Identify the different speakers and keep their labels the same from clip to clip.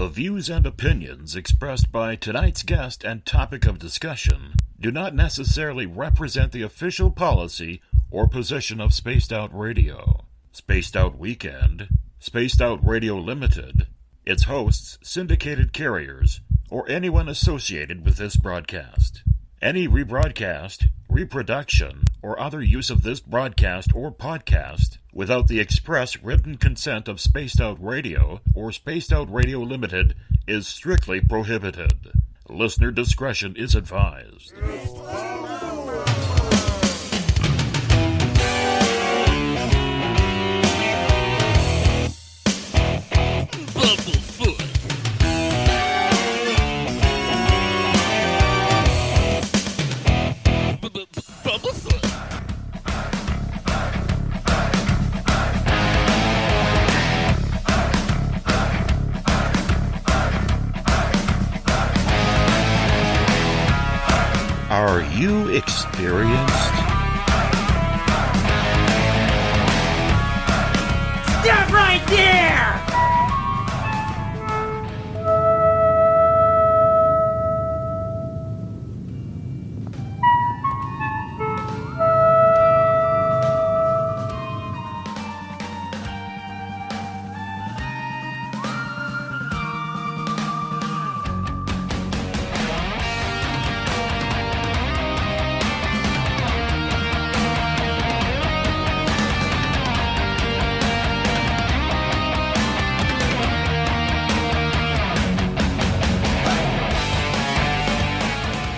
Speaker 1: The views and opinions expressed by tonight's guest and topic of discussion do not necessarily represent the official policy or position of Spaced Out Radio, Spaced Out Weekend, Spaced Out Radio Limited, its hosts, syndicated carriers, or anyone associated with this broadcast. Any rebroadcast, reproduction, or other use of this broadcast or podcast without the express written consent of Spaced Out Radio or Spaced Out Radio Limited is strictly prohibited. Listener discretion is advised. Are you experienced?
Speaker 2: Stop right there!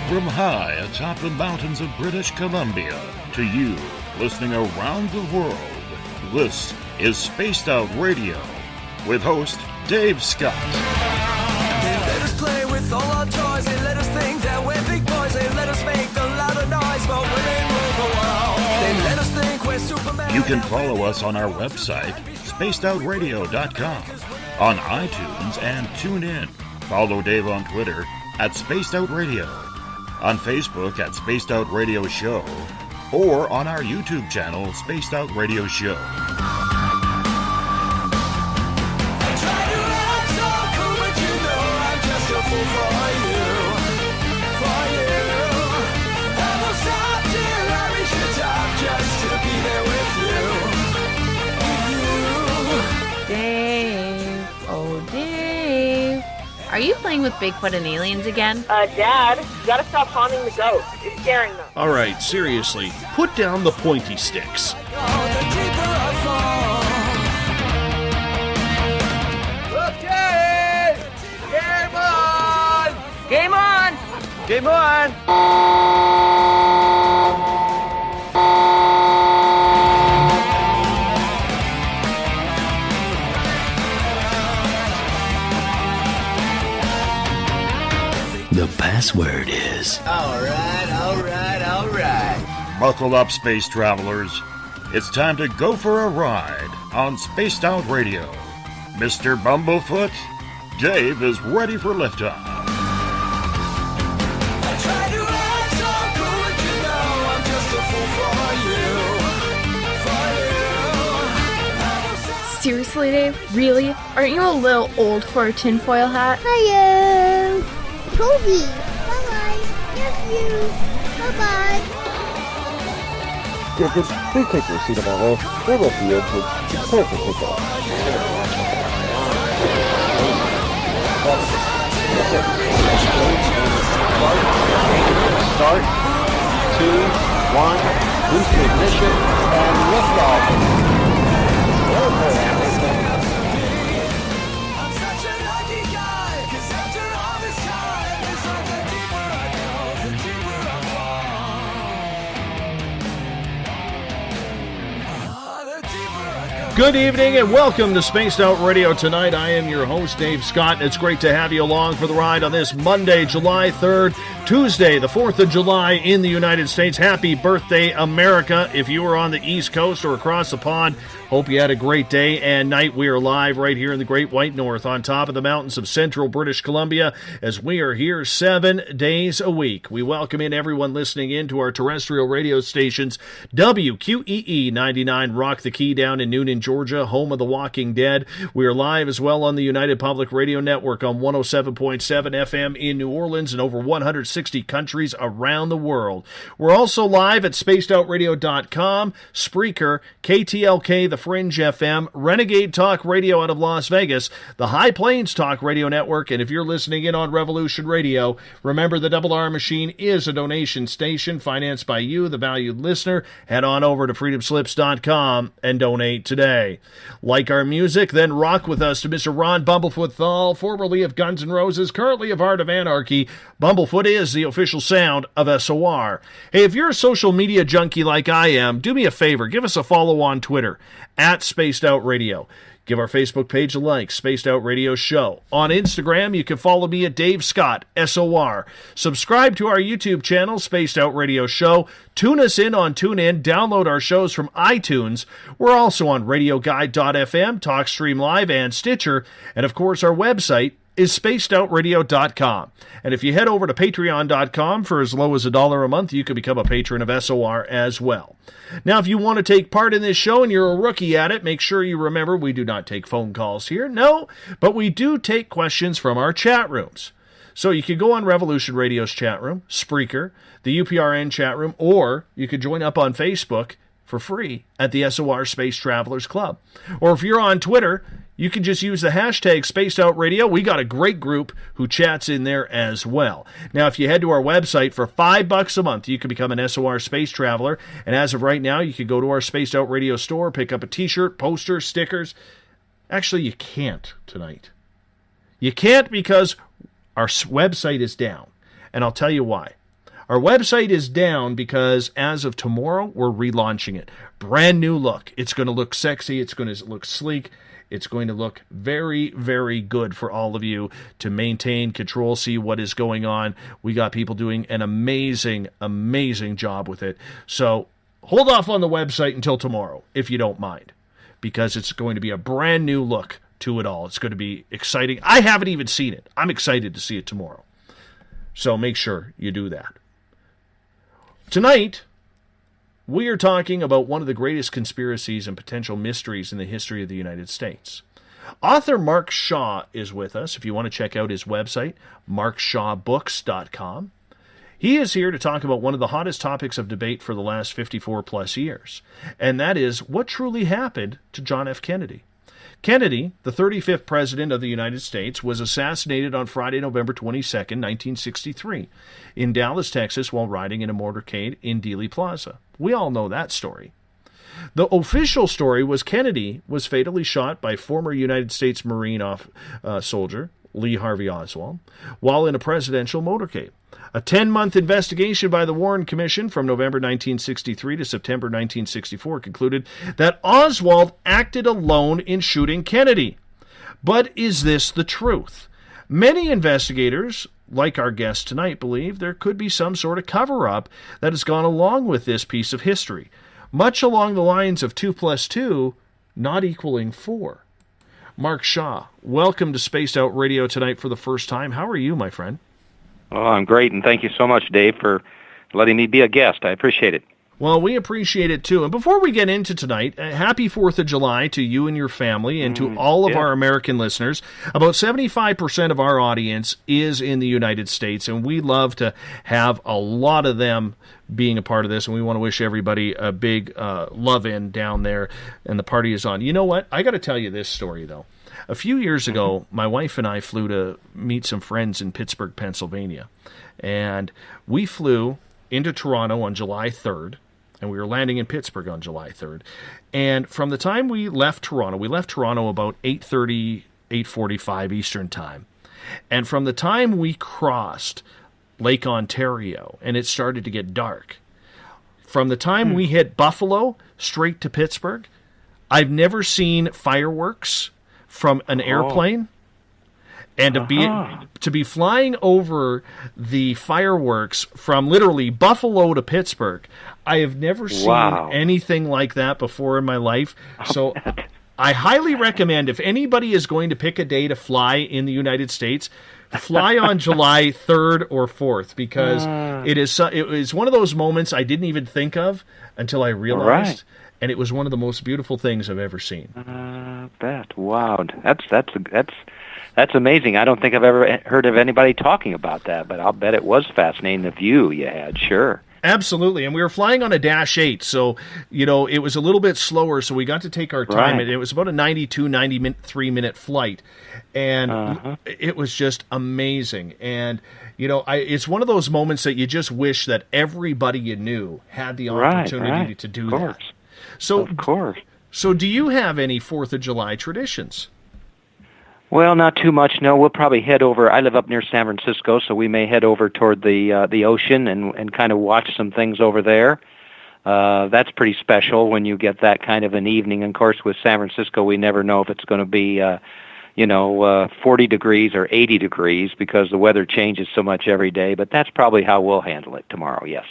Speaker 1: From high atop the mountains of British Columbia to you listening around the world, this is Spaced Out Radio with host Dave Scott.
Speaker 3: They let us play with all our toys. They let us think that we're big boys. They let us make a lot of noise, but we ain't rule the world. They let us think we're Superman.
Speaker 1: You can follow us on our website, spacedoutradio.com, on iTunes and TuneIn. Follow Dave on Twitter at Spaced Out Radio, on Facebook at Spaced Out Radio Show, or on our YouTube channel, Spaced Out Radio Show.
Speaker 3: I try to act so cool, but you know I'm just a fool for you. I will stop till I reach the top just to be there with you.
Speaker 4: Dave, oh Dave, are you playing with Bigfoot and aliens again?
Speaker 5: Dad, you gotta stop haunting the ghosts. It's scaring them.
Speaker 6: All right, seriously, put down the pointy sticks.
Speaker 3: Okay! Game on!
Speaker 5: Game on!
Speaker 3: Game on!
Speaker 7: The password is...
Speaker 3: All right.
Speaker 1: Buckle up, space travelers. It's time to go for a ride on Spaced Out Radio. Mr. Bumblefoot, Dave is ready for liftoff.
Speaker 3: I try to act so cool, but you know I'm just a fool for you.
Speaker 4: Seriously, Dave? Really? Aren't you a little old for a tinfoil hat?
Speaker 8: Hello, Toby. Bye-bye. Love you. Bye-bye.
Speaker 9: Please take your seat about way. We're with the engine. It's time for takeoff. Start. 2, 1. Boost ignition and liftoff.
Speaker 3: I'm such a lucky guy, 'cause after all this time, it's like the deeper I go, the deeper I fall. The deeper I go.
Speaker 6: Good evening and welcome to Spaced Out Radio tonight. I am your host, Dave Scott, and it's great to have you along for the ride on this Monday, July 3rd, Tuesday, the 4th of July in the United States. Happy birthday, America. If you were on the East Coast or across the pond, hope you had a great day and night. We are live right here in the Great White North on top of the mountains of central British Columbia as we are here 7 days a week. We welcome in everyone listening in to our terrestrial radio stations, WQEE 99 Rock the Key down in Noonan, Georgia, home of The Walking Dead. We are live as well on the United Public Radio Network on 107.7 FM in New Orleans and over 160 countries around the world. We're also live at spacedoutradio.com, Spreaker, KTLK, The Fringe FM, Renegade Talk Radio out of Las Vegas, the High Plains Talk Radio Network, and if you're listening in on Revolution Radio, remember the Double R Machine is a donation station financed by you, the valued listener. Head on over to freedomslips.com and donate today. Like our music, then rock with us to Mr. Ron Bumblefoot THAL, formerly of Guns N' Roses, currently of Heart of Anarchy. Bumblefoot is the official sound of SOR. Hey, if you're a social media junkie like I am, do me a favor, give us a follow on Twitter, at Spaced Out Radio. Give our Facebook page a like, Spaced Out Radio Show. On Instagram, you can follow me at Dave Scott, SOR. Subscribe to our YouTube channel, Spaced Out Radio Show. Tune us in on TuneIn. Download our shows from iTunes. We're also on RadioGuide.fm, TalkStream Live, and Stitcher. And, of course, our website is spacedoutradio.com. And if you head over to patreon.com for as low as $1 a month, you can become a patron of SOR as well. Now, if you want to take part in this show and you're a rookie at it, make sure you remember we do not take phone calls here. No, but we do take questions from our chat rooms. So you can go on Revolution Radio's chat room, Spreaker, the UPRN chat room, or you could join up on Facebook for free at the SOR Space Travelers Club. Or if you're on Twitter, you can just use the hashtag Spaced Out Radio. We got a great group who chats in there as well. Now, if you head to our website for $5 a month, you can become an SOR Space Traveler. And as of right now, you can go to our Spaced Out Radio store, pick up a t-shirt, poster, stickers. Actually, you can't tonight. You can't because our website is down. And I'll tell you why. Our website is down because as of tomorrow, we're relaunching it. Brand new look. It's going to look sexy. It's going to look sleek. It's going to look very, very good for all of you to maintain, control, see what is going on. We got people doing an amazing, amazing job with it. So hold off on the website until tomorrow, if you don't mind, because it's going to be a brand new look to it all. It's going to be exciting. I haven't even seen it. I'm excited to see it tomorrow. So make sure you do that. Tonight, we are talking about one of the greatest conspiracies and potential mysteries in the history of the United States. Author Mark Shaw is with us. If you want to check out his website, markshawbooks.com. He is here to talk about one of the hottest topics of debate for the last 54 plus years, and that is what truly happened to John F. Kennedy. Kennedy, the 35th President of the United States, was assassinated on Friday, November 22, 1963, in Dallas, Texas, while riding in a motorcade in Dealey Plaza. We all know that story. The official story was Kennedy was fatally shot by former United States Marine soldier Lee Harvey Oswald while in a presidential motorcade. A 10-month investigation by the Warren Commission from November 1963 to September 1964 concluded that Oswald acted alone in shooting Kennedy. But is this the truth? Many investigators, like our guest tonight, believe there could be some sort of cover-up that has gone along with this piece of history, much along the lines of 2 + 2 not equaling 4. Mark Shaw, welcome to Spaced Out Radio tonight for the first time. How are you, my friend?
Speaker 10: Oh, I'm great, and thank you so much, Dave, for letting me be a guest. I appreciate it.
Speaker 6: Well, we appreciate it, too. And before we get into tonight, happy 4th of July to you and your family and to all of our American listeners. About 75% of our audience is in the United States, and we love to have a lot of them being a part of this, and we want to wish everybody a big love-in down there, and the party is on. You know what? I got to tell you this story, though. A few years ago, my wife and I flew to meet some friends in Pittsburgh, Pennsylvania, and we flew into Toronto on July 3rd, and we were landing in Pittsburgh on July 3rd. And from the time we left Toronto about 8:30, 8:45 Eastern Time. And from the time we crossed Lake Ontario and it started to get dark, from the time we hit Buffalo straight to Pittsburgh, I've never seen fireworks from an airplane. And to be flying over the fireworks from literally Buffalo to Pittsburgh, I have never seen anything like that before in my life. So I highly recommend, if anybody is going to pick a day to fly in the United States, fly on July 3rd or 4th, because it is one of those moments I didn't even think of until I realized. and it was one of the most beautiful things I've ever seen.
Speaker 10: Bet. Wow. That's amazing. I don't think I've ever heard of anybody talking about that, but I'll bet it was fascinating, the view you had, sure.
Speaker 6: Absolutely, and we were flying on a Dash 8, so, it was a little bit slower, so we got to take our time.
Speaker 10: Right.
Speaker 6: It was about a 93-minute flight, and it was just amazing. And, it's one of those moments that you just wish that everybody you knew had the opportunity to do that.
Speaker 10: Of course.
Speaker 6: So do you have any 4th of July traditions?
Speaker 10: Well, not too much. No, we'll probably head over. I live up near San Francisco, so we may head over toward the ocean and kind of watch some things over there. That's pretty special when you get that kind of an evening. And of course, with San Francisco, we never know if it's going to be 40 degrees or 80 degrees because the weather changes so much every day. But that's probably how we'll handle it tomorrow. Yes.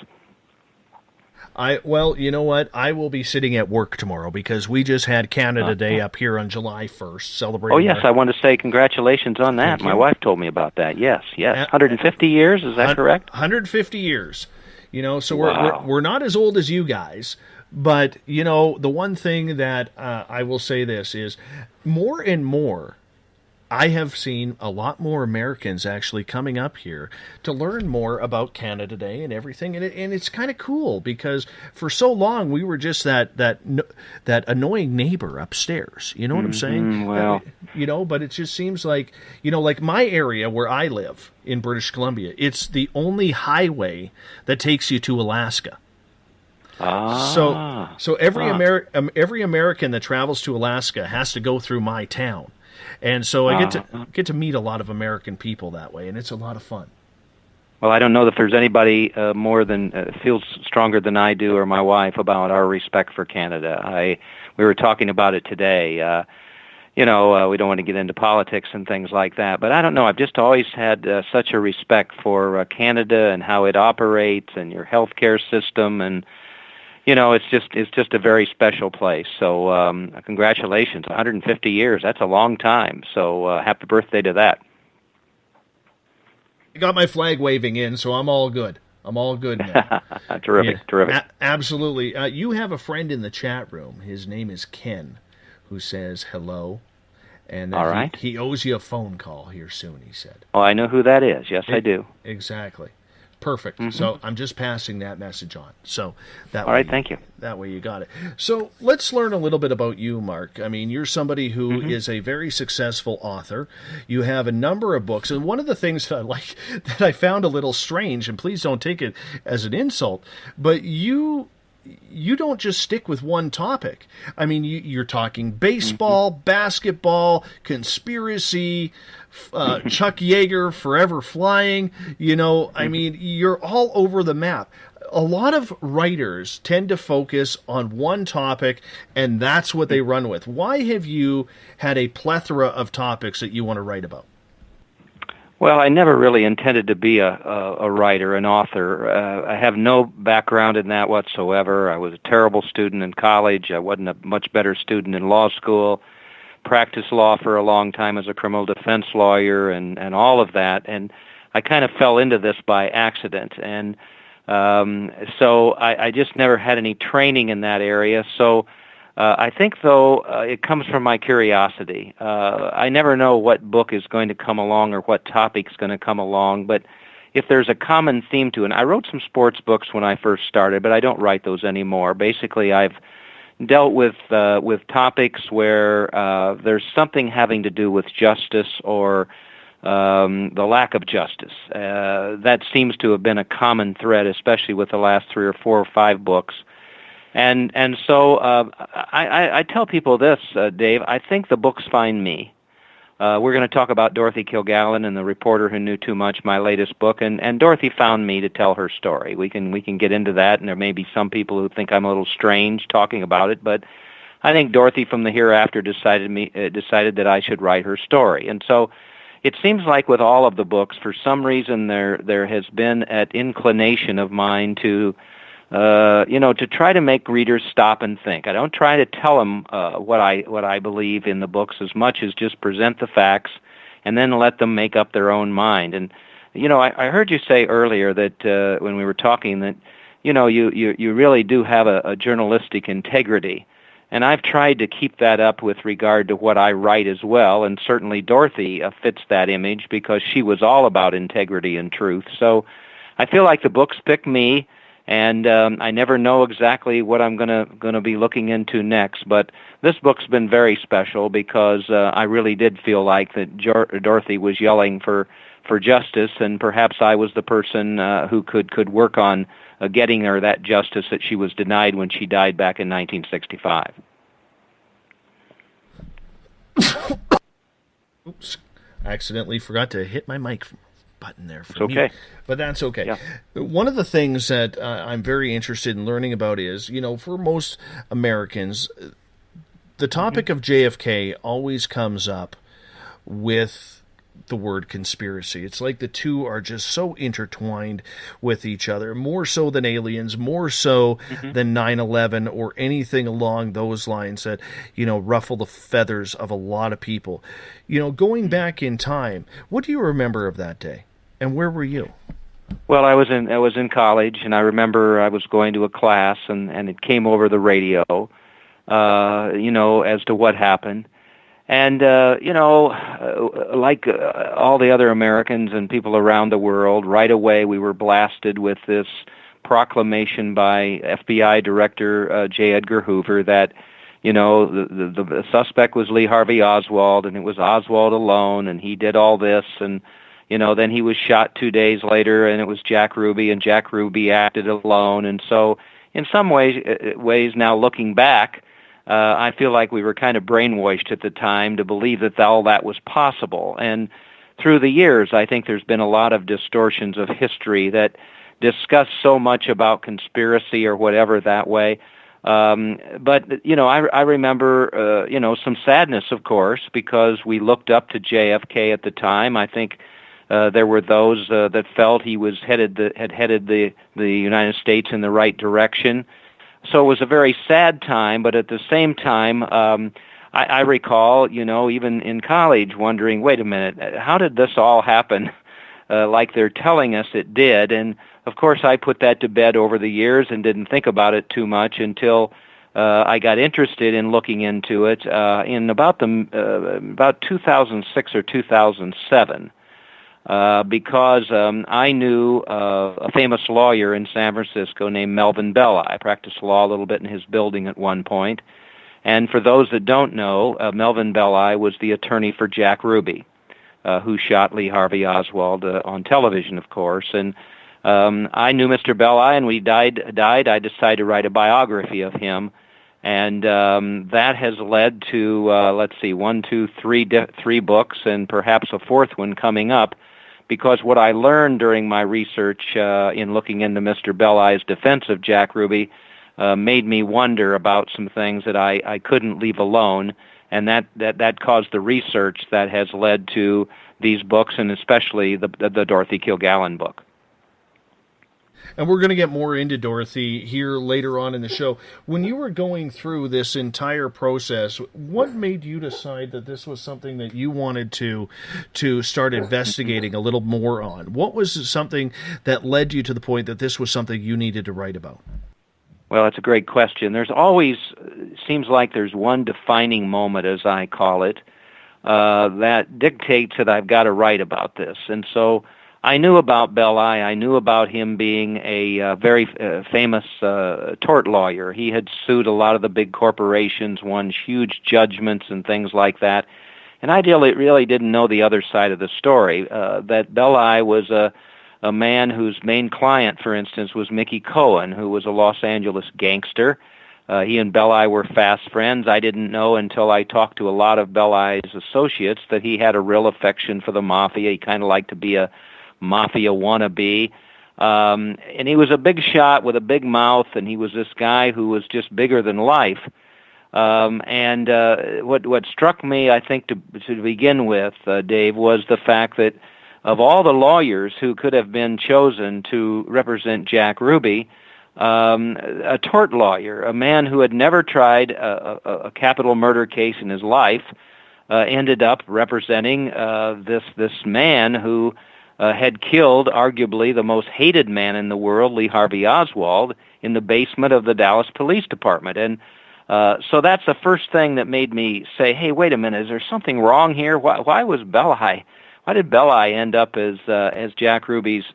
Speaker 6: Well, you know what? I will be sitting at work tomorrow because we just had Canada Day up here on July 1st, celebrating.
Speaker 10: Oh, yes, I want to say congratulations on that. My wife told me about that. Yes. 150 years, is that correct?
Speaker 6: 150 years. So
Speaker 10: Wow.
Speaker 6: we're not as old as you guys, but, the one thing that I will say this is more and more, I have seen a lot more Americans actually coming up here to learn more about Canada Day and everything, and it's kind of cool because for so long we were just that annoying neighbor upstairs. You know what I'm saying?
Speaker 10: Well,
Speaker 6: but it just seems like like my area where I live in British Columbia, it's the only highway that takes you to Alaska. So every American that travels to Alaska has to go through my town. And so I get to meet a lot of American people that way, and it's a lot of fun.
Speaker 10: Well, I don't know if there's anybody more than feels stronger than I do or my wife about our respect for Canada. We were talking about it today. We don't want to get into politics and things like that, but I don't know. I've just always had such a respect for Canada and how it operates and your healthcare system and. It's just a very special place. So congratulations, 150 years. That's a long time. So happy birthday to that.
Speaker 6: I got my flag waving in, so I'm all good. I'm all good now.
Speaker 10: Terrific.
Speaker 6: Absolutely. You have a friend in the chat room. His name is Ken, who says hello. And
Speaker 10: all right.
Speaker 6: He owes you a phone call here soon, he said.
Speaker 10: Oh, I know who that is. Yes, I do.
Speaker 6: Exactly. Perfect. Mm-hmm. So I'm just passing that message on. So that
Speaker 10: all right, thank you.
Speaker 6: That way you got it. So let's learn a little bit about you, Mark. I mean, you're somebody who is a very successful author. You have a number of books, and one of the things that I found a little strange, and please don't take it as an insult, but you don't just stick with one topic. I mean, you're talking baseball, basketball, conspiracy, Chuck Yeager, Forever Flying. I mean, you're all over the map. A lot of writers tend to focus on one topic, and that's what they run with. Why have you had a plethora of topics that you want to write about?
Speaker 10: Well, I never really intended to be a writer, an author. I have no background in that whatsoever. I was a terrible student in college. I wasn't a much better student in law school. Practiced law for a long time as a criminal defense lawyer and all of that. And I kind of fell into this by accident. And so I just never had any training in that area. So I think, though, it comes from my curiosity. I never know what book is going to come along or what topic's going to come along, but if there's a common theme to it, and I wrote some sports books when I first started, but I don't write those anymore. Basically, I've dealt with topics where there's something having to do with justice or the lack of justice. That seems to have been a common thread, especially with the last 3 or 4 or 5 books. And so I tell people this, Dave, I think the books find me. We're going to talk about Dorothy Kilgallen and the Reporter Who Knew Too Much, my latest book, and Dorothy found me to tell her story. We can get into that, and there may be some people who think I'm a little strange talking about it, but I think Dorothy from the Hereafter decided that I should write her story. And so it seems like with all of the books, for some reason there has been an inclination of mine to to try to make readers stop and think. I don't try to tell them what I believe in the books as much as just present the facts and then let them make up their own mind. And I heard you say earlier that when we were talking that you really do have a journalistic integrity. And I've tried to keep that up with regard to what I write as well, and certainly Dorothy fits that image because she was all about integrity and truth. So I feel like the books pick me, and I never know exactly what I'm gonna be looking into next. But this book's been very special because I really did feel like that Dorothy was yelling for justice, and perhaps I was the person who could work on getting her that justice that she was denied when she died back in 1965.
Speaker 6: Oops, I accidentally forgot to hit my mic button there.
Speaker 10: It's okay.
Speaker 6: But that's okay.
Speaker 10: Yeah.
Speaker 6: One of the things that I'm very interested in learning about is, for most Americans, the topic of JFK always comes up with the word conspiracy. It's like the two are just so intertwined with each other, more so than aliens, more so than 9/11 or anything along those lines that, ruffle the feathers of a lot of people. Going back in time, what do you remember of that day? And where were you?
Speaker 10: Well, I was in college, and I remember I was going to a class, and it came over the radio, as to what happened. And, like all the other Americans and people around the world, right away we were blasted with this proclamation by FBI Director J. Edgar Hoover that, the suspect was Lee Harvey Oswald, and it was Oswald alone, and he did all this, and, then he was shot 2 days later, and it was Jack Ruby, and Jack Ruby acted alone. And so in some ways now looking back, I feel like we were kind of brainwashed at the time to believe that all that was possible. And through the years, I think there's been a lot of distortions of history that discuss so much about conspiracy or whatever that way. But, I remember, some sadness, of course, because we looked up to JFK at the time. I think there were those that felt he was headed the United States in the right direction. So it was a very sad time, but at the same time, I recall, even in college wondering, wait a minute, how did this all happen like they're telling us it did? And, of course, I put that to bed over the years and didn't think about it too much until I got interested in looking into it in about 2006 or 2007. Because I knew a famous lawyer in San Francisco named Melvin Belli. I practiced law a little bit in his building at one point. And for those that don't know, Melvin Belli was the attorney for Jack Ruby, who shot Lee Harvey Oswald on television, of course. And I knew Mr. Belli, and when he died, I decided to write a biography of him. And that has led to, three books, and perhaps a fourth one coming up. Because what I learned during my research in looking into Mr. Belli's defense of Jack Ruby made me wonder about some things that I couldn't leave alone, and that caused the research that has led to these books, and especially the Dorothy Kilgallen book.
Speaker 6: And we're going to get more into Dorothy here later on in the show. When you were going through this entire process, what made you decide that this was something that you wanted to start investigating a little more on? What was something that led you to the point that this was something you needed to write about?
Speaker 10: Well, it's a great question. There's always, seems like there's one defining moment, as I call it, that dictates that I've got to write about this. And so I knew about Belli. I knew about him being a very famous tort lawyer. He had sued a lot of the big corporations, won huge judgments and things like that. And I really didn't know the other side of the story, that Belli was a man whose main client, for instance, was Mickey Cohen, who was a Los Angeles gangster. He and Belli were fast friends. I didn't know until I talked to a lot of Belli's associates that he had a real affection for the mafia. He kind of liked to be a mafia wannabe. And he was a big shot with a big mouth, and he was this guy who was just bigger than life. And what struck me, I think, to begin with, Dave, was the fact that of all the lawyers who could have been chosen to represent Jack Ruby, a tort lawyer, a man who had never tried a capital murder case in his life, ended up representing this man who had killed arguably the most hated man in the world, Lee Harvey Oswald, in the basement of the Dallas Police Department. And so that's the first thing that made me say, hey, wait a minute, is there something wrong here? Why did Belli end up as Jack Ruby's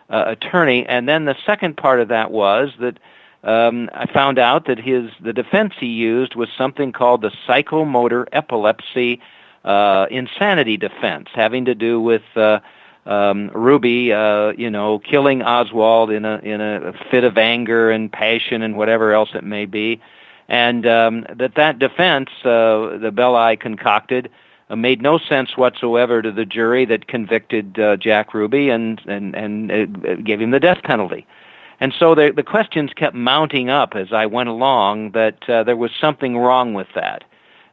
Speaker 10: attorney? And then the second part of that was that I found out that the defense he used was something called the psychomotor epilepsy insanity defense, having to do with Ruby, killing Oswald in a fit of anger and passion and whatever else it may be, and that defense the Belli concocted made no sense whatsoever to the jury that convicted Jack Ruby and gave him the death penalty. And so the questions kept mounting up as I went along that there was something wrong with that.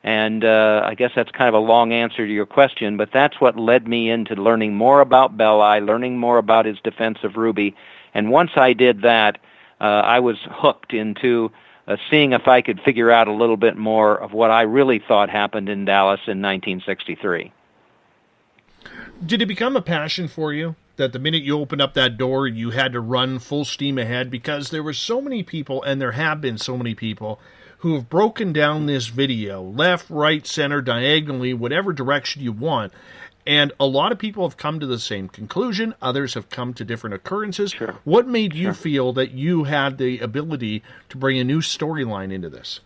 Speaker 10: And I guess that's kind of a long answer to your question, but that's what led me into learning more about Belli, learning more about his defense of Ruby. And once I did that, I was hooked into seeing if I could figure out a little bit more of what I really thought happened in Dallas in 1963.
Speaker 6: Did it become a passion for you? That the minute you opened up that door, you had to run full steam ahead? Because there were so many people, and there have been so many people, who have broken down this video, left, right, center, diagonally, whatever direction you want. And a lot of people have come to the same conclusion. Others have come to different occurrences.
Speaker 10: Sure.
Speaker 6: What made you feel that you had the ability to bring a new storyline into this?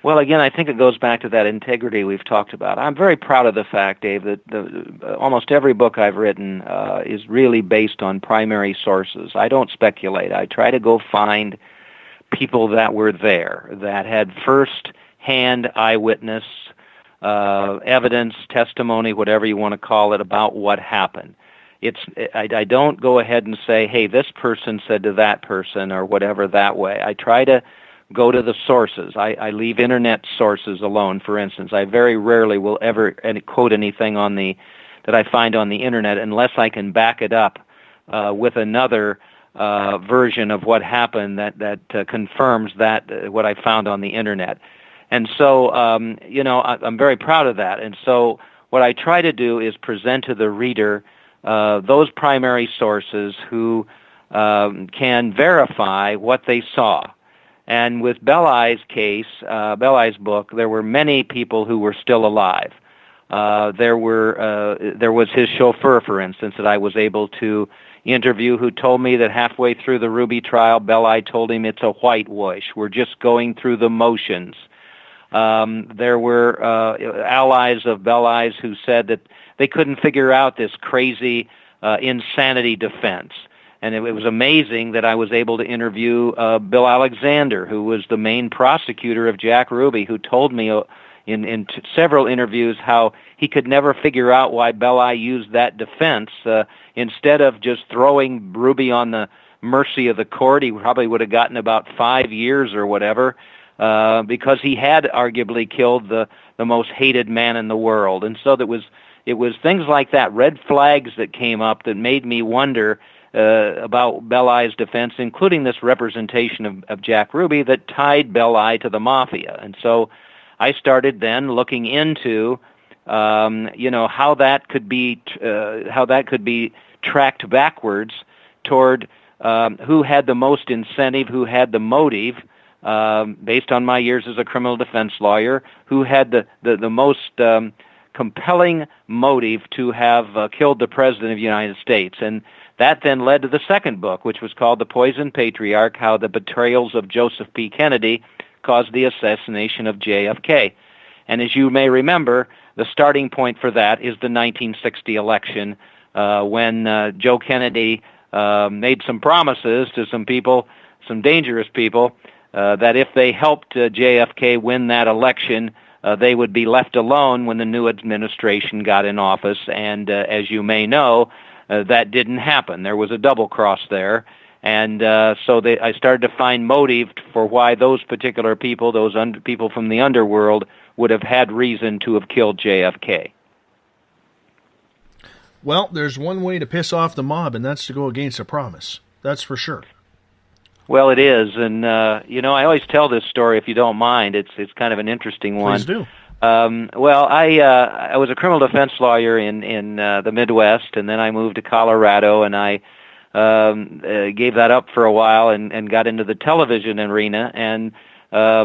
Speaker 10: Well, again, I think it goes back to that integrity we've talked about. I'm very proud of the fact, Dave, that almost every book I've written is really based on primary sources. I don't speculate. I try to go find people that were there, that had first-hand eyewitness evidence, testimony, whatever you want to call it, about what happened. I don't go ahead and say, hey, this person said to that person or whatever that way. I try to go to the sources. I leave internet sources alone, for instance. I very rarely will ever quote anything that I find on the internet unless I can back it up with another version of what happened that confirms that what I found on the internet. And so, I'm very proud of that. And so what I try to do is present to the reader those primary sources who can verify what they saw. And with Belli's case, Belli's book, there were many people who were still alive. There was his chauffeur, for instance, that I was able to interview, who told me that halfway through the Ruby trial, Belli told him it's a whitewash. We're just going through the motions. There were allies of Belli's who said that they couldn't figure out this crazy insanity defense. And it was amazing that I was able to interview Bill Alexander, who was the main prosecutor of Jack Ruby, who told me in several interviews how he could never figure out why Belli used that defense. Instead of just throwing Ruby on the mercy of the court, he probably would have gotten about 5 years or whatever, because he had arguably killed the most hated man in the world. And so it was things like that, red flags that came up that made me wonder about Belli's defense, including this representation of Jack Ruby that tied Belli to the mafia. And so I started then looking into, how that could be tracked backwards toward who had the most incentive, who had the motive, based on my years as a criminal defense lawyer, who had the most compelling motive to have killed the President of the United States. And that then led to the second book, which was called The Poisoned Patriarch, How the Betrayals of Joseph P. Kennedy Caused the Assassination of JFK. And as you may remember, the starting point for that is the 1960 election, when Joe Kennedy made some promises to some people, some dangerous people, that if they helped JFK win that election, they would be left alone when the new administration got in office. And as you may know, that didn't happen. There was a double cross there. And so I started to find motive for why those particular people, those people from the underworld, would have had reason to have killed JFK.
Speaker 6: Well, there's one way to piss off the mob, and that's to go against a promise. That's for sure.
Speaker 10: Well, it is. And, I always tell this story, if you don't mind. It's kind of an interesting one.
Speaker 6: Please do.
Speaker 10: Well, I was a criminal defense lawyer in the Midwest, and then I moved to Colorado, and I gave that up for a while and got into the television arena and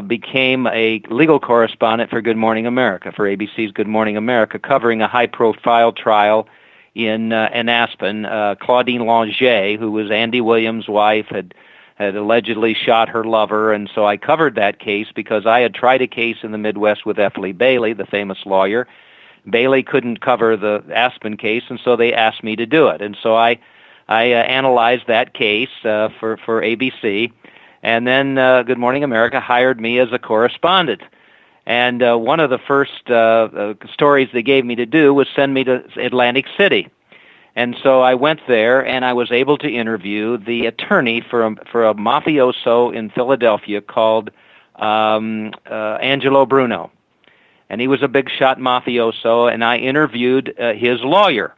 Speaker 10: became a legal correspondent for Good Morning America, for ABC's Good Morning America, covering a high-profile trial in Aspen. Claudine Longet, who was Andy Williams' wife, had allegedly shot her lover, and so I covered that case because I had tried a case in the Midwest with F. Lee Bailey, the famous lawyer. Bailey couldn't cover the Aspen case, and so they asked me to do it. And so I analyzed that case for ABC, and then Good Morning America hired me as a correspondent. And one of the first stories they gave me to do was send me to Atlantic City. And so I went there, and I was able to interview the attorney for a mafioso in Philadelphia called Angelo Bruno. And he was a big-shot mafioso, and I interviewed his lawyer.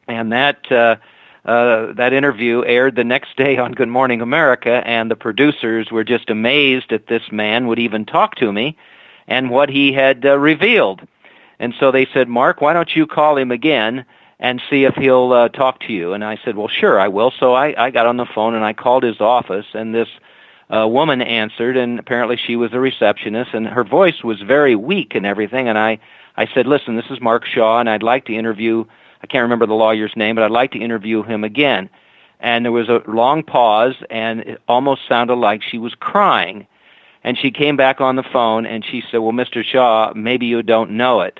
Speaker 10: And that interview aired the next day on Good Morning America, and the producers were just amazed that this man would even talk to me and what he had revealed. And so they said, Mark, why don't you call him again and see if he'll talk to you? And I said, well, sure, I will. So I got on the phone, and I called his office, and this woman answered, and apparently she was a receptionist, and her voice was very weak and everything. And I said, listen, this is Mark Shaw, and I'd like to interview, I can't remember the lawyer's name, but I'd like to interview him again. And there was a long pause, and it almost sounded like she was crying. And she came back on the phone, and she said, well, Mr. Shaw, maybe you don't know it,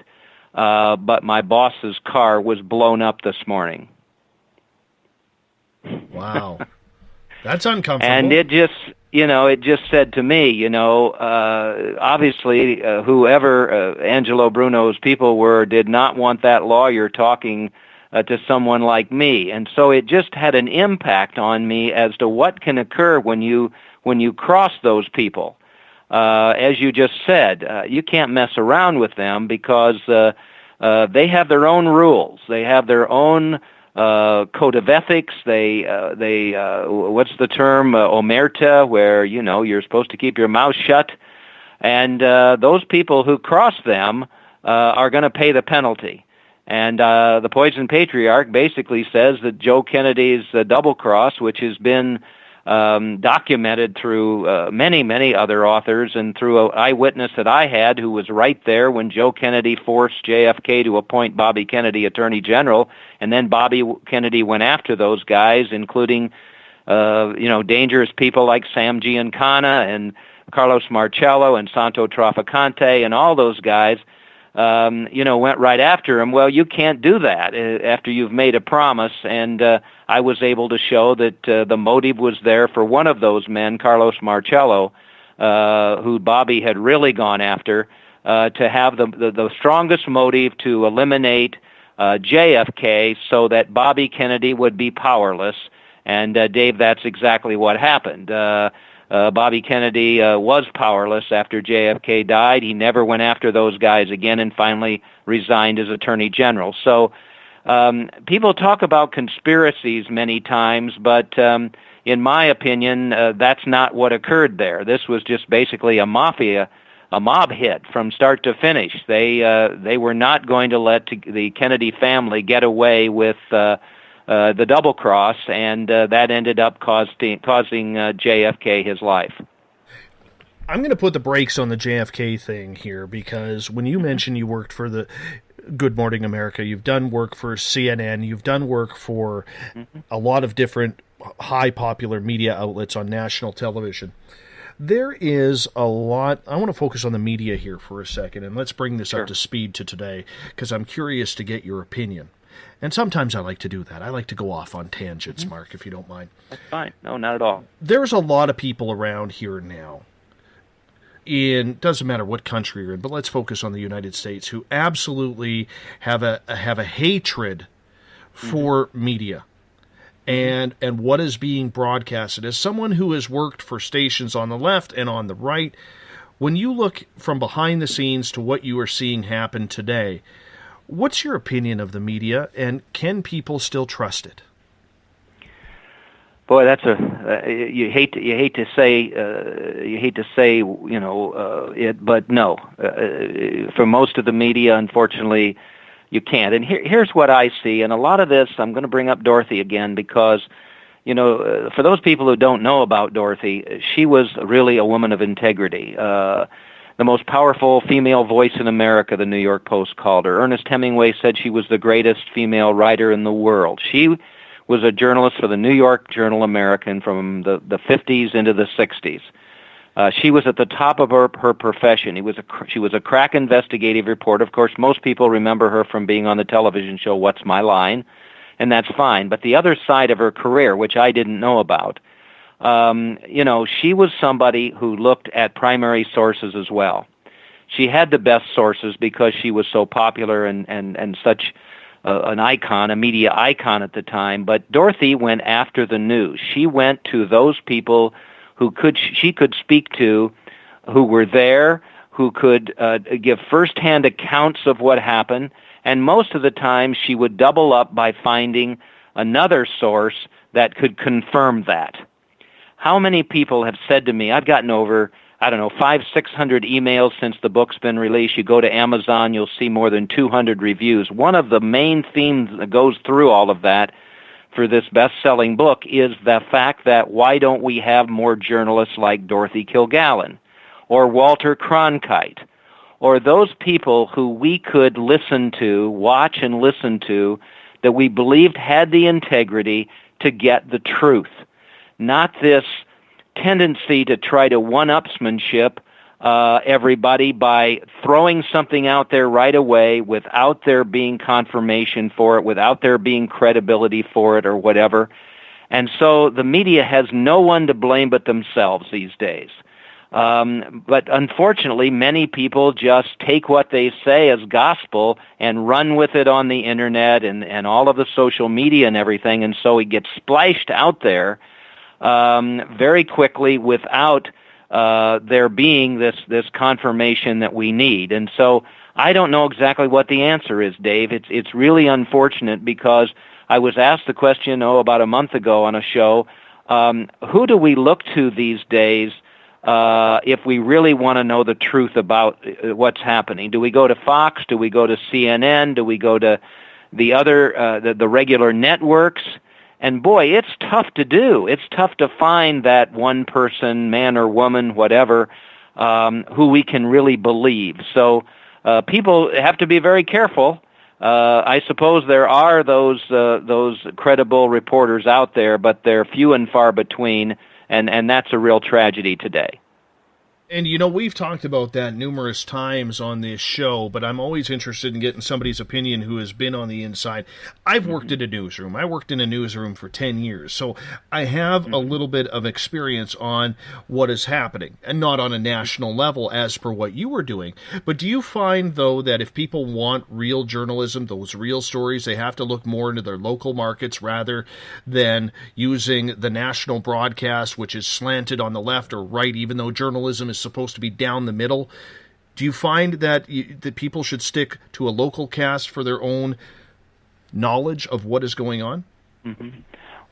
Speaker 10: but my boss's car was blown up this morning.
Speaker 6: Wow. That's uncomfortable.
Speaker 10: And it just said to me, obviously whoever Angelo Bruno's people were did not want that lawyer talking to someone like me. And so it just had an impact on me as to what can occur when you cross those people. As you just said, you can't mess around with them because they have their own rules. They have their own code of ethics. They what's the term, omerta, where you're supposed to keep your mouth shut. And those people who cross them are going to pay the penalty. And the Poison Patriarch basically says that Joe Kennedy's double cross, which has been documented through many other authors and through an eyewitness that I had who was right there when Joe Kennedy forced JFK to appoint Bobby Kennedy Attorney General, and then Bobby Kennedy went after those guys, including dangerous people like Sam Giancana and Carlos Marcello and Santo Trafficante and all those guys. Went right after him. Well, you can't do that after you've made a promise, and I was able to show that the motive was there for one of those men, Carlos Marcello, who Bobby had really gone after, to have the strongest motive to eliminate JFK so that Bobby Kennedy would be powerless. And Dave, that's exactly what happened. Bobby Kennedy was powerless after JFK died. He never went after those guys again and finally resigned as Attorney General. So people talk about conspiracies many times, but in my opinion, that's not what occurred there. This was just basically a mob hit from start to finish. They were not going to let the Kennedy family get away with the double cross, and that ended up causing JFK his life.
Speaker 6: I'm going to put the brakes on the JFK thing here, because when you mention you worked for the Good Morning America, you've done work for CNN, you've done work for a lot of different high popular media outlets on national television. There is a lot. I want to focus on the media here for a second, and let's bring this up to speed to today, because I'm curious to get your opinion. And sometimes I like to do that. I like to go off on tangents, Mark, if you don't mind.
Speaker 10: That's fine. No, not at all.
Speaker 6: There's a lot of people around here now, doesn't matter what country you're in, but let's focus on the United States, who absolutely have a hatred for media and what is being broadcasted. As someone who has worked for stations on the left and on the right, when you look from behind the scenes to what you are seeing happen today, what's your opinion of the media, and can people still trust it?
Speaker 10: Boy, that's you hate to say it, but no. For most of the media, unfortunately, you can't. And here's what I see, and a lot of this, I'm going to bring up Dorothy again because, for those people who don't know about Dorothy, she was really a woman of integrity. The most powerful female voice in America, the New York Post called her. Ernest Hemingway said she was the greatest female writer in the world. She was a journalist for the New York Journal-American from the 50s into the 60s. She was at the top of her profession. She was a crack investigative reporter. Of course, most people remember her from being on the television show What's My Line, and that's fine. But the other side of her career, which I didn't know about, she was somebody who looked at primary sources as well. She had the best sources because she was so popular and such an icon, a media icon at the time. But Dorothy went after the news. She went to those people who she could speak to, who were there, who could give firsthand accounts of what happened, and most of the time she would double up by finding another source that could confirm that. How many people have said to me, I've gotten over, 500-600 emails since the book's been released. You go to Amazon, you'll see more than 200 reviews. One of the main themes that goes through all of that for this best-selling book is the fact that why don't we have more journalists like Dorothy Kilgallen or Walter Cronkite or those people who we could watch and listen to, that we believed had the integrity to get the truth. Not this tendency to try to one-upsmanship everybody by throwing something out there right away without there being confirmation for it, without there being credibility for it or whatever. And so the media has no one to blame but themselves these days. But unfortunately, many people just take what they say as gospel and run with it on the internet and all of the social media and everything, and so it gets splashed out there very quickly without there being this confirmation that we need. And so I don't know exactly what the answer is, Dave. It's really unfortunate because I was asked the question, about a month ago on a show, who do we look to these days if we really want to know the truth about what's happening? Do we go to Fox? Do we go to CNN? Do we go to the other, the regular networks? And boy, it's tough to do. It's tough to find that one person, man or woman, whatever, who we can really believe. So people have to be very careful. I suppose there are those credible reporters out there, but they're few and far between, and that's a real tragedy today.
Speaker 6: And, we've talked about that numerous times on this show, but I'm always interested in getting somebody's opinion who has been on the inside. I've worked in a newsroom. I worked in a newsroom for 10 years, so I have a little bit of experience on what is happening, and not on a national level as per what you were doing. But do you find, though, that if people want real journalism, those real stories, they have to look more into their local markets rather than using the national broadcast, which is slanted on the left or right, even though journalism is supposed to be down the middle? Do you find that that people should stick to a local cast for their own knowledge of what is going on?
Speaker 10: Mm-hmm.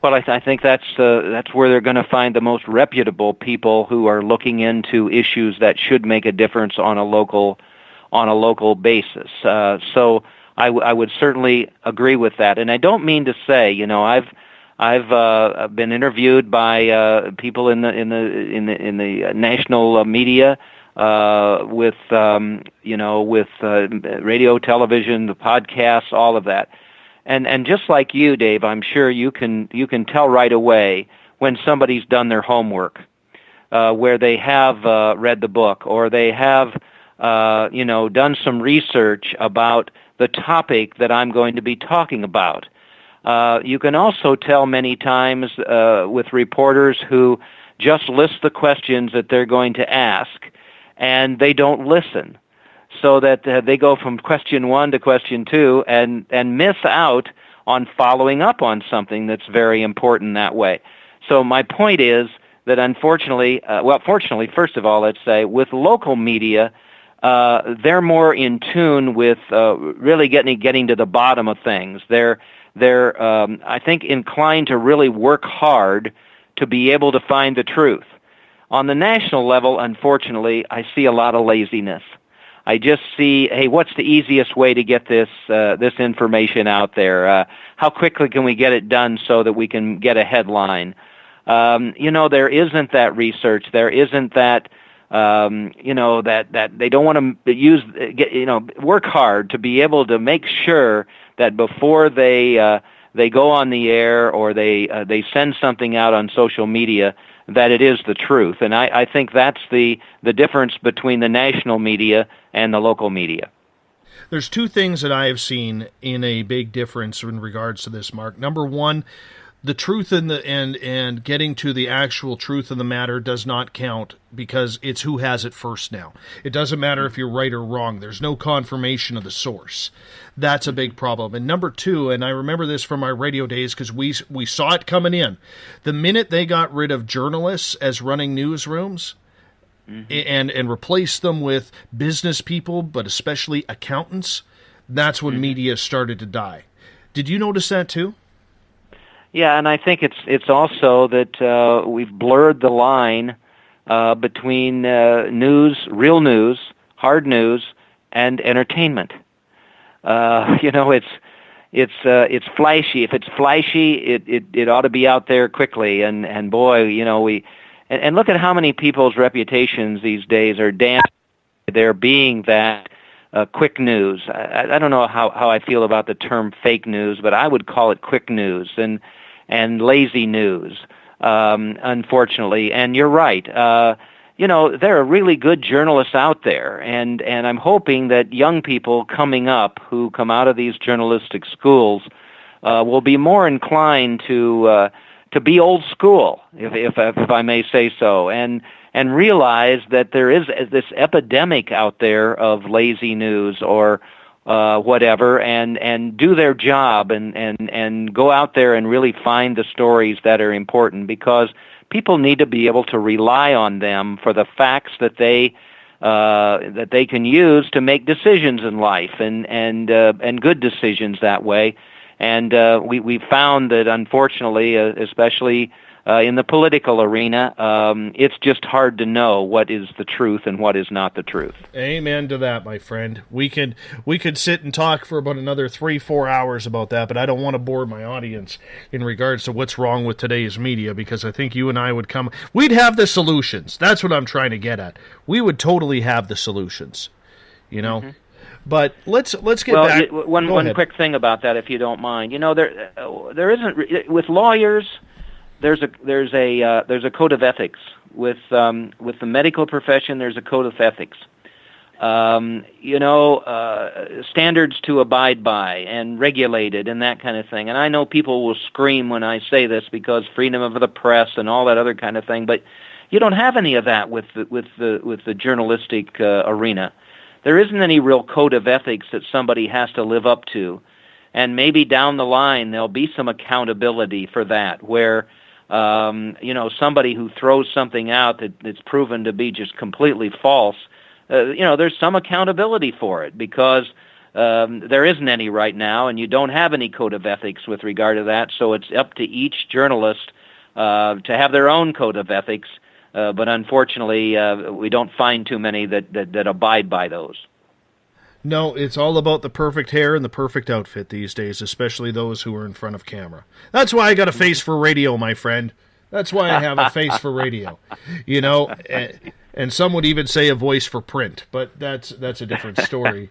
Speaker 10: Well, I think that's where they're going to find the most reputable people who are looking into issues that should make a difference on a local basis. So I would certainly agree with that, and I don't mean to say, I've been interviewed by people in the national media with radio, television, the podcasts, all of that, and just like you, Dave, I'm sure you can tell right away when somebody's done their homework, where they have read the book or they have done some research about the topic that I'm going to be talking about. You can also tell many times with reporters who just list the questions that they're going to ask, and they don't listen, so that they go from question 1 to question 2 and miss out on following up on something that's very important that way. So my point is that unfortunately, fortunately, first of all, let's say, with local media, they're more in tune with really getting to the bottom of things. They're I think, inclined to really work hard to be able to find the truth. On the national level, unfortunately, I see a lot of laziness. I just see, hey, what's the easiest way to get this information out there? How quickly can we get it done so that we can get a headline? There isn't that research. There isn't that, that they don't want to work hard to be able to make sure that before they go on the air or they send something out on social media, that it is the truth. And I think that's the difference between the national media and the local media.
Speaker 6: There's two things that I have seen in a big difference in regards to this, Mark. Number one, the truth and getting to the actual truth of the matter does not count because it's who has it first now. It doesn't matter if you're right or wrong. There's no confirmation of the source. That's a big problem. And number two, and I remember this from my radio days because we saw it coming in, the minute they got rid of journalists as running newsrooms and replaced them with business people, but especially accountants, that's when media started to die. Did you notice that too?
Speaker 10: Yeah, and I think it's also that we've blurred the line between news, real news, hard news, and entertainment. It's flashy. If it's flashy, it ought to be out there quickly. And boy, and look at how many people's reputations these days are damned. They're being that quick news. I don't know how I feel about the term fake news, but I would call it quick news and lazy news, unfortunately. And you're right. There are really good journalists out there, and I'm hoping that young people coming up who come out of these journalistic schools will be more inclined to be old school, if I may say so, and realize that there is this epidemic out there of lazy news or whatever, and do their job and go out there and really find the stories that are important, because people need to be able to rely on them for the facts that they can use to make decisions in life and good decisions that way. And we found that, unfortunately, especially in the political arena, it's just hard to know what is the truth and what is not the truth.
Speaker 6: Amen to that, my friend. We could sit and talk for about another 3-4 hours about that, but I don't want to bore my audience in regards to what's wrong with today's media, because I think you and I we'd have the solutions. That's what I'm trying to get at. We would totally have the solutions, Mm-hmm. But let's get back.
Speaker 10: One quick thing about that, if you don't mind. There isn't with lawyers. There's a code of ethics with the medical profession. There's a code of ethics. Standards to abide by and regulated and that kind of thing. And I know people will scream when I say this because freedom of the press and all that other kind of thing. But you don't have any of that with the journalistic arena. There isn't any real code of ethics that somebody has to live up to. And maybe down the line there'll be some accountability for that, where somebody who throws something out that's proven to be just completely false, there's some accountability for it, because there isn't any right now, and you don't have any code of ethics with regard to that. So it's up to each journalist to have their own code of ethics. But unfortunately, we don't find too many that abide by those.
Speaker 6: No, it's all about the perfect hair and the perfect outfit these days, especially those who are in front of camera. That's why I got a face for radio, my friend. That's why I have a face for radio. And some would even say a voice for print, but that's a different story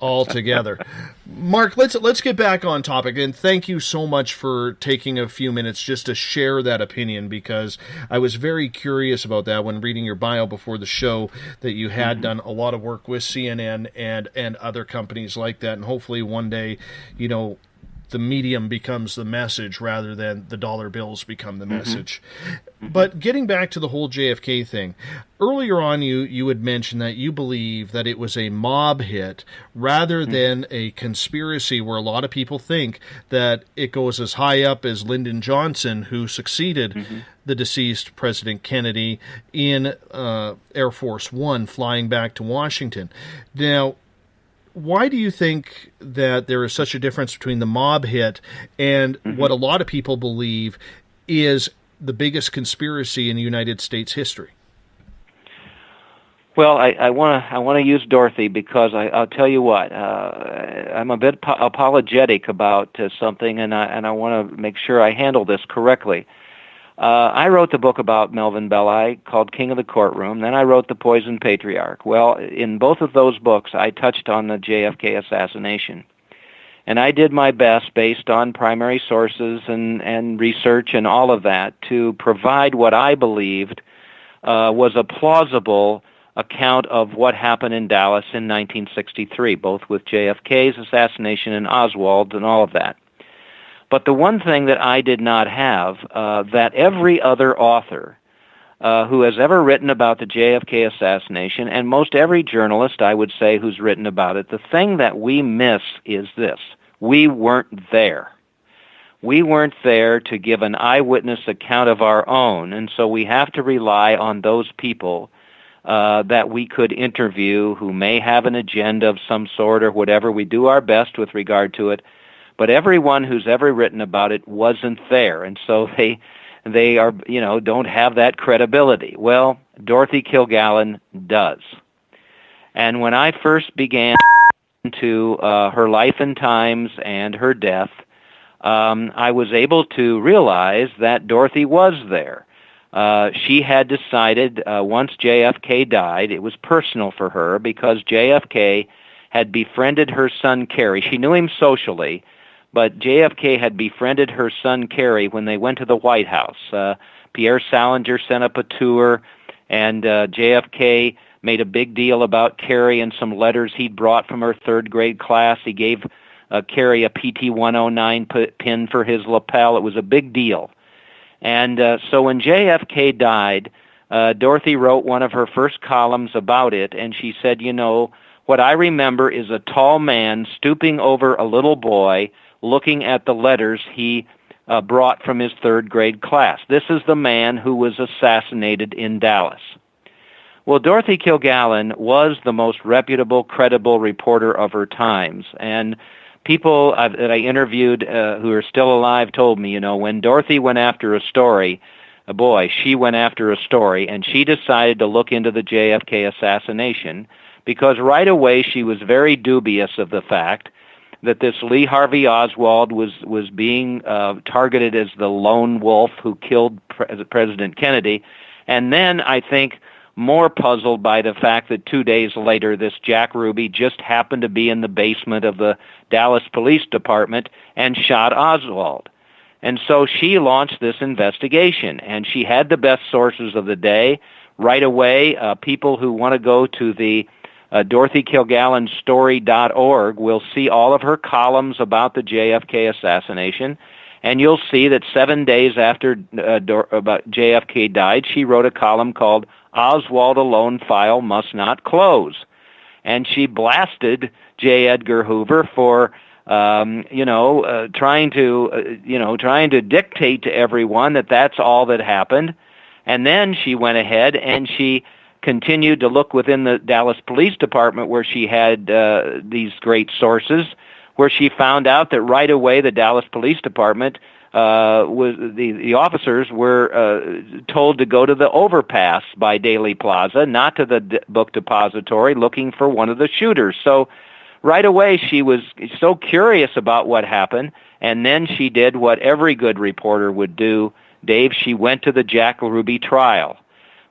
Speaker 6: altogether. Mark, let's get back on topic, and thank you so much for taking a few minutes just to share that opinion, because I was very curious about that when reading your bio before the show, that you had done a lot of work with CNN and other companies like that, and hopefully one day, the medium becomes the message rather than the dollar bills become the message. But getting back to the whole JFK thing, earlier on you had mentioned that you believe that it was a mob hit rather than a conspiracy, where a lot of people think that it goes as high up as Lyndon Johnson, who succeeded the deceased President Kennedy in Air Force One flying back to Washington. Now, why do you think that there is such a difference between the mob hit and what a lot of people believe is the biggest conspiracy in United States history?
Speaker 10: Well, I want to use Dorothy because I'll tell you what, I'm a bit apologetic about something, and I want to make sure I handle this correctly. I wrote the book about Melvin Belli called King of the Courtroom. Then I wrote The Poisoned Patriarch. Well, in both of those books, I touched on the JFK assassination. And I did my best, based on primary sources and research and all of that, to provide what I believed was a plausible account of what happened in Dallas in 1963, both with JFK's assassination and Oswald's and all of that. But the one thing that I did not have, that every other author who has ever written about the JFK assassination, and most every journalist, I would say, who's written about it, the thing that we miss is this: we weren't there. We weren't there to give an eyewitness account of our own, and so we have to rely on those people that we could interview who may have an agenda of some sort or whatever. We do our best with regard to it, but everyone who's ever written about it wasn't there, and so they are, don't have that credibility. Well, Dorothy Kilgallen does. And when I first began to her life and times and her death, I was able to realize that Dorothy was there. She had decided once JFK died, it was personal for her because JFK had befriended her son Kerry. She knew him socially, but JFK had befriended her son Kerry when they went to the White House. Pierre Salinger sent up a tour, and JFK made a big deal about Kerry and some letters he'd brought from her third grade class. He gave Kerry a PT 109 pin for his lapel. It was a big deal. And so when JFK died, Dorothy wrote one of her first columns about it, and she said, what I remember is a tall man stooping over a little boy looking at the letters he brought from his third grade class. This is the man who was assassinated in Dallas. Well, Dorothy Kilgallen was the most reputable, credible reporter of her times, and people that I interviewed who are still alive told me, when Dorothy went after a story, she went after a story, and she decided to look into the JFK assassination because right away she was very dubious of the fact that this Lee Harvey Oswald was being targeted as the lone wolf who killed President Kennedy, and then I think more puzzled by the fact that 2 days later this Jack Ruby just happened to be in the basement of the Dallas Police Department and shot Oswald. And so she launched this investigation, and she had the best sources of the day. Right away, people who want to go to the DorothyKilgallenStory.org will see all of her columns about the JFK assassination, and you'll see that 7 days after JFK died, she wrote a column called Oswald Alone File Must Not Close. And she blasted J. Edgar Hoover for, trying to dictate to everyone that that's all that happened. And then she went ahead and she continued to look within the Dallas Police Department where she had these great sources, where she found out that right away the Dallas Police Department was the officers were told to go to the overpass by Daley Plaza, not to the book depository, looking for one of the shooters. So right away she was so curious about what happened, and then she did what every good reporter would do, Dave. She went to the Jack Ruby trial,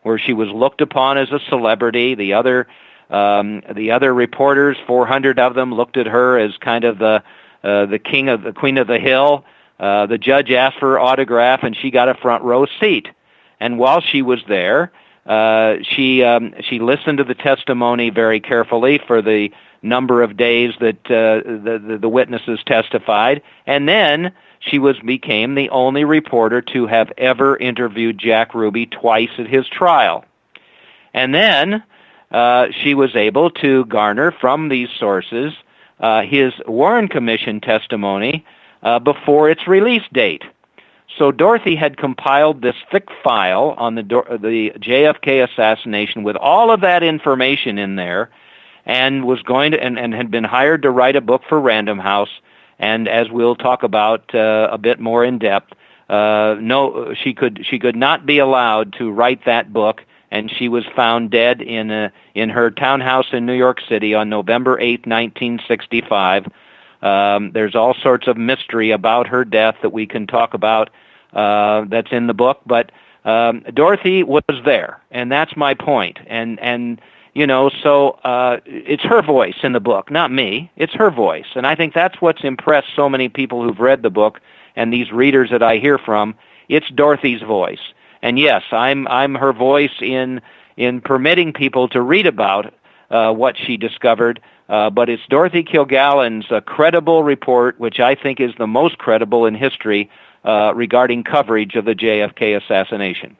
Speaker 10: where she was looked upon as a celebrity. The other reporters, 400 of them, looked at her as kind of the queen of the hill. The judge asked for her autograph, and she got a front row seat. And while she was there, she listened to the testimony very carefully for the number of days that the witnesses testified, and then she became the only reporter to have ever interviewed Jack Ruby twice at his trial. And then she was able to garner from these sources his Warren Commission testimony before its release date. So Dorothy had compiled this thick file on the JFK assassination with all of that information in there, and was going to and had been hired to write a book for Random House. And as we'll talk about a bit more in depth, no, she could not be allowed to write that book, and she was found dead in her townhouse in New York City on November 8, 1965. There's all sorts of mystery about her death that we can talk about that's in the book, but Dorothy was there, and that's my point. And so it's her voice in the book, not me. It's her voice, and I think that's what's impressed so many people who've read the book and these readers that I hear from. It's Dorothy's voice, and yes, I'm her voice in permitting people to read about what she discovered. But it's Dorothy Kilgallen's credible report, which I think is the most credible in history regarding coverage of the JFK assassination.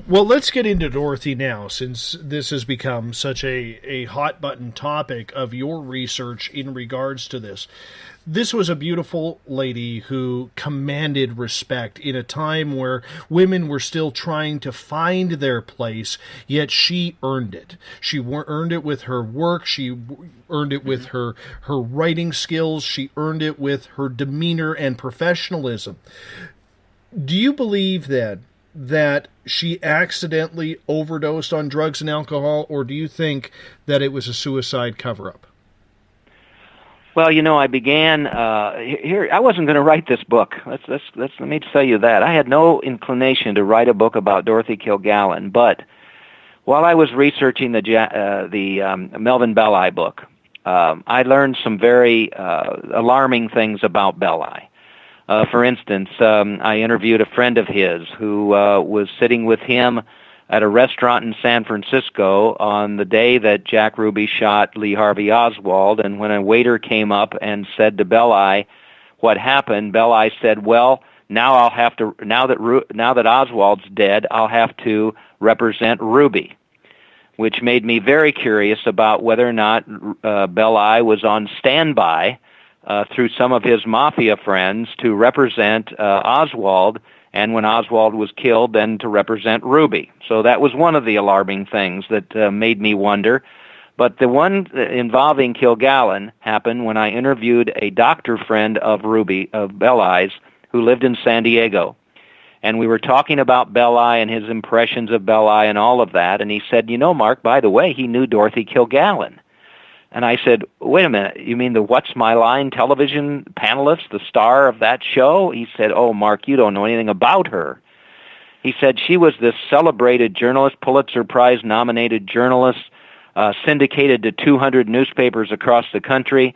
Speaker 6: Well, let's get into Dorothy now, since this has become such a hot-button topic of your research in regards to this. This was a beautiful lady who commanded respect in a time where women were still trying to find their place, yet she earned it. She earned it with her work, she earned it with her writing skills, she earned it with her demeanor and professionalism. Do you believe then that she accidentally overdosed on drugs and alcohol, or do you think that it was a suicide cover-up?
Speaker 10: Well, I began here. I wasn't going to write this book. Let me tell you that I had no inclination to write a book about Dorothy Kilgallen. But while I was researching the Melvin Belli book, I learned some very alarming things about Belli. For instance, I interviewed a friend of his who was sitting with him at a restaurant in San Francisco on the day that Jack Ruby shot Lee Harvey Oswald, and when a waiter came up and said to Belli what happened, Belli said, "Well, now that Oswald's dead, I'll have to represent Ruby," which made me very curious about whether or not Belli was on standby through some of his mafia friends to represent Oswald, and when Oswald was killed, then to represent Ruby. So that was one of the alarming things that made me wonder. But the one involving Kilgallen happened when I interviewed a doctor friend of Belli's, who lived in San Diego. And we were talking about Belli and his impressions of Belli and all of that, and he said, Mark, by the way, he knew Dorothy Kilgallen. And I said, wait a minute, you mean the What's My Line television panelist, the star of that show? He said, oh, Mark, you don't know anything about her. He said she was this celebrated journalist, Pulitzer Prize-nominated journalist, syndicated to 200 newspapers across the country.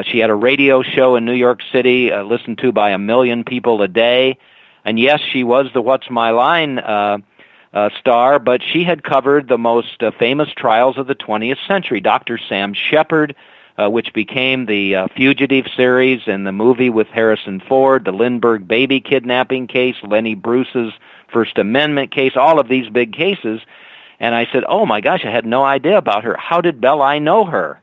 Speaker 10: She had a radio show in New York City, listened to by 1 million people a day. And yes, she was the What's My Line star, but she had covered the most famous trials of the 20th century. Dr. Sam Shepard, which became the Fugitive series, and the movie with Harrison Ford, the Lindbergh baby kidnapping case, Lenny Bruce's First Amendment case, all of these big cases. And I said, oh my gosh, I had no idea about her. How did Belli know her?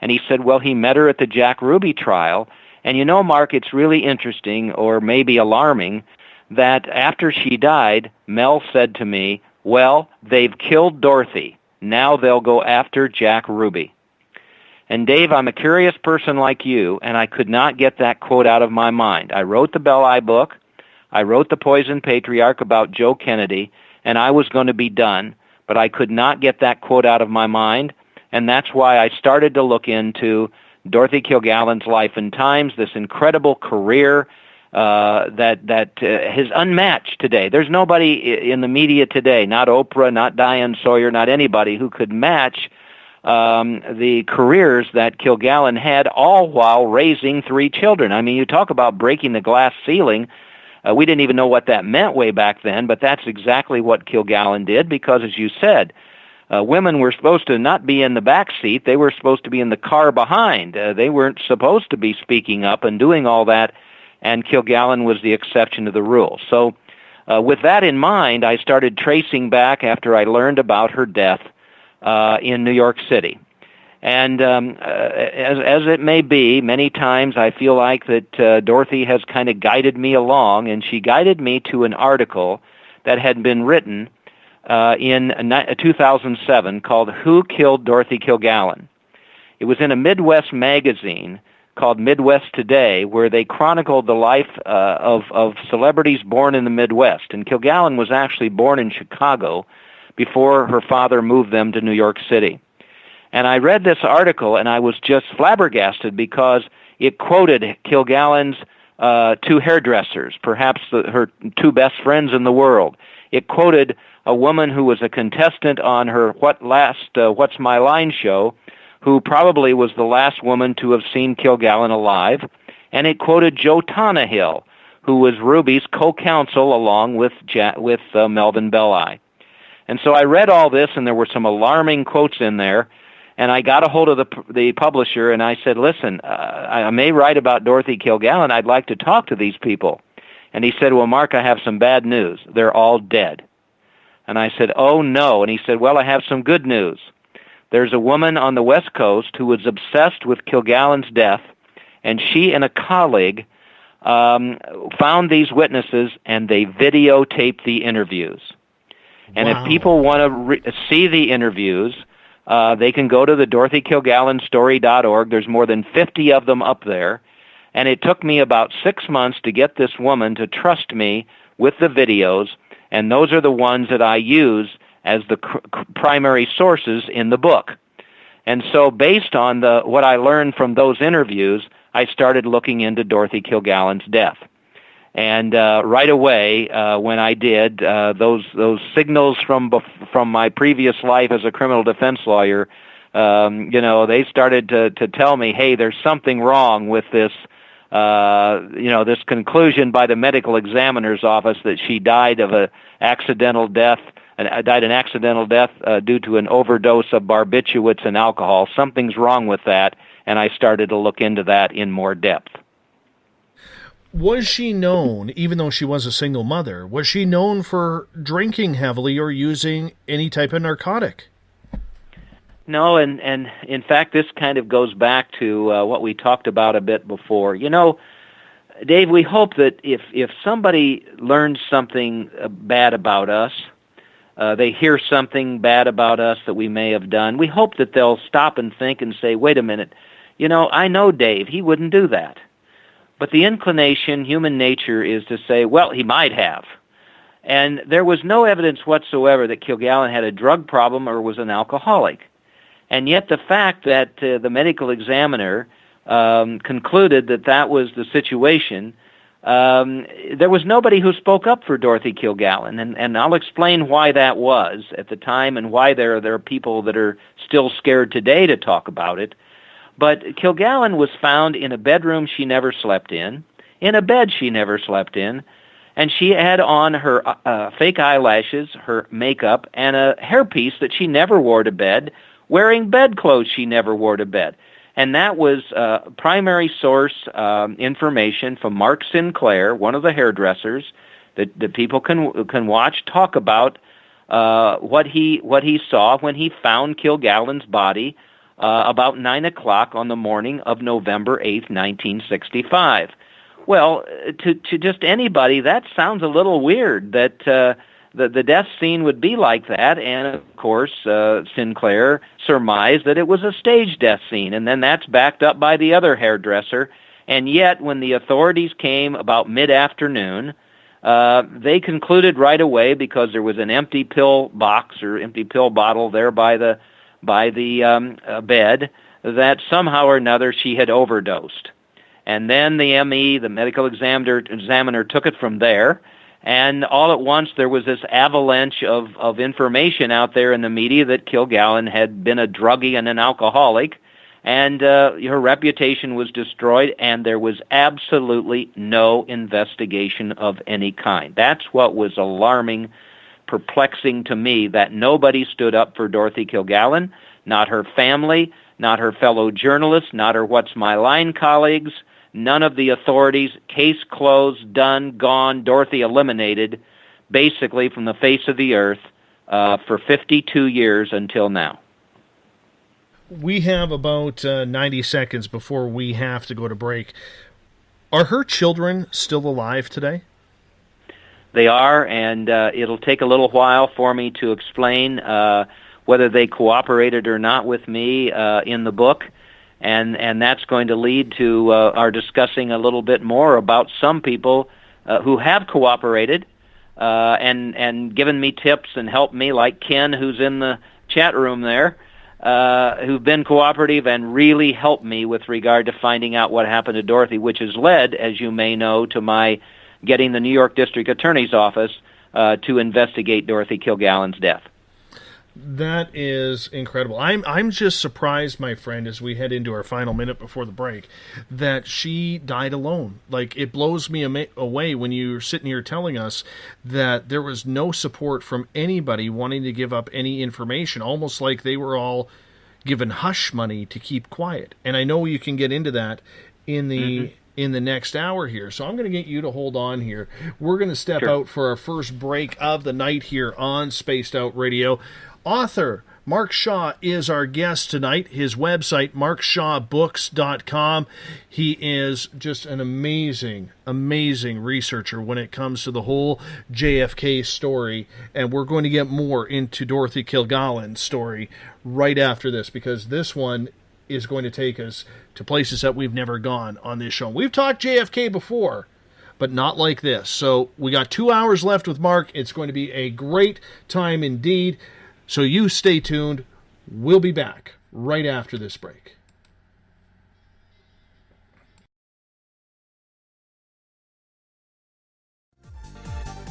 Speaker 10: And he said, well, he met her at the Jack Ruby trial. And Mark, it's really interesting, or maybe alarming, that after she died, Mel said to me, well, they've killed Dorothy. Now they'll go after Jack Ruby. And Dave, I'm a curious person like you, and I could not get that quote out of my mind. I wrote the Belli book. I wrote The Poison Patriarch about Joe Kennedy, and I was going to be done, but I could not get that quote out of my mind, and that's why I started to look into Dorothy Kilgallen's life and times, this incredible career that is unmatched today. There's nobody in the media today, not Oprah, not Diane Sawyer, not anybody who could match the careers that Kilgallen had, all while raising 3 children. I mean, you talk about breaking the glass ceiling. We didn't even know what that meant way back then, but that's exactly what Kilgallen did, because, as you said, women were supposed to not be in the back seat. They were supposed to be in the car behind. They weren't supposed to be speaking up and doing all that, and Kilgallen was the exception to the rule. So with that in mind, I started tracing back after I learned about her death in New York City. And as it may be, many times I feel like that Dorothy has kind of guided me along, and she guided me to an article that had been written in 2007 called Who Killed Dorothy Kilgallen? It was in a Midwest magazine called Midwest Today, where they chronicled the life of celebrities born in the Midwest. And Kilgallen was actually born in Chicago before her father moved them to New York City. And I read this article, and I was just flabbergasted because it quoted Kilgallen's two hairdressers, perhaps her two best friends in the world. It quoted a woman who was a contestant on her What's My Line show, who probably was the last woman to have seen Kilgallen alive. And it quoted Joe Tanahill, who was Ruby's co-counsel along with Melvin Belli. And so I read all this, and there were some alarming quotes in there. And I got a hold of the publisher, and I said, listen, I may write about Dorothy Kilgallen. I'd like to talk to these people. And he said, well, Mark, I have some bad news. They're all dead. And I said, oh, no. And he said, well, I have some good news. There's a woman on the West Coast who was obsessed with Kilgallen's death, and she and a colleague found these witnesses, and they videotaped the interviews. And if people want to see the interviews, they can go to the DorothyKilgallenStory.org. There's more than 50 of them up there. And it took me about 6 months to get this woman to trust me with the videos, and those are the ones that I use as the primary sources in the book. And so based on what I learned from those interviews, I started looking into Dorothy Kilgallen's death. And right away, when I did, those signals from my previous life as a criminal defense lawyer, they started to tell me, hey, there's something wrong with this, this conclusion by the medical examiner's office that she died of an accidental death due to an overdose of barbiturates and alcohol. Something's wrong with that, and I started to look into that in more depth.
Speaker 6: Was she known, even though she was a single mother, was she known for drinking heavily or using any type of narcotic?
Speaker 10: No, and in fact, this kind of goes back to what we talked about a bit before. You know, Dave, we hope that if somebody learns something bad about us, they hear something bad about us that we may have done, we hope that they'll stop and think and say, wait a minute, I know Dave, he wouldn't do that. But the inclination, human nature, is to say, well, he might have. And there was no evidence whatsoever that Kilgallen had a drug problem or was an alcoholic. And yet the fact that the medical examiner concluded that was the situation, there was nobody who spoke up for Dorothy Kilgallen. And I'll explain why that was at the time and why there are people that are still scared today to talk about it. But Kilgallen was found in a bedroom she never slept in a bed she never slept in, and she had on her fake eyelashes, her makeup, and a hairpiece that she never wore to bed, wearing bedclothes she never wore to bed. And that was primary source information from Mark Sinclair, one of the hairdressers, that people can watch, talk about what he saw when he found Kilgallen's body about 9 o'clock on the morning of November 8th, 1965. Well, to just anybody, that sounds a little weird that the death scene would be like that, and of course Sinclair surmised that it was a staged death scene, and then that's backed up by the other hairdresser. And yet, when the authorities came about mid-afternoon, they concluded right away, because there was an empty pill box or empty pill bottle there by the bed, that somehow or another she had overdosed. And then the ME, the medical examiner, took it from there, and all at once there was this avalanche of information out there in the media that Kilgallen had been a druggie and an alcoholic, and her reputation was destroyed, and there was absolutely no investigation of any kind. That's what was alarming, perplexing to me, that nobody stood up for Dorothy Kilgallen, not her family, not her fellow journalists, not her What's My Line colleagues, none of the authorities. Case closed, done, gone, Dorothy eliminated, basically from the face of the earth for 52 years until now.
Speaker 6: We have about 90 seconds before we have to go to break. Are her children still alive today?
Speaker 10: They are, and it'll take a little while for me to explain whether they cooperated or not with me in the book. and that's going to lead to our discussing a little bit more about some people who have cooperated and given me tips and helped me, like Ken, who's in the chat room there, who've been cooperative and really helped me with regard to finding out what happened to Dorothy, which has led, as you may know, to my getting the New York District Attorney's Office to investigate Dorothy Kilgallen's death.
Speaker 6: That is incredible. I'm just surprised, my friend, as we head into our final minute before the break, that she died alone. Like, it blows me away when you're sitting here telling us that there was no support from anybody wanting to give up any information, almost like they were all given hush money to keep quiet. And I know you can get into that in the in the next hour here. So I'm going to get you to hold on here. We're going to step out for our first break of the night here on Spaced Out Radio. Author Mark Shaw is our guest tonight. His website, markshawbooks.com. He is just an amazing, amazing researcher when it comes to the whole JFK story. And we're going to get more into Dorothy Kilgallen's story right after this, because this one is going to take us to places that we've never gone on this show. We've talked JFK before, but not like this. So we got 2 hours left with Mark. It's going to be a great time indeed. So you stay tuned. We'll be back right after this break.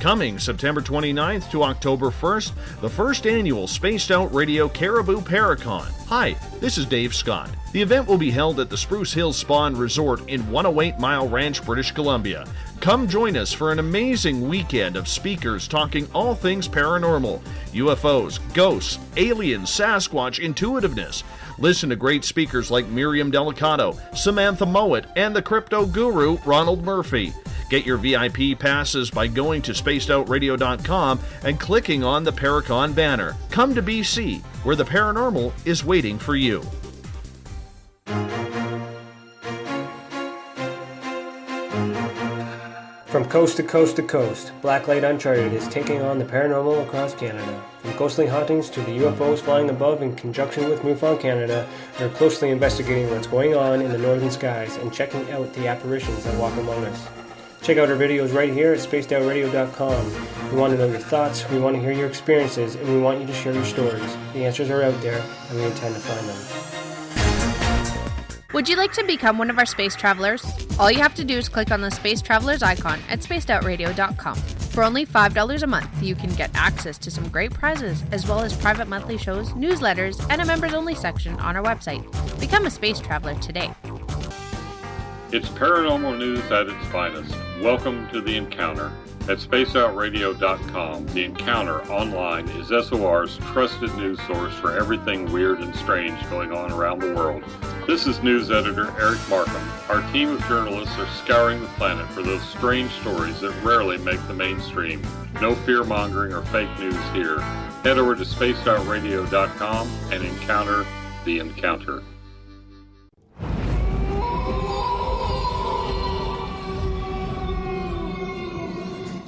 Speaker 6: Coming September 29th to October 1st, the first annual Spaced Out Radio Caribou Paracon. Hi, this is Dave Scott. The event will be held at the Spruce Hills Spa and Resort in 108 Mile Ranch, British Columbia. Come join us for an amazing weekend of speakers talking all things paranormal, UFOs, ghosts, aliens, Sasquatch, intuitiveness. Listen to great speakers like Miriam Delicato, Samantha Mowat, and the crypto guru, Ronald Murphy. Get your VIP passes by going to spacedoutradio.com and clicking on the Paracon banner. Come to BC, where the paranormal is waiting for you.
Speaker 11: From coast to coast to coast, Blacklight Uncharted is taking on the paranormal across Canada. From ghostly hauntings to the UFOs flying above in conjunction with MUFON Canada, they're closely investigating what's going on in the northern skies and checking out the apparitions that walk among us. Check out our videos right here at spacedoutradio.com. We want to know your thoughts, we want to hear your experiences, and we want you to share your stories. The answers are out there, and we intend to find them.
Speaker 4: Would you like to become one of our space travelers? All you have to do is click on the Space Travelers icon at spacedoutradio.com. For only $5 a month, you can get access to some great prizes, as well as private monthly shows, newsletters, and a members-only section on our website. Become a space traveler today.
Speaker 12: It's paranormal news at its finest. Welcome to The Encounter. At spacedoutradio.com, The Encounter online is SOR's trusted news source for everything weird and strange going on around the world. This is news editor Eric Markham. Our team of journalists are scouring the planet for those strange stories that rarely make the mainstream. No fear-mongering or fake news here. Head over to spacedoutradio.com and encounter The Encounter.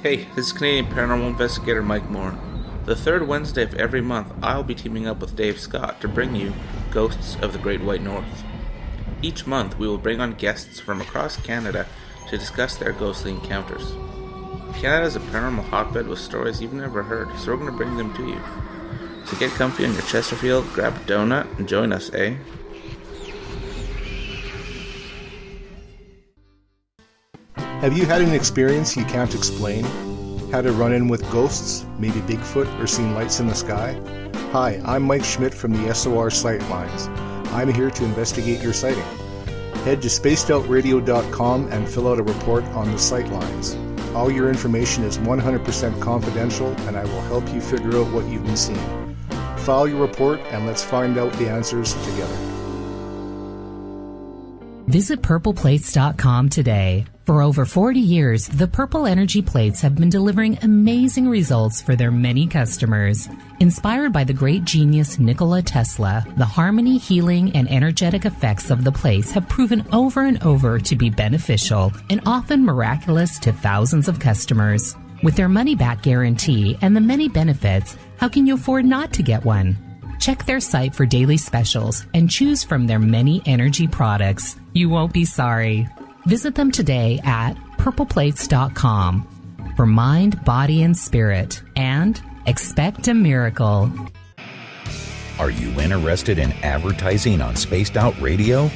Speaker 13: Hey, this is Canadian Paranormal Investigator Mike Moore. The third Wednesday of every month, I'll be teaming up with Dave Scott to bring you Ghosts of the Great White North. Each month, we will bring on guests from across Canada to discuss their ghostly encounters. Canada is a paranormal hotbed with stories you've never heard, so we're going to bring them to you. So get comfy on your Chesterfield, grab a donut, and join us, eh?
Speaker 14: Have you had an experience you can't explain? Had a run-in with ghosts, maybe Bigfoot, or seen lights in the sky? Hi, I'm Mike Schmidt from the SOR Sightlines. I'm here to investigate your sighting. Head to spacedoutradio.com and fill out a report on the Sightlines. All your information is 100% confidential, and I will help you figure out what you've been seeing. File your report and let's find out the answers together.
Speaker 15: Visit purpleplates.com today. For over 40 years, the Purple Energy Plates have been delivering amazing results for their many customers. Inspired by the great genius Nikola Tesla, the harmony, healing, and energetic effects of the plates have proven over and over to be beneficial and often miraculous to thousands of customers. With their money-back guarantee and the many benefits, how can you afford not to get one? Check their site for daily specials and choose from their many energy products. You won't be sorry. Visit them today at purpleplates.com for mind, body, and spirit, and expect a miracle.
Speaker 16: Are you interested in advertising on Spaced Out Radio?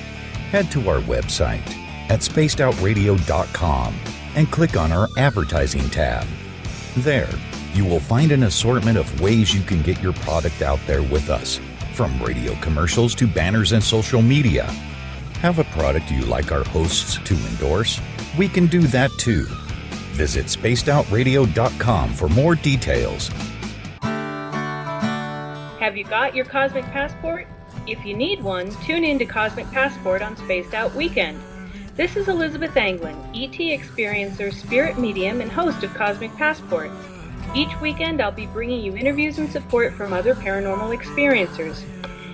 Speaker 16: Head to our website at spacedoutradio.com and click on our advertising tab. There, you will find an assortment of ways you can get your product out there with us, from radio commercials to banners and social media. Have a product you like our hosts to endorse? We can do that too. Visit spacedoutradio.com for more details.
Speaker 17: Have you got your Cosmic Passport? If you need one, tune in to Cosmic Passport on Spaced Out Weekend. This is Elizabeth Anglin, ET experiencer, spirit medium, and host of Cosmic Passport. Each weekend I'll be bringing you interviews and support from other paranormal experiencers,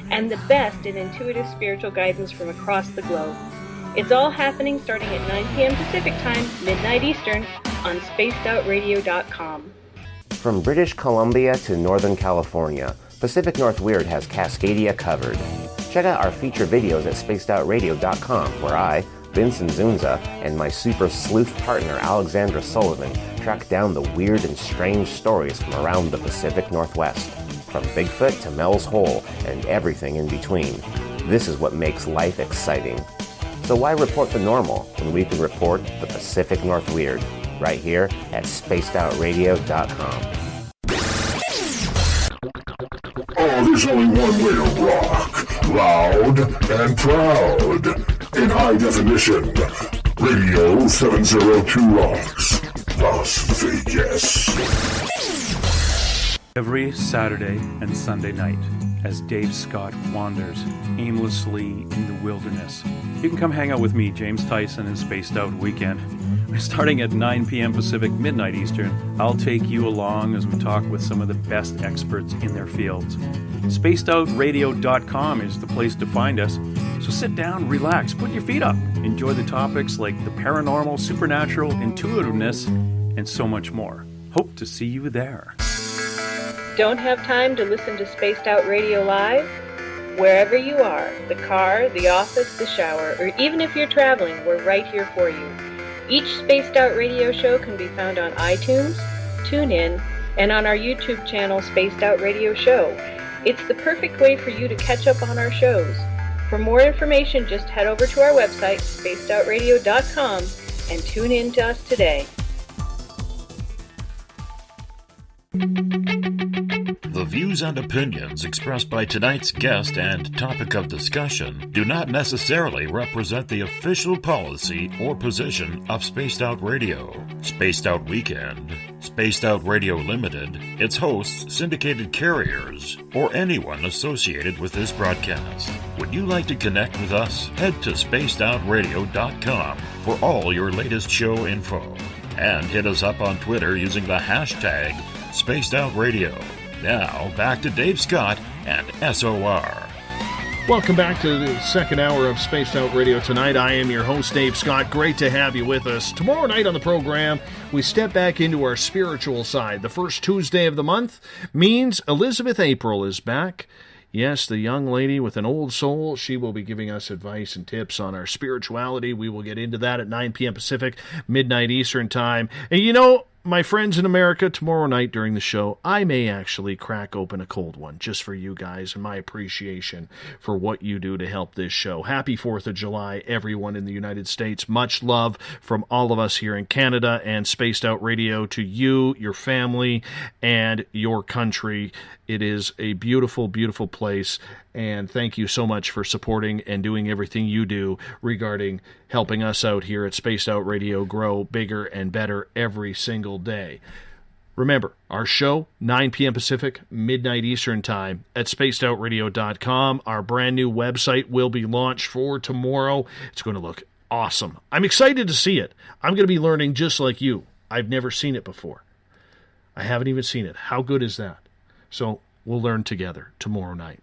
Speaker 17: and the best in intuitive spiritual guidance from across the globe. It's all happening starting at 9 p.m. Pacific Time, midnight Eastern, on spacedoutradio.com.
Speaker 18: From British Columbia to Northern California, Pacific North Weird has Cascadia covered. Check out our feature videos at spacedoutradio.com, where I, Vincent Zunza, and my super sleuth partner Alexandra Sullivan track down the weird and strange stories from around the Pacific Northwest. From Bigfoot to Mel's Hole and everything in between. This is what makes life exciting. So why report the normal when we can report the Pacific North Weird right here at spacedoutradio.com.
Speaker 19: Oh, there's only one way to rock. Loud and proud. In high definition. Radio 702 rocks. Las Vegas.
Speaker 20: Every Saturday and Sunday night, as Dave Scott wanders aimlessly in the wilderness, you can come hang out with me, James Tyson, in Spaced Out Weekend. Starting at 9 p.m. Pacific, midnight Eastern, I'll take you along as we talk with some of the best experts in their fields. SpacedOutRadio.com is the place to find us. So sit down, relax, put your feet up. Enjoy the topics like the paranormal, supernatural, intuitiveness, and so much more. Hope to see you there.
Speaker 17: Don't have time to listen to Spaced Out Radio live? Wherever you are, the car, the office, the shower, or even if you're traveling, we're right here for you. Each Spaced Out Radio show can be found on iTunes, TuneIn, and on our YouTube channel, Spaced Out Radio Show. It's the perfect way for you to catch up on our shows. For more information, just head over to our website, spacedoutradio.com, and tune in to us today.
Speaker 1: The views and opinions expressed by tonight's guest and topic of discussion do not necessarily represent the official policy or position of Spaced Out Radio, Spaced Out Weekend, Spaced Out Radio Limited, its hosts, syndicated carriers, or anyone associated with this broadcast. Would you like to connect with us? Head to spacedoutradio.com for all your latest show info. And hit us up on Twitter using the hashtag Spaced Out Radio. Now, back to Dave Scott and SOR.
Speaker 6: Welcome back to the second hour of Spaced Out Radio tonight. I am your host, Dave Scott. Great to have you with us. Tomorrow night on the program, we step back into our spiritual side. The first Tuesday of the month means Elizabeth April is back. Yes, the young lady with an old soul. She will be giving us advice and tips on our spirituality. We will get into that at 9 p.m. Pacific, midnight Eastern time. And you know, my friends in America, tomorrow night during the show, I may actually crack open a cold one just for you guys and my appreciation for what you do to help this show. Happy 4th of July, everyone in the United States. Much love from all of us here in Canada and Spaced Out Radio to you, your family, and your country. It is a beautiful, beautiful place, and thank you so much for supporting and doing everything you do regarding helping us out here at Spaced Out Radio grow bigger and better every single day. Remember, our show, 9 p.m. Pacific, midnight Eastern time at spacedoutradio.com. Our brand new website will be launched for tomorrow. It's going to look awesome. I'm excited to see it. I'm going to be learning just like you. I've never seen it before. I haven't even seen it. How good is that? So We'll learn together tomorrow night.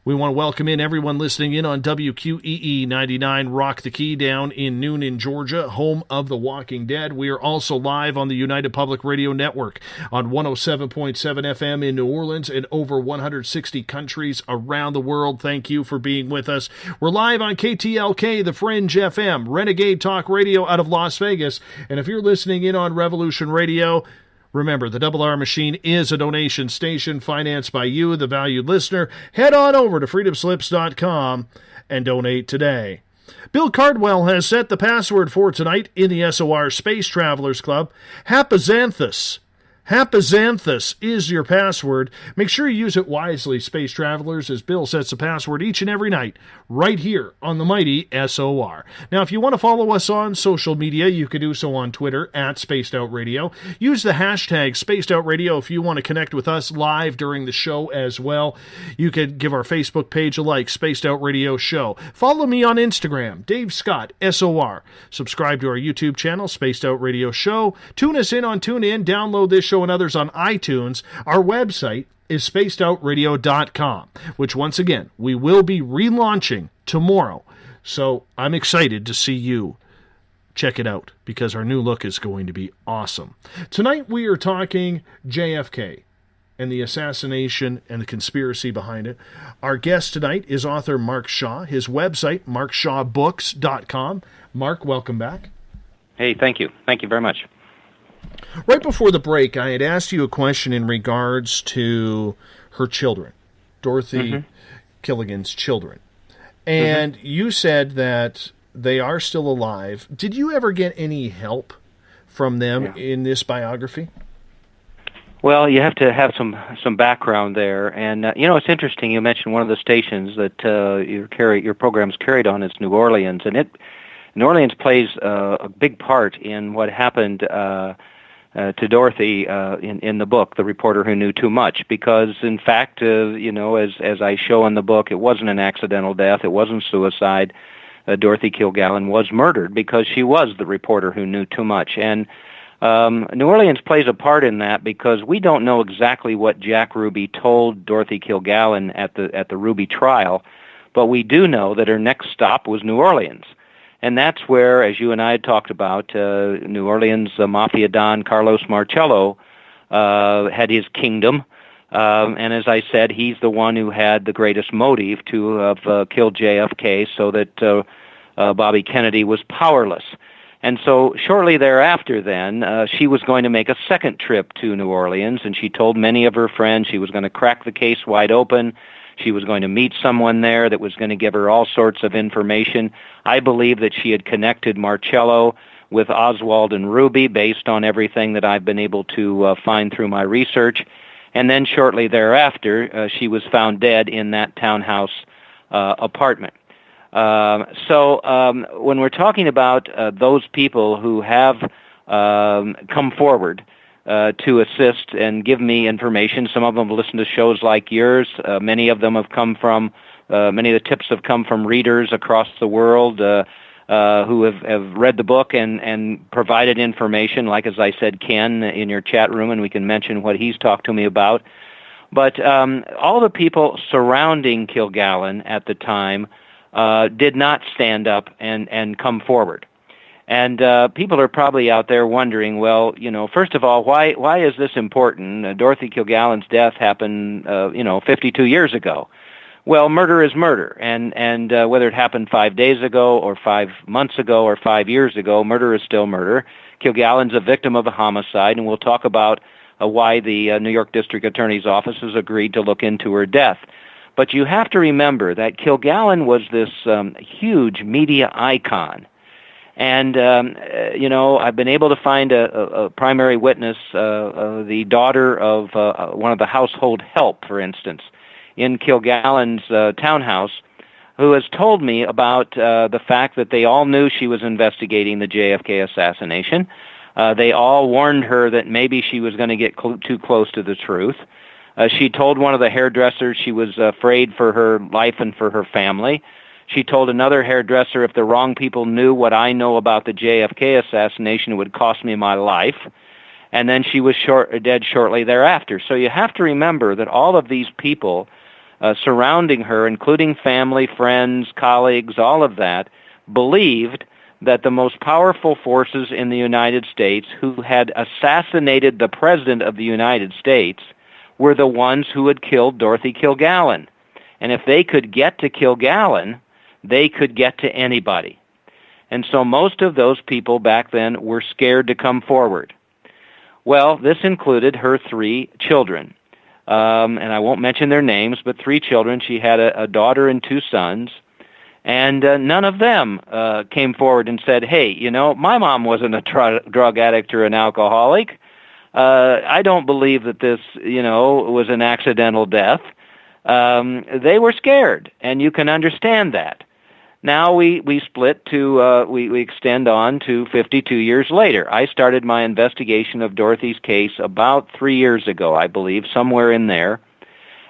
Speaker 6: We want to welcome in everyone listening in on WQEE 99 Rock the Key down in Noonan, Georgia, home of The Walking Dead. We are also live on the United Public Radio Network on 107.7 FM in New Orleans and over 160 countries around the world. Thank you for being with us. We're live on KTLK, The Fringe FM, Renegade Talk Radio out of Las Vegas. And if you're listening in on Revolution Radio, remember, the Double R Machine is a donation station financed by you, the valued listener. Head on over to freedomslips.com and donate today. Bill Cardwell has set the password for tonight in the SOR Space Travelers Club. Hapazanthus. Hapazanthus is your password. Make sure you use it wisely, Space Travelers, as Bill sets the password each and every night right here on the mighty SOR. Now, if you want to follow us on social media, you can do so on Twitter at Spaced Out Radio. Use the hashtag Spaced Out Radio if you want to connect with us live during the show as well. You can give our Facebook page a like, Spaced Out Radio Show. Follow me on Instagram, Dave Scott, SOR. Subscribe to our YouTube channel, Spaced Out Radio Show. Tune us in on TuneIn. Download this show and others on iTunes. Our website is spacedoutradio.com, which once again, we will be relaunching tomorrow. So I'm excited to see you check it out because our new look is going to be awesome. Tonight we are talking JFK and the assassination and the conspiracy behind it. Our guest tonight is author Mark Shaw. His website, markshawbooks.com. Mark, welcome back.
Speaker 10: Hey, thank you. Thank you very much.
Speaker 6: Right before the break, I had asked you a question in regards to her children, Dorothy Kilgallen's children. And you said that they are still alive. Did you ever get any help from them in this biography?
Speaker 10: Well, you have to have some background there. And, it's interesting. You mentioned one of the stations that your program's carried on is New Orleans. And New Orleans plays a big part in what happened to Dorothy in the book, The Reporter Who Knew Too Much, because, in fact, as I show in the book, it wasn't an accidental death. It wasn't suicide. Dorothy Kilgallen was murdered because she was the reporter who knew too much. And New Orleans plays a part in that because we don't know exactly what Jack Ruby told Dorothy Kilgallen at the Ruby trial, but we do know that her next stop was New Orleans. And that's where, as you and I had talked about, New Orleans Mafia Don Carlos Marcello had his kingdom. And as I said, he's the one who had the greatest motive to have killed JFK so that Bobby Kennedy was powerless. And so shortly thereafter then, she was going to make a second trip to New Orleans, and she told many of her friends she was going to crack the case wide open. She was going to meet someone there that was going to give her all sorts of information. I believe that she had connected Marcello with Oswald and Ruby based on everything that I've been able to find through my research. And then shortly thereafter, she was found dead in that townhouse apartment. So when we're talking about those people who have come forward to assist and give me information. Some of them have listened to shows like yours. Many of them have come from, many of the tips have come from readers across the world who have read the book and provided information, like, as I said, Ken in your chat room, and we can mention what he's talked to me about. But all the people surrounding Kilgallen at the time did not stand up and come forward. And people are probably out there wondering, well, first of all, why is this important? Dorothy Kilgallen's death happened, 52 years ago. Well, murder is murder, and whether it happened 5 days ago or 5 months ago or 5 years ago, murder is still murder. Kilgallen's a victim of a homicide, and we'll talk about why the New York District Attorney's Office has agreed to look into her death. But you have to remember that Kilgallen was this huge media icon. And, I've been able to find a primary witness, the daughter of one of the household help, for instance, in Kilgallen's townhouse, who has told me about the fact that they all knew she was investigating the JFK assassination. They all warned her that maybe she was going to get too close to the truth. She told one of the hairdressers she was afraid for her life and for her family. She told another hairdresser, if the wrong people knew what I know about the JFK assassination, it would cost me my life. and then she was dead shortly thereafter. So you have to remember that all of these people surrounding her, including family, friends, colleagues, all of that, believed that the most powerful forces in the United States who had assassinated the President of the United States were the ones who had killed Dorothy Kilgallen. And if they could get to Kilgallen, they could get to anybody. And so most of those people back then were scared to come forward. Well, this included her 3 children. And I won't mention their names, but 3 children. She had a daughter and 2 sons. And none of them came forward and said, hey, you know, my mom wasn't a drug addict or an alcoholic. I don't believe that this, you know, was an accidental death. They were scared, and you can understand that. Now we split to, we extend on to 52 years later. I started my investigation of Dorothy's case about 3 years ago, I believe, somewhere in there.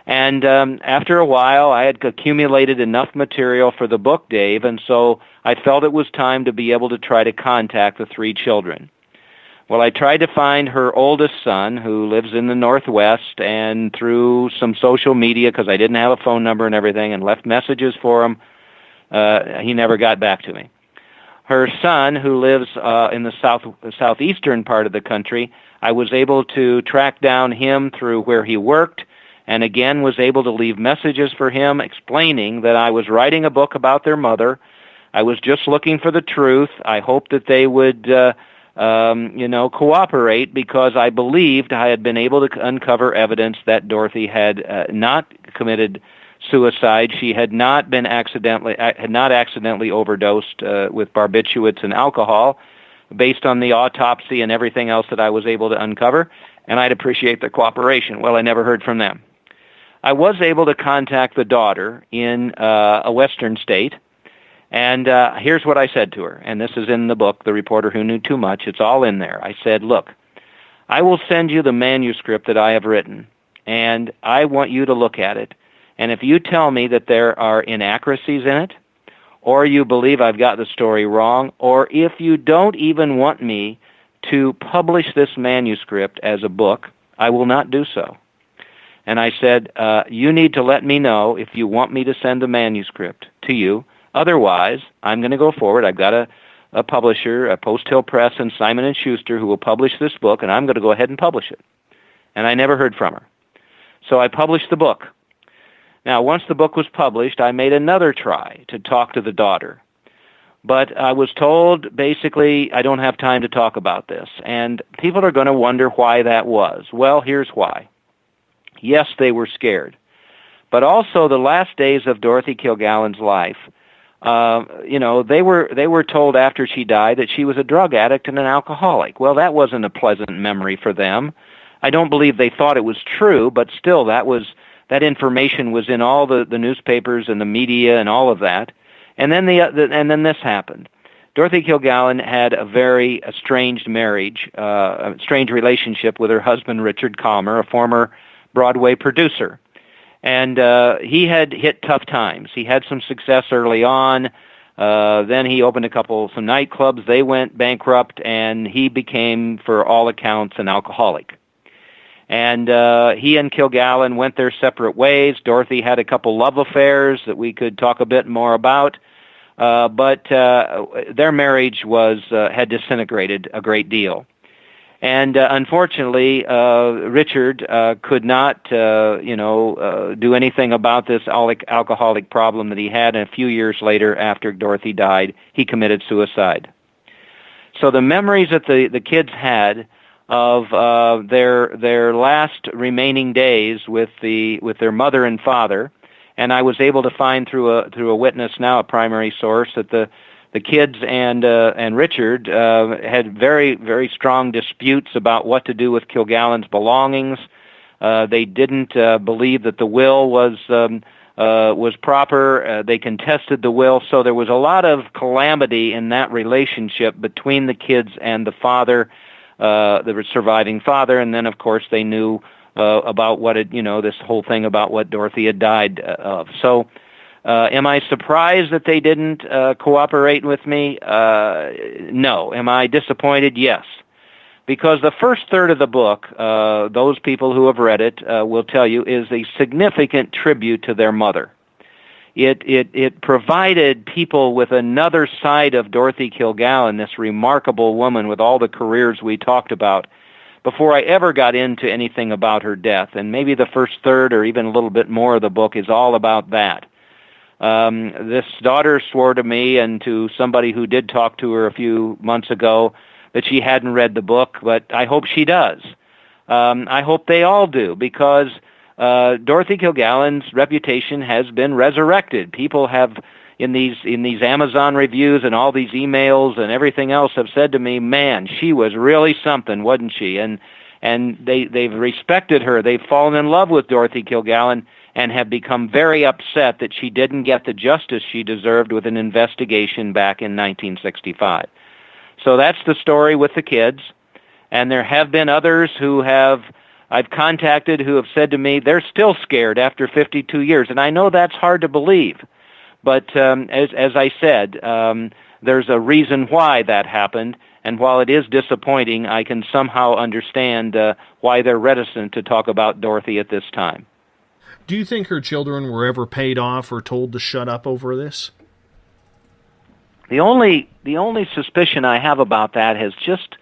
Speaker 10: And after a while, I had accumulated enough material for the book, Dave, and so I felt it was time to be able to try to contact the 3 children. Well, I tried to find her oldest son, who lives in the Northwest, and through some social media, because I didn't have a phone number and everything, and left messages for him, he never got back to me. Her son, who lives in the southeastern part of the country, I was able to track down him through where he worked, and again was able to leave messages for him explaining that I was writing a book about their mother. I was just looking for the truth. I hoped that they would, cooperate, because I believed I had been able to uncover evidence that Dorothy had not committed suicide. She had not been accidentally overdosed with barbiturates and alcohol, based on the autopsy and everything else that I was able to uncover, and I'd appreciate their cooperation. Well, I never heard from them. I was able to contact the daughter in a western state, and here's what I said to her, and this is in the book, The Reporter Who Knew Too Much. It's all in there. I said, look, I will send you the manuscript that I have written, and I want you to look at it, and if you tell me that there are inaccuracies in it, or you believe I've got the story wrong, or if you don't even want me to publish this manuscript as a book, I will not do so. And I said, you need to let me know if you want me to send the manuscript to you. Otherwise, I'm going to go forward. I've got a publisher, Post Hill Press and Simon & Schuster, who will publish this book, and I'm going to go ahead and publish it. And I never heard from her. So I published the book. Now, once the book was published, I made another try to talk to the daughter. But I was told, basically, I don't have time to talk about this. And people are going to wonder why that was. Well, here's why. Yes, they were scared. But also the last days of Dorothy Kilgallen's life, they were told after she died that she was a drug addict and an alcoholic. Well, that wasn't a pleasant memory for them. I don't believe they thought it was true, but still that information was in all the newspapers and the media and all of that. And then then this happened. Dorothy Kilgallen had a very estranged marriage, a strange relationship with her husband, Richard Calmer, a former Broadway producer. And he had hit tough times. He had some success early on. Then he opened some nightclubs. They went bankrupt, and he became, for all accounts, an alcoholic. And he and Kilgallen went their separate ways. Dorothy had a couple love affairs that we could talk a bit more about. But their marriage had disintegrated a great deal. And unfortunately, Richard could not, do anything about this alcoholic problem that he had. And a few years later, after Dorothy died, he committed suicide. So the memories that the kids had of their last remaining days with their mother and father, and I was able to find through a witness now, a primary source, that the kids and Richard had very, very strong disputes about what to do with Kilgallen's belongings. They didn't believe that the will was proper. They contested the will, so there was a lot of calamity in that relationship between the kids and the father, the surviving father, and then of course they knew about this whole thing about what Dorothy had died of. So. Am I surprised that they didn't cooperate with me? No. Am I disappointed? Yes. because the first third of the book, those people who have read it will tell you, is a significant tribute to their mother. It provided people with another side of Dorothy Kilgallen, this remarkable woman with all the careers we talked about, before I ever got into anything about her death. And maybe the first third or even a little bit more of the book is all about that. This daughter swore to me and to somebody who did talk to her a few months ago that she hadn't read the book, but I hope she does. I hope they all do, because Dorothy Kilgallen's reputation has been resurrected. People have, in these Amazon reviews and all these emails and everything else, have said to me, man, she was really something, wasn't she? And they've respected her. They've fallen in love with Dorothy Kilgallen and have become very upset that she didn't get the justice she deserved with an investigation back in 1965. So that's the story with the kids. And there have been others who I've contacted who have said to me they're still scared after 52 years. And I know that's hard to believe. But as I said, there's a reason why that happened. And while it is disappointing, I can somehow understand why they're reticent to talk about Dorothy at this time.
Speaker 6: Do you think her children were ever paid off or told to shut up over this?
Speaker 10: The only suspicion I have about that has just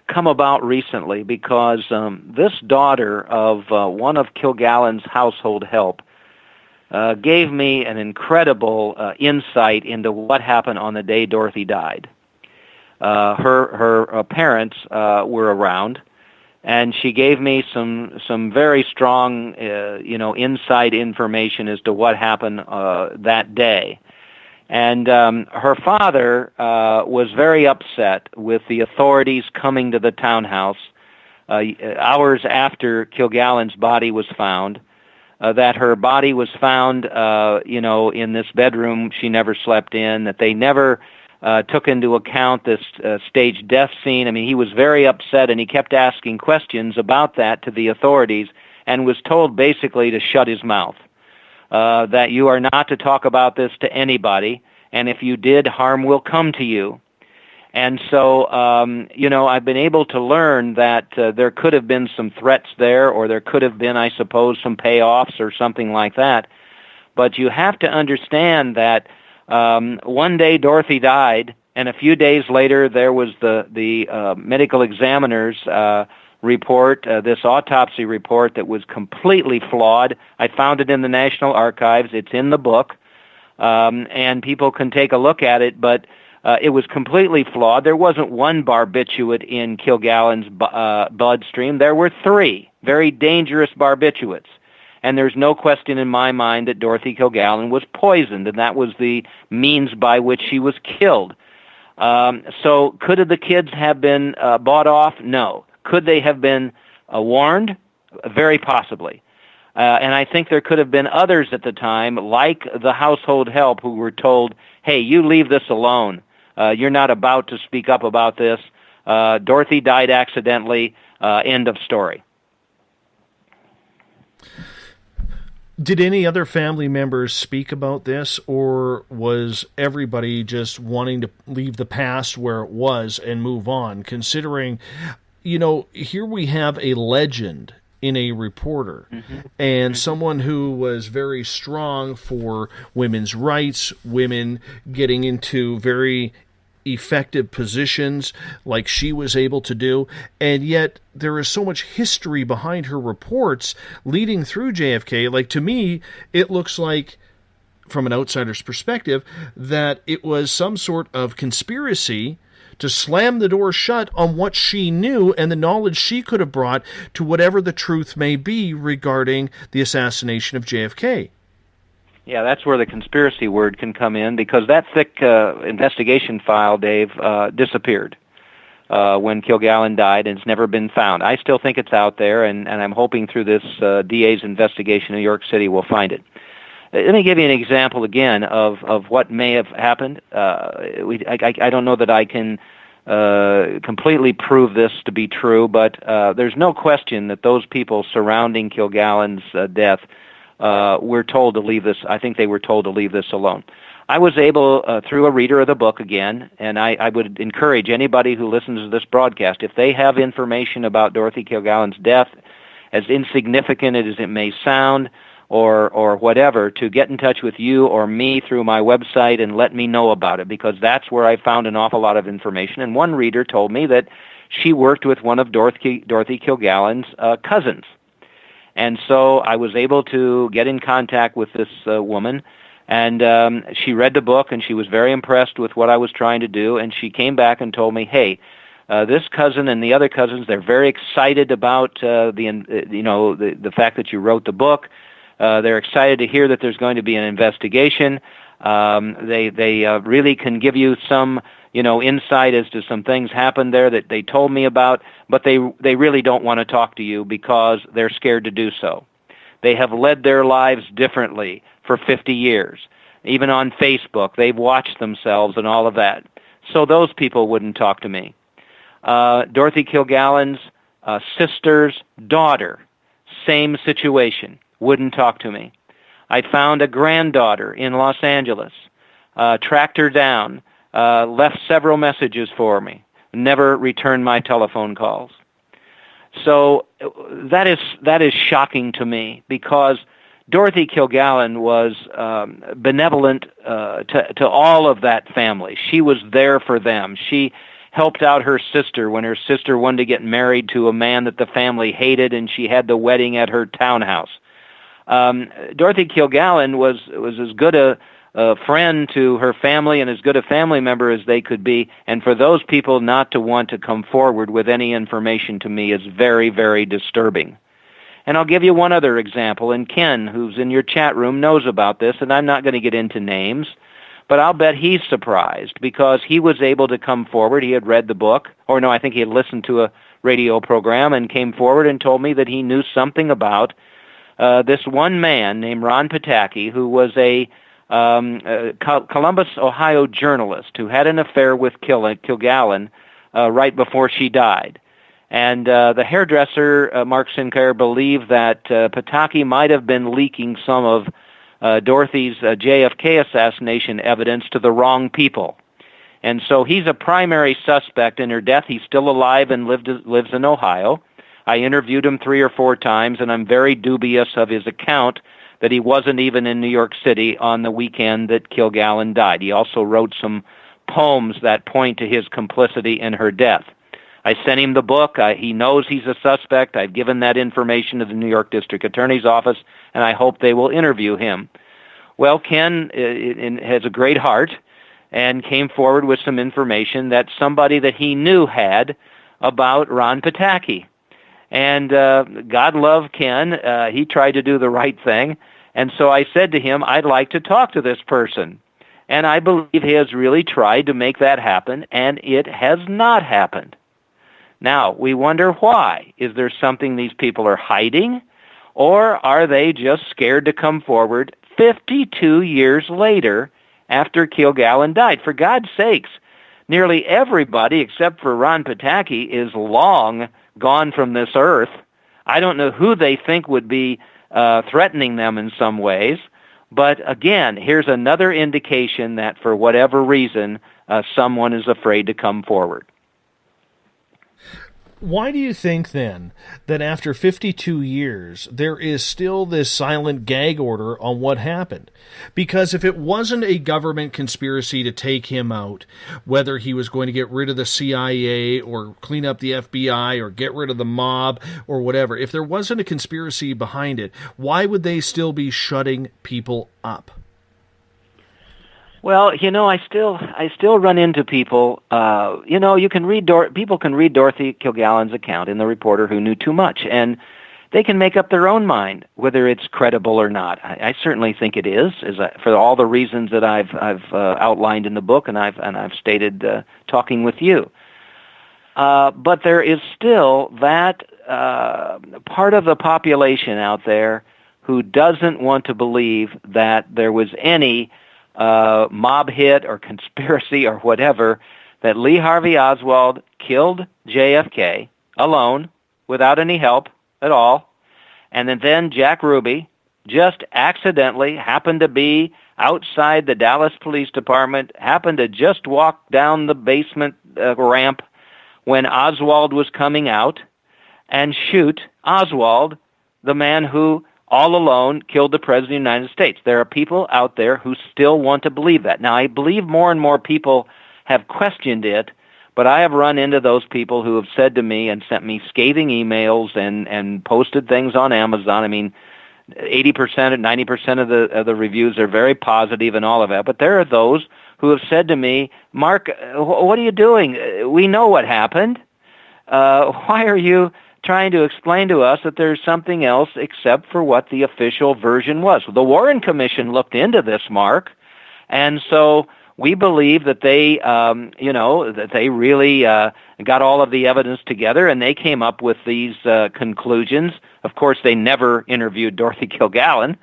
Speaker 10: come about recently, because this daughter of one of Kilgallen's household help gave me an incredible insight into what happened on the day Dorothy died. Her parents were around, and she gave me some very strong, inside information as to what happened that day. And her father was very upset with the authorities coming to the townhouse hours after Kilgallen's body was found, that her body was found, in this bedroom she never slept in, that they never took into account this staged death scene. I mean, he was very upset, and he kept asking questions about that to the authorities and was told basically to shut his mouth. That you are not to talk about this to anybody, and if you did, harm will come to you. And so, I've been able to learn that there could have been some threats there, or there could have been, I suppose, some payoffs or something like that. But you have to understand that one day Dorothy died, and a few days later there was the medical examiner's report, this autopsy report that was completely flawed. I found it in the National Archives. It's in the book, and people can take a look at it, but it was completely flawed. There wasn't one barbiturate in Kilgallen's bloodstream. There were 3 very dangerous barbiturates. And there's no question in my mind that Dorothy Kilgallen was poisoned, and that was the means by which she was killed. So could the kids have been bought off? No. Could they have been warned? Very possibly. And I think there could have been others at the time, like the household help, who were told, hey, you leave this alone. You're not about to speak up about this. Dorothy died accidentally. End of story.
Speaker 6: Did any other family members speak about this, or was everybody just wanting to leave the past where it was and move on, considering, here we have a legend in a reporter, and someone who was very strong for women's rights, women getting into very effective positions like she was able to do, and yet there is so much history behind her reports leading through JFK. Like, to me, it looks like, from an outsider's perspective, that it was some sort of conspiracy to slam the door shut on what she knew and the knowledge she could have brought to whatever the truth may be regarding the assassination of JFK.
Speaker 10: Yeah, that's where the conspiracy word can come in, because that thick investigation file, Dave, disappeared when Kilgallen died, and it's never been found. I still think it's out there, and I'm hoping through this DA's investigation in New York City we'll find it. Let me give you an example again of what may have happened. I don't know that I can completely prove this to be true, but there's no question that those people surrounding Kilgallen's death were told to leave this. I think they were told to leave this alone. I was able, through a reader of the book again, and I would encourage anybody who listens to this broadcast, if they have information about Dorothy Kilgallen's death, as insignificant as it may sound, or whatever, to get in touch with you or me through my website and let me know about it, because that's where I found an awful lot of information. And one reader told me that she worked with one of Dorothy Kilgallen's cousins. And so I was able to get in contact with this woman, and she read the book, and she was very impressed with what I was trying to do, and she came back and told me, hey, this cousin and the other cousins, they're very excited about the fact that you wrote the book. They're excited to hear that there's going to be an investigation. They really can give you some, insight as to some things happened there that they told me about, but they really don't want to talk to you because they're scared to do so. They have led their lives differently for 50 years. Even on Facebook, they've watched themselves and all of that. So those people wouldn't talk to me. Dorothy Kilgallen's sister's daughter, same situation, wouldn't talk to me. I found a granddaughter in Los Angeles, tracked her down, left several messages for me, never returned my telephone calls. So that is shocking to me, because Dorothy Kilgallen was benevolent to all of that family. She was there for them. She helped out her sister when her sister wanted to get married to a man that the family hated, and she had the wedding at her townhouse. Dorothy Kilgallen was as good a friend to her family and as good a family member as they could be, and for those people not to want to come forward with any information to me is very, very disturbing. And I'll give you one other example, and Ken, who's in your chat room, knows about this, and I'm not going to get into names, but I'll bet he's surprised, because he was able to come forward. He had read the book, or no, I think he had listened to a radio program and came forward and told me that he knew something about this one man named Ron Pataki, who was a Columbus, Ohio journalist who had an affair with Kilgallen right before she died. And the hairdresser, Mark Sinclair, believed that Pataki might have been leaking some of Dorothy's JFK assassination evidence to the wrong people. And so he's a primary suspect in her death. He's still alive and lives in Ohio. I interviewed him 3 or 4 times, and I'm very dubious of his account that he wasn't even in New York City on the weekend that Kilgallen died. He also wrote some poems that point to his complicity in her death. I sent him the book. He knows he's a suspect. I've given that information to the New York District Attorney's Office, and I hope they will interview him. Well, Ken has a great heart and came forward with some information that somebody that he knew had about Ron Pataki. And God love Ken. He tried to do the right thing. And so I said to him, I'd like to talk to this person. And I believe he has really tried to make that happen, and it has not happened. Now, we wonder why. Is there something these people are hiding? Or are they just scared to come forward 52 years later after Kilgallen died? For God's sakes, nearly everybody except for Ron Pataki is long gone from this earth. I don't know who they think would be threatening them in some ways. But again, here's another indication that for whatever reason, someone is afraid to come forward.
Speaker 6: Why do you think, then, that after 52 years, there is still this silent gag order on what happened? Because if it wasn't a government conspiracy to take him out, whether he was going to get rid of the CIA or clean up the FBI or get rid of the mob or whatever, if there wasn't a conspiracy behind it, why would they still be shutting people up?
Speaker 10: Well, I still run into people. You can read people can read Dorothy Kilgallen's account in the Reporter Who Knew Too Much, and they can make up their own mind whether it's credible or not. I certainly think it is, for all the reasons that I've outlined in the book, and I've stated talking with you. But there is still that part of the population out there who doesn't want to believe that there was any mob hit or conspiracy or whatever, that Lee Harvey Oswald killed JFK alone, without any help at all, and then Jack Ruby, just accidentally happened to be outside the Dallas Police Department, happened to just walk down the basement ramp when Oswald was coming out and shoot Oswald, the man who all alone killed the President of the United States. There are people out there who still want to believe that. Now, I believe more and more people have questioned it, but I have run into those people who have said to me and sent me scathing emails and posted things on Amazon. I mean, 80% and 90% of the reviews are very positive and all of that. But there are those who have said to me, Mark, what are you doing? We know what happened. Why are you trying to explain to us that there's something else except for what the official version was? The Warren Commission looked into this, Mark, and so we believe that they, that they really got all of the evidence together, and they came up with these conclusions. Of course, they never interviewed Dorothy Kilgallen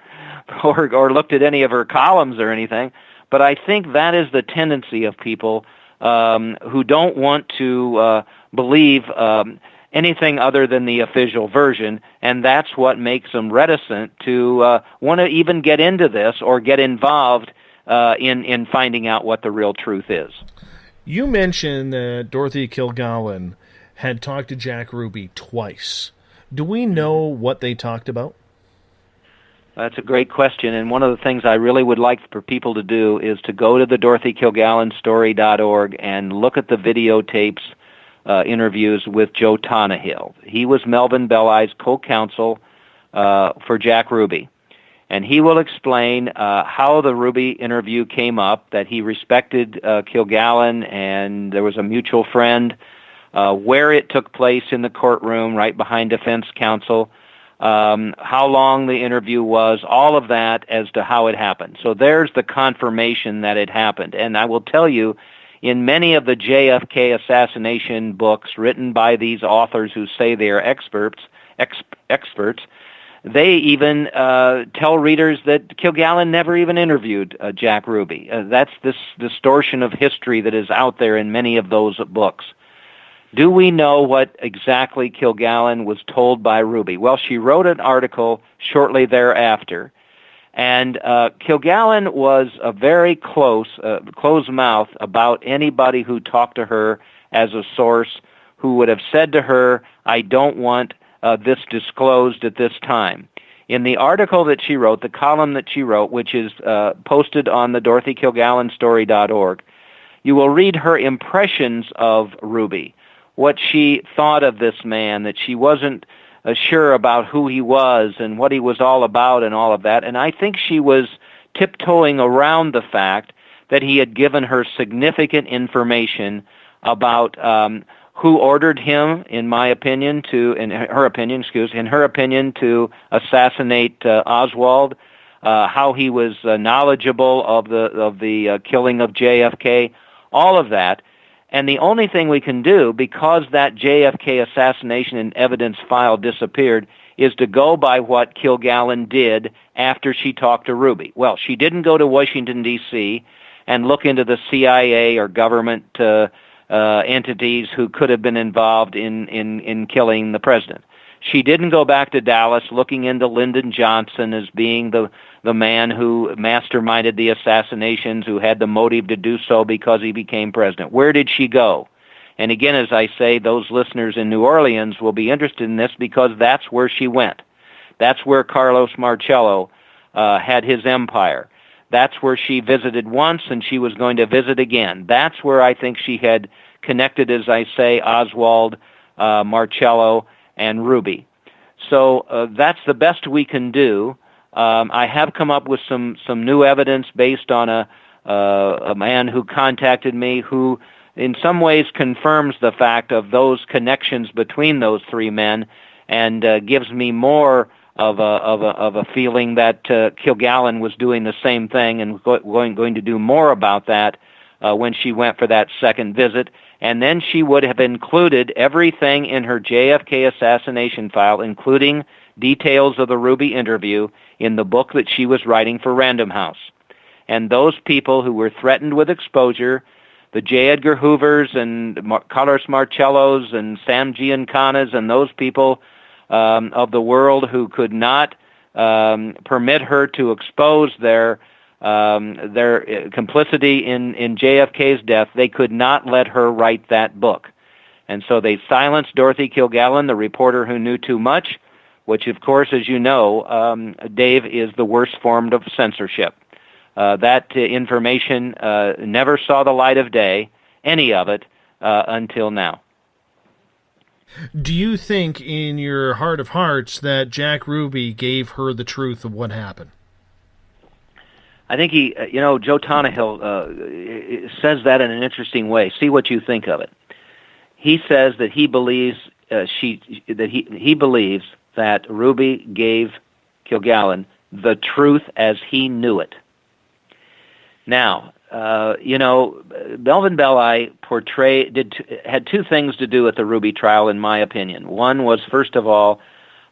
Speaker 10: or looked at any of her columns or anything, but I think that is the tendency of people who don't want to believe anything other than the official version, and that's what makes them reticent to want to even get into this or get involved in finding out what the real truth is.
Speaker 6: You mentioned that Dorothy Kilgallen had talked to Jack Ruby twice. Do we know what they talked about?
Speaker 10: That's a great question, and one of the things I really would like for people to do is to go to the DorothyKilgallenStory.org and look at the videotapes interviews with Joe Tonahill. He was Melvin Belli's co-counsel for Jack Ruby. And he will explain how the Ruby interview came up, that he respected Kilgallen and there was a mutual friend, where it took place in the courtroom right behind defense counsel, how long the interview was, all of that as to how it happened. So there's the confirmation that it happened. And I will tell you, in many of the JFK assassination books written by these authors who say they are experts, they even tell readers that Kilgallen never even interviewed Jack Ruby. That's this distortion of history that is out there in many of those books. Do we know what exactly Kilgallen was told by Ruby? Well, she wrote an article shortly thereafter, and Kilgallen was a very closed mouth about anybody who talked to her as a source, who would have said to her, I don't want this disclosed at this time. In the article that she wrote, the column that she wrote, which is posted on the DorothyKilgallenStory.org, you will read her impressions of Ruby, what she thought of this man, that she wasn't sure about who he was and what he was all about and all of that. And I think she was tiptoeing around the fact that he had given her significant information about who ordered him, in her opinion, to assassinate Oswald, how he was knowledgeable of the killing of JFK, all of that. And the only thing we can do, because that JFK assassination and evidence file disappeared, is to go by what Kilgallen did after she talked to Ruby. Well, she didn't go to Washington, D.C. and look into the CIA or government entities who could have been involved in killing the president. She didn't go back to Dallas looking into Lyndon Johnson as being the man who masterminded the assassinations, who had the motive to do so because he became president. Where did she go? And again, as I say, those listeners in New Orleans will be interested in this because that's where she went. That's where Carlos Marcello had his empire. That's where she visited once, and she was going to visit again. That's where I think she had connected, as I say, Oswald, Marcello, and Ruby. So that's the best we can do. I have come up with some new evidence based on a man who contacted me who in some ways confirms the fact of those connections between those three men and gives me more of a feeling that Kilgallen was doing the same thing and going to do more about that when she went for that second visit. And then she would have included everything in her JFK assassination file, including details of the Ruby interview, in the book that she was writing for Random House. And those people who were threatened with exposure, the J. Edgar Hoovers and Carlos Marcellos and Sam Giancanas and those people of the world who could not permit her to expose their complicity in JFK's death, they could not let her write that book. And so they silenced Dorothy Kilgallen, the reporter who knew too much, which, of course, as you know, Dave, is the worst form of censorship. That information never saw the light of day, any of it, until now.
Speaker 6: Do you think in your heart of hearts that Jack Ruby gave her the truth of what happened?
Speaker 10: I think he, Joe Tonahill says that in an interesting way. See what you think of it. He says that he believes he believes that Ruby gave Kilgallen the truth as he knew it. Now, Melvin Belli had two things to do with the Ruby trial, in my opinion. One was, first of all,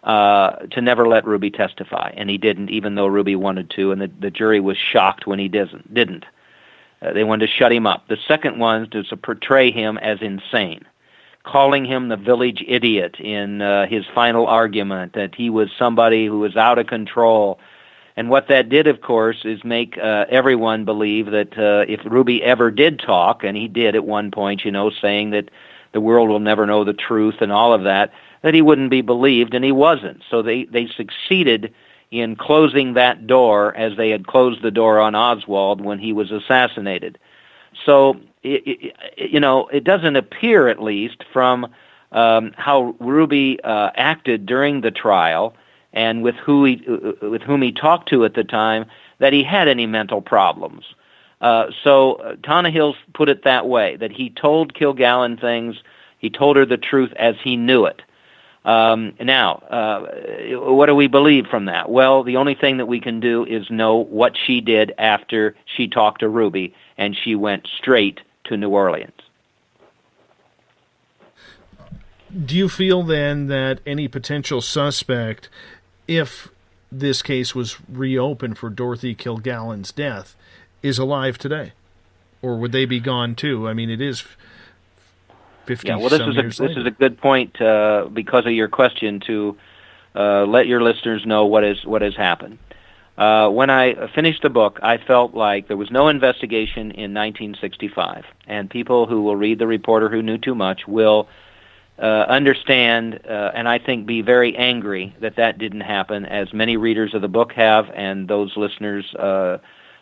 Speaker 10: to never let Ruby testify, and he didn't, even though Ruby wanted to, and the jury was shocked when he didn't. They wanted to shut him up. The second one was to portray him as insane, calling him the village idiot in his final argument, that he was somebody who was out of control. And what that did, of course, is make everyone believe that if Ruby ever did talk, and he did at one point, saying that the world will never know the truth and all of that he wouldn't be believed, and he wasn't. So they succeeded in closing that door as they had closed the door on Oswald when he was assassinated. So, it doesn't appear, at least, from how Ruby acted during the trial and with whom he talked to at the time, that he had any mental problems. So Tonahill's put it that way, that he told Kilgallen things, he told her the truth as he knew it. Now, what do we believe from that? Well, the only thing that we can do is know what she did after she talked to Ruby, and she went straight to New Orleans.
Speaker 6: Do you feel then that any potential suspect, if this case was reopened for Dorothy Kilgallen's death, is alive today? Or would they be gone too? I mean, it is 50
Speaker 10: years
Speaker 6: later.
Speaker 10: This is a good point because of your question to let your listeners know what has happened. When I finished the book, I felt like there was no investigation in 1965, and people who will read The Reporter Who Knew Too Much will understand and I think be very angry that didn't happen, as many readers of the book have, and those listeners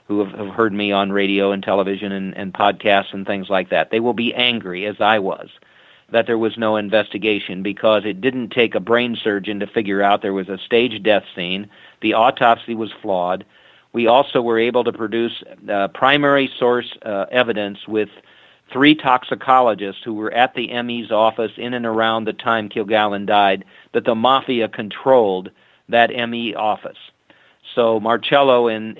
Speaker 10: who have heard me on radio and television and podcasts and things like that. They will be angry, as I was, that there was no investigation, because it didn't take a brain surgeon to figure out there was a staged death scene. The autopsy was flawed. We also were able to produce primary source evidence with 3 toxicologists who were at the ME's office in and around the time Kilgallen died, that the mafia controlled that ME office. So Marcello in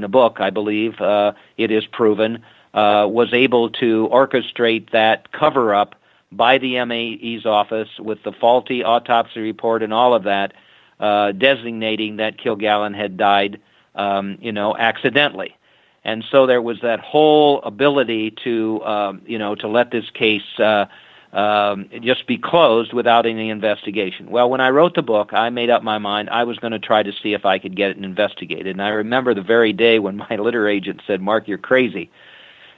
Speaker 10: the book, I believe, it is proven, was able to orchestrate that cover-up by the ME's office with the faulty autopsy report and all of that, designating that Kilgallen had died, accidentally. And so there was that whole ability to let this case just be closed without any investigation. Well, when I wrote the book, I made up my mind I was going to try to see if I could get it investigated. And I remember the very day when my letter agent said, "Mark, you're crazy.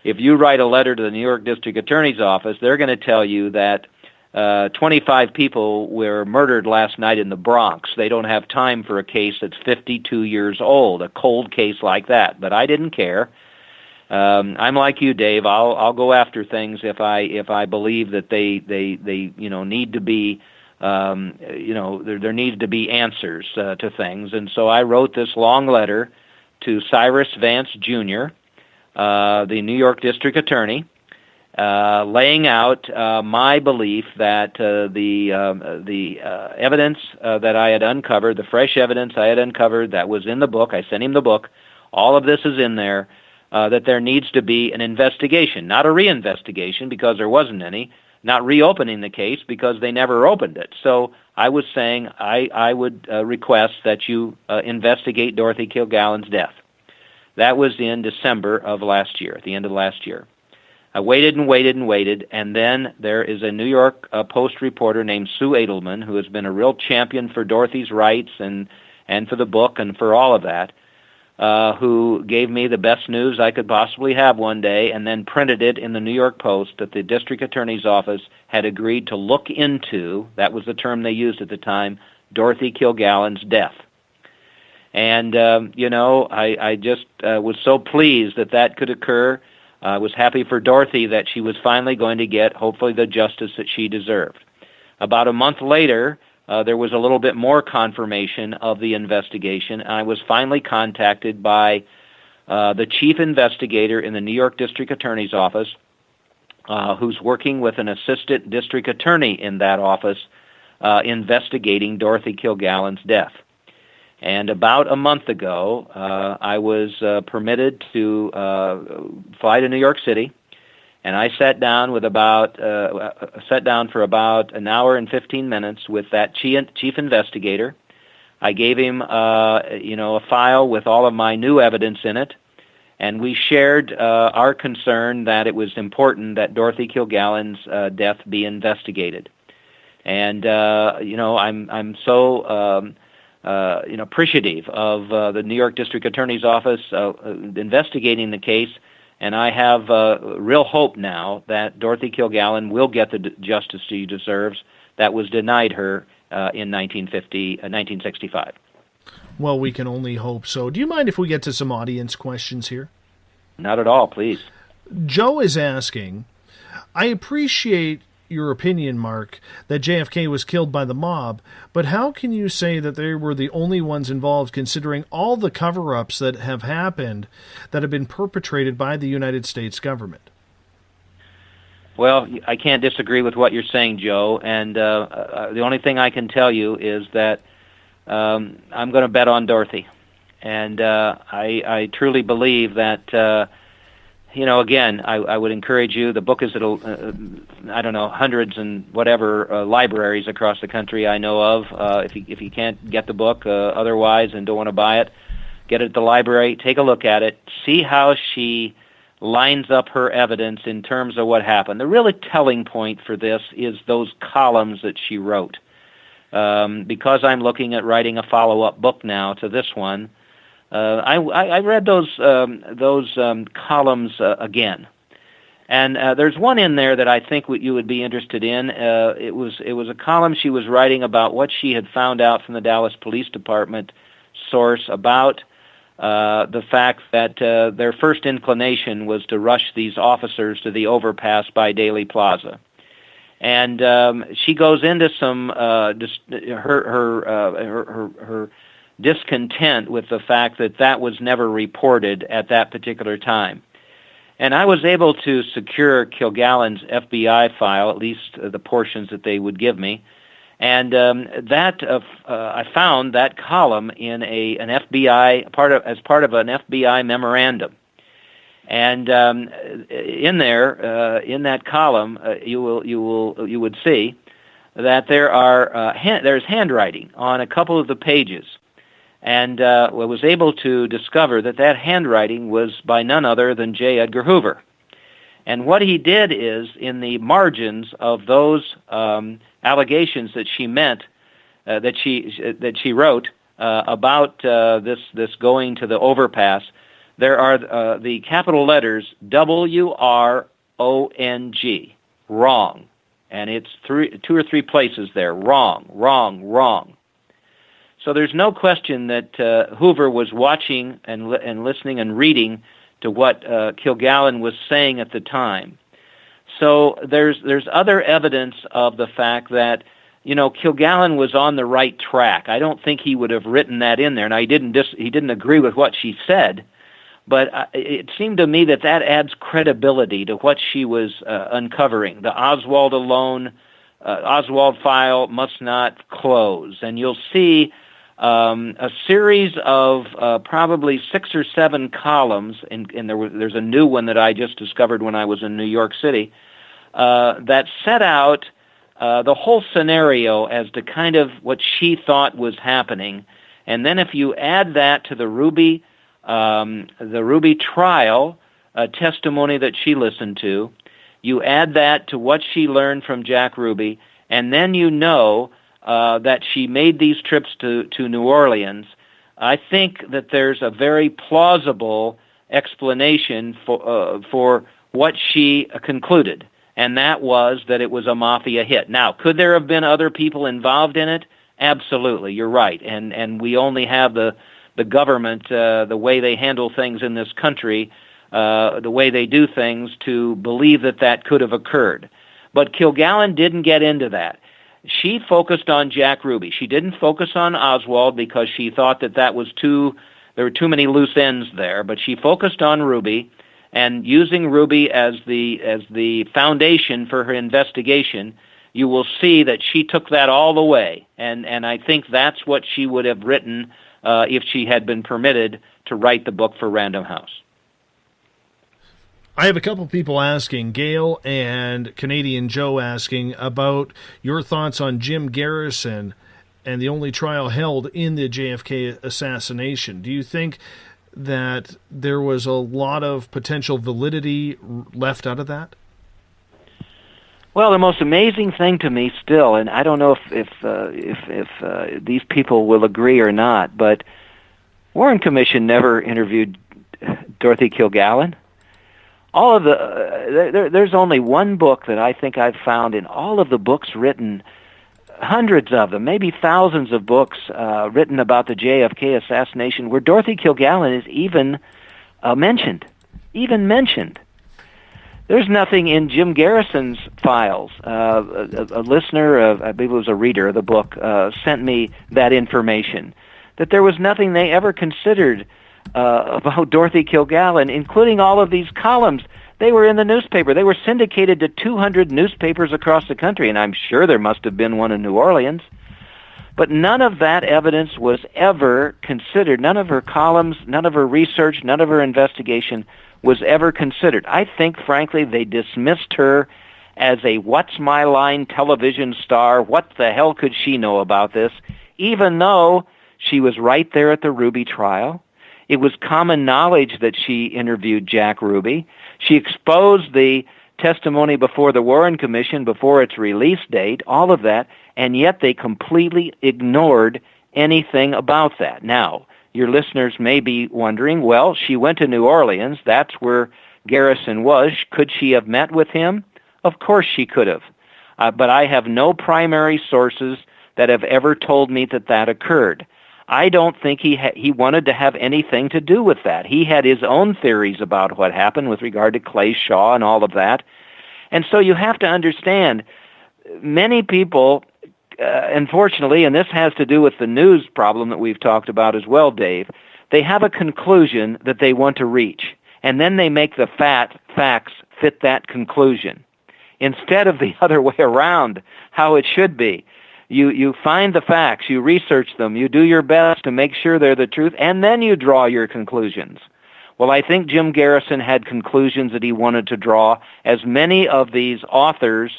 Speaker 10: If you write a letter to the New York District Attorney's Office, they're going to tell you that 25 people were murdered last night in the Bronx. They don't have time for a case that's 52 years old, a cold case like that." But I didn't care. I'm like you, Dave. I'll go after things if I believe that they need to be there needs to be answers to things. And so I wrote this long letter to Cyrus Vance Jr., the New York District Attorney, laying out my belief that the evidence that I had uncovered, the fresh evidence I had uncovered that was in the book, I sent him the book, all of this is in there, that there needs to be an investigation, not a reinvestigation because there wasn't any, not reopening the case because they never opened it. So I was saying I would request that you investigate Dorothy Kilgallen's death. That was in December of last year, at the end of last year. I waited and waited and waited, and then there is a New York Post reporter named Sue Edelman, who has been a real champion for Dorothy's rights and for the book and for all of that, who gave me the best news I could possibly have one day, and then printed it in the New York Post that the district attorney's office had agreed to look into, that was the term they used at the time, Dorothy Kilgallen's death. And, I just was so pleased that could occur. I was happy for Dorothy that she was finally going to get, hopefully, the justice that she deserved. About a month later, there was a little bit more confirmation of the investigation. I was finally contacted by the chief investigator in the New York District Attorney's Office, who's working with an assistant district attorney in that office investigating Dorothy Kilgallen's death. And about a month ago, I was permitted to fly to New York City, and I sat down for about an hour and 15 minutes with that chief investigator. I gave him, a file with all of my new evidence in it, and we shared our concern that it was important that Dorothy Kilgallen's death be investigated. And I'm so appreciative of the New York District Attorney's Office investigating the case, and I have real hope now that Dorothy Kilgallen will get the justice she deserves that was denied her in 1965.
Speaker 6: Well, we can only hope so. Do you mind if we get to some audience questions here?
Speaker 10: Not at all, please.
Speaker 6: Joe is asking, I appreciate your opinion, Mark, that JFK was killed by the mob, but how can you say that they were the only ones involved considering all the cover-ups that have happened that have been perpetrated by the United States government?
Speaker 10: Well, I can't disagree with what you're saying, Joe, and the only thing I can tell you is that I'm going to bet on Dorothy. And I truly believe that again, I would encourage you. The book is at, hundreds and whatever libraries across the country I know of. If you can't get the book otherwise and don't want to buy it, get it at the library. Take a look at it. See how she lines up her evidence in terms of what happened. The really telling point for this is those columns that she wrote. Because I'm looking at writing a follow-up book now to this one, I read those columns again, and there's one in there that I think you would be interested in. It was a column she was writing about what she had found out from the Dallas Police Department source about the fact that their first inclination was to rush these officers to the overpass by Daley Plaza. And she goes into some her discontent with the fact that was never reported at that particular time. And I was able to secure Kilgallen's FBI file, at least the portions that they would give me, and I found that column in an FBI as part of an FBI memorandum. And in there, in that column, you would see that there's handwriting on a couple of the pages. And I was able to discover that handwriting was by none other than J. Edgar Hoover. And what he did is, in the margins of those allegations that she meant, that she wrote about this going to the overpass, there are the capital letters WRONG, wrong. And it's two or three places there, wrong, wrong, wrong. So there's no question that Hoover was watching and listening and reading to what Kilgallen was saying at the time. So there's other evidence of the fact that Kilgallen was on the right track. I don't think he would have written that in there, and he didn't agree with what she said, but it seemed to me that adds credibility to what she was uncovering. The Oswald file must not close, and you'll see a series of probably 6 or 7 columns, and there's a new one that I just discovered when I was in New York City, that set out the whole scenario as to kind of what she thought was happening. And then if you add that to the Ruby trial testimony that she listened to, You add that to what she learned from Jack Ruby, and then you know that she made these trips to New Orleans. I think that there's a very plausible explanation for what she concluded, and that was that it was a mafia hit. Now, could there have been other people involved in it? Absolutely, you're right. And we only have the government, the way they handle things in this country, the way they do things, to believe that could have occurred. But Kilgallen didn't get into that. She focused on Jack Ruby. She didn't focus on Oswald because she thought that was there were too many loose ends there. But she focused on Ruby, and using Ruby as the foundation for her investigation, you will see that she took that all the way. And I think that's what she would have written if she had been permitted to write the book for Random House.
Speaker 6: I have a couple people asking, Gail and Canadian Joe asking about your thoughts on Jim Garrison and the only trial held in the JFK assassination. Do you think that there was a lot of potential validity left out of that?
Speaker 10: Well, the most amazing thing to me still, and I don't know if these people will agree or not, but Warren Commission never interviewed Dorothy Kilgallen. All of there's only one book that I think I've found in all of the books written, hundreds of them, maybe thousands of books written about the JFK assassination, where Dorothy Kilgallen is even mentioned. There's nothing in Jim Garrison's files. A listener, I believe it was a reader of the book, sent me that information, that there was nothing they ever considered about Dorothy Kilgallen, including all of these columns. They were in the newspaper. They were syndicated to 200 newspapers across the country, and I'm sure there must have been one in New Orleans. But none of that evidence was ever considered. None of her columns, none of her research, none of her investigation was ever considered. I think, frankly, they dismissed her as a what's my line television star. What the hell could she know about this? Even though she was right there at the Ruby trial. It was common knowledge that she interviewed Jack Ruby. She exposed the testimony before the Warren Commission before its release date, all of that, and yet they completely ignored anything about that. Now, your listeners may be wondering, well, she went to New Orleans. That's where Garrison was. Could she have met with him? Of course she could have. But I have no primary sources that have ever told me that occurred. I don't think he wanted to have anything to do with that. He had his own theories about what happened with regard to Clay Shaw and all of that. And so you have to understand, many people, unfortunately, and this has to do with the news problem that we've talked about as well, Dave, they have a conclusion that they want to reach, and then they make the facts fit that conclusion, instead of the other way around, how it should be. You find the facts, you research them, you do your best to make sure they're the truth, and then you draw your conclusions. Well, I think Jim Garrison had conclusions that he wanted to draw, as many of these authors,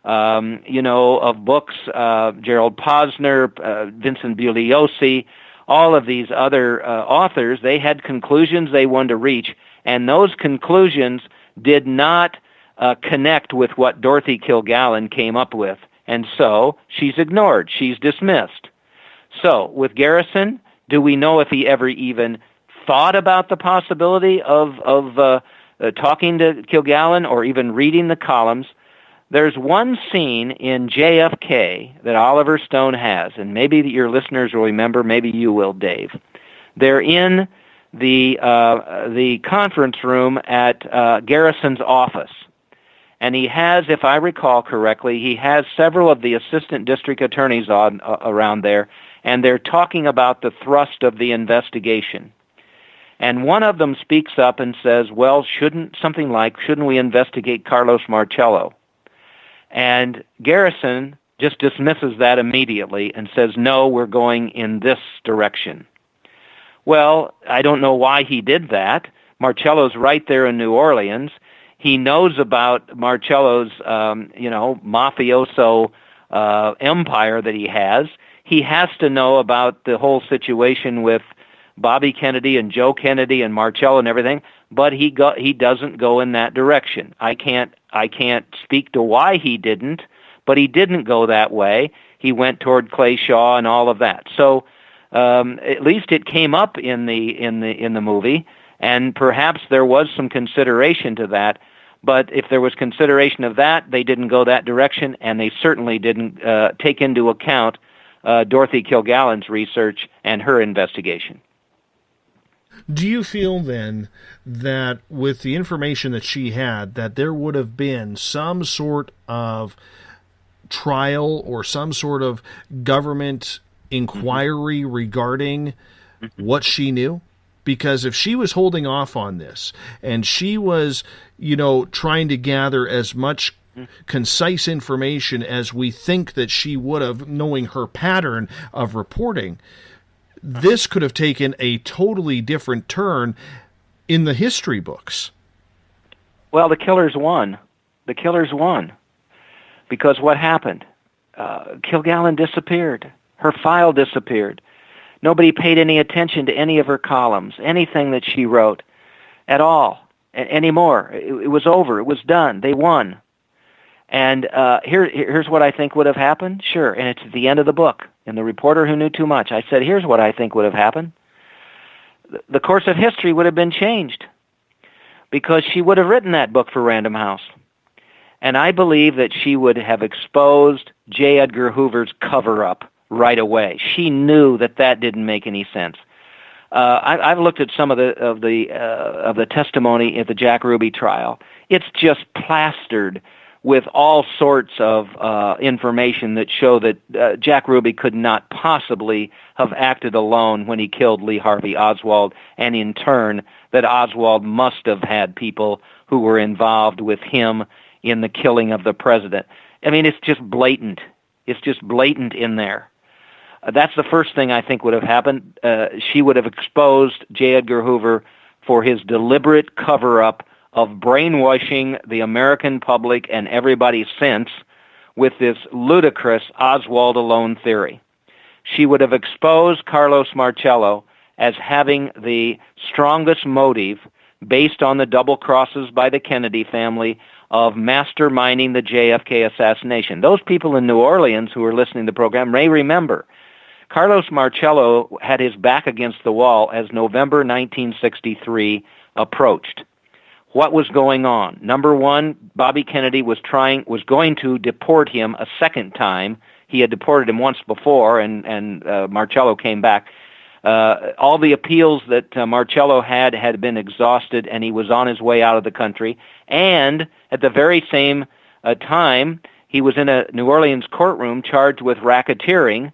Speaker 10: of books, Gerald Posner, Vincent Bugliosi, all of these other authors, they had conclusions they wanted to reach, and those conclusions did not connect with what Dorothy Kilgallen came up with. And so she's ignored. She's dismissed. So with Garrison, do we know if he ever even thought about the possibility of talking to Kilgallen or even reading the columns? There's one scene in JFK that Oliver Stone has, and maybe your listeners will remember, maybe you will, Dave. They're in the conference room at Garrison's office. And he has, if I recall correctly, he has several of the assistant district attorneys around there, and they're talking about the thrust of the investigation. And one of them speaks up and says, well, shouldn't we investigate Carlos Marcello? And Garrison just dismisses that immediately and says, no, we're going in this direction. Well, I don't know why he did that. Marcello's right there in New Orleans. He knows about Marcello's, mafioso empire that he has. He has to know about the whole situation with Bobby Kennedy and Joe Kennedy and Marcello and everything, but he doesn't go in that direction. I can't I can't speak to why he didn't, but he didn't go that way. He went toward Clay Shaw and all of that. So at least it came up in the movie, and perhaps there was some consideration to that. But if there was consideration of that, they didn't go that direction, and they certainly didn't take into account Dorothy Kilgallen's research and her investigation.
Speaker 6: Do you feel then that with the information that she had, that there would have been some sort of trial or some sort of government inquiry regarding what she knew? Because if she was holding off on this and she was, trying to gather as much concise information as we think that she would have, knowing her pattern of reporting, this could have taken a totally different turn in the history books.
Speaker 10: Well, the killers won. The killers won. Because what happened? Kilgallen disappeared. Her file disappeared. Nobody paid any attention to any of her columns, anything that she wrote at all, anymore. It was over. It was done. They won. And here's what I think would have happened. Sure, and it's at the end of the book. In The Reporter Who Knew Too Much, I said, here's what I think would have happened. The course of history would have been changed because she would have written that book for Random House. And I believe that she would have exposed J. Edgar Hoover's cover-up right away. She knew that didn't make any sense. I've looked at some of the testimony at the Jack Ruby trial. It's just plastered with all sorts of information that show that Jack Ruby could not possibly have acted alone when he killed Lee Harvey Oswald, and in turn that Oswald must have had people who were involved with him in the killing of the president. I mean, it's just blatant. It's just blatant in there. That's the first thing I think would have happened. She would have exposed J. Edgar Hoover for his deliberate cover-up of brainwashing the American public and everybody since with this ludicrous Oswald alone theory. She would have exposed Carlos Marcello as having the strongest motive based on the double crosses by the Kennedy family of masterminding the JFK assassination. Those people in New Orleans who are listening to the program may remember Carlos Marcello had his back against the wall as November 1963 approached. What was going on? Number one, Bobby Kennedy was going to deport him a second time. He had deported him once before, and Marcello came back. All the appeals that Marcello had been exhausted, and he was on his way out of the country. And at the very same time, he was in a New Orleans courtroom charged with racketeering,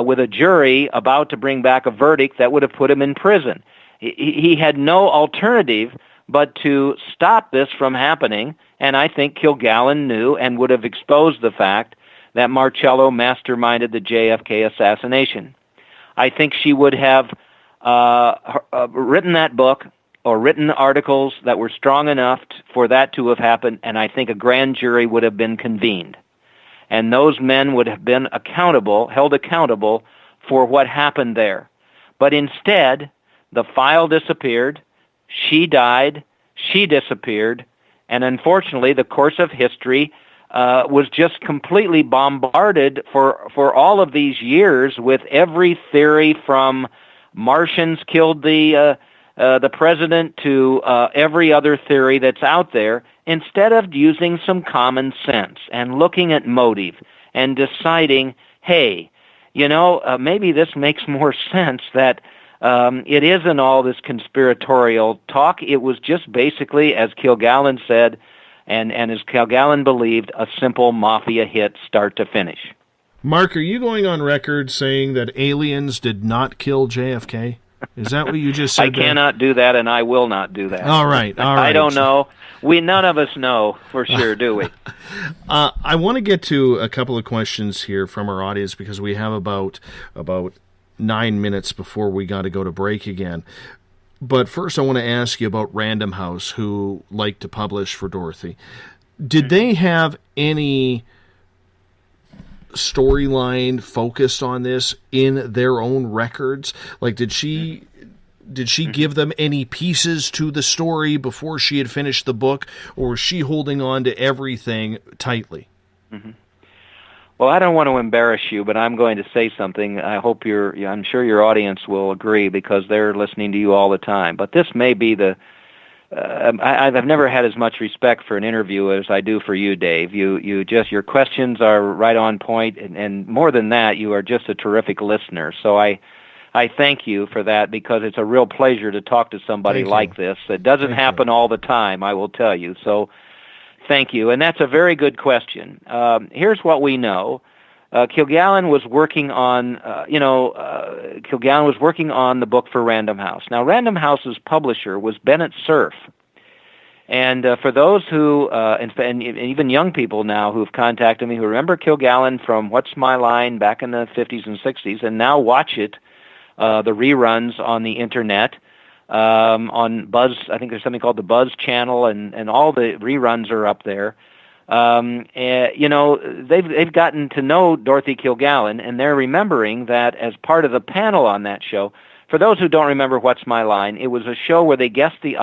Speaker 10: with a jury about to bring back a verdict that would have put him in prison. He had no alternative but to stop this from happening, and I think Kilgallen knew and would have exposed the fact that Marcello masterminded the JFK assassination. I think she would have written that book or written articles that were strong enough for that to have happened, and I think a grand jury would have been convened. And those men would have been held accountable for what happened there. But instead, the file disappeared, she died, she disappeared, and unfortunately the course of history was just completely bombarded for all of these years with every theory from Martians killed the president to every other theory that's out there, instead of using some common sense and looking at motive and deciding, hey, maybe this makes more sense that it isn't all this conspiratorial talk. It was just basically, as Kilgallen said, and as Kilgallen believed, a simple mafia hit start to finish.
Speaker 6: Mark, are you going on record saying that aliens did not kill JFK? Is that what you just said?
Speaker 10: I cannot do that, and I will not do that.
Speaker 6: All right.
Speaker 10: I don't know. None of us know for sure, do we?
Speaker 6: I want to get to a couple of questions here from our audience because we have about 9 minutes before we got to go to break again. But first, I want to ask you about Random House, who like to publish for Dorothy. Did they have any storyline focused on this in their own records? Like, did she Did she give them any pieces to the story before she had finished the book, or was she holding on to everything tightly?
Speaker 10: Mm-hmm. Well, I don't want to embarrass you, but I'm going to say something. I'm sure your audience will agree because they're listening to you all the time. But this may be I've never had as much respect for an interview as I do for you, Dave. Your questions are right on point, and more than that, you are just a terrific listener. So I thank you for that, because it's a real pleasure to talk to somebody like this. It doesn't happen all the time, I will tell you. So thank you. And that's a very good question. Here's what we know. Kilgallen was working on, the book for Random House. Now, Random House's publisher was Bennett Cerf. And for those who, and even young people now who've contacted me who remember Kilgallen from What's My Line back in the 50s and 60s and now watch it, the reruns on the Internet, on Buzz, I think there's something called the Buzz channel, and all the reruns are up there. They've gotten to know Dorothy Kilgallen, and they're remembering that as part of the panel on that show. For those who don't remember What's My Line, it was a show where they guessed the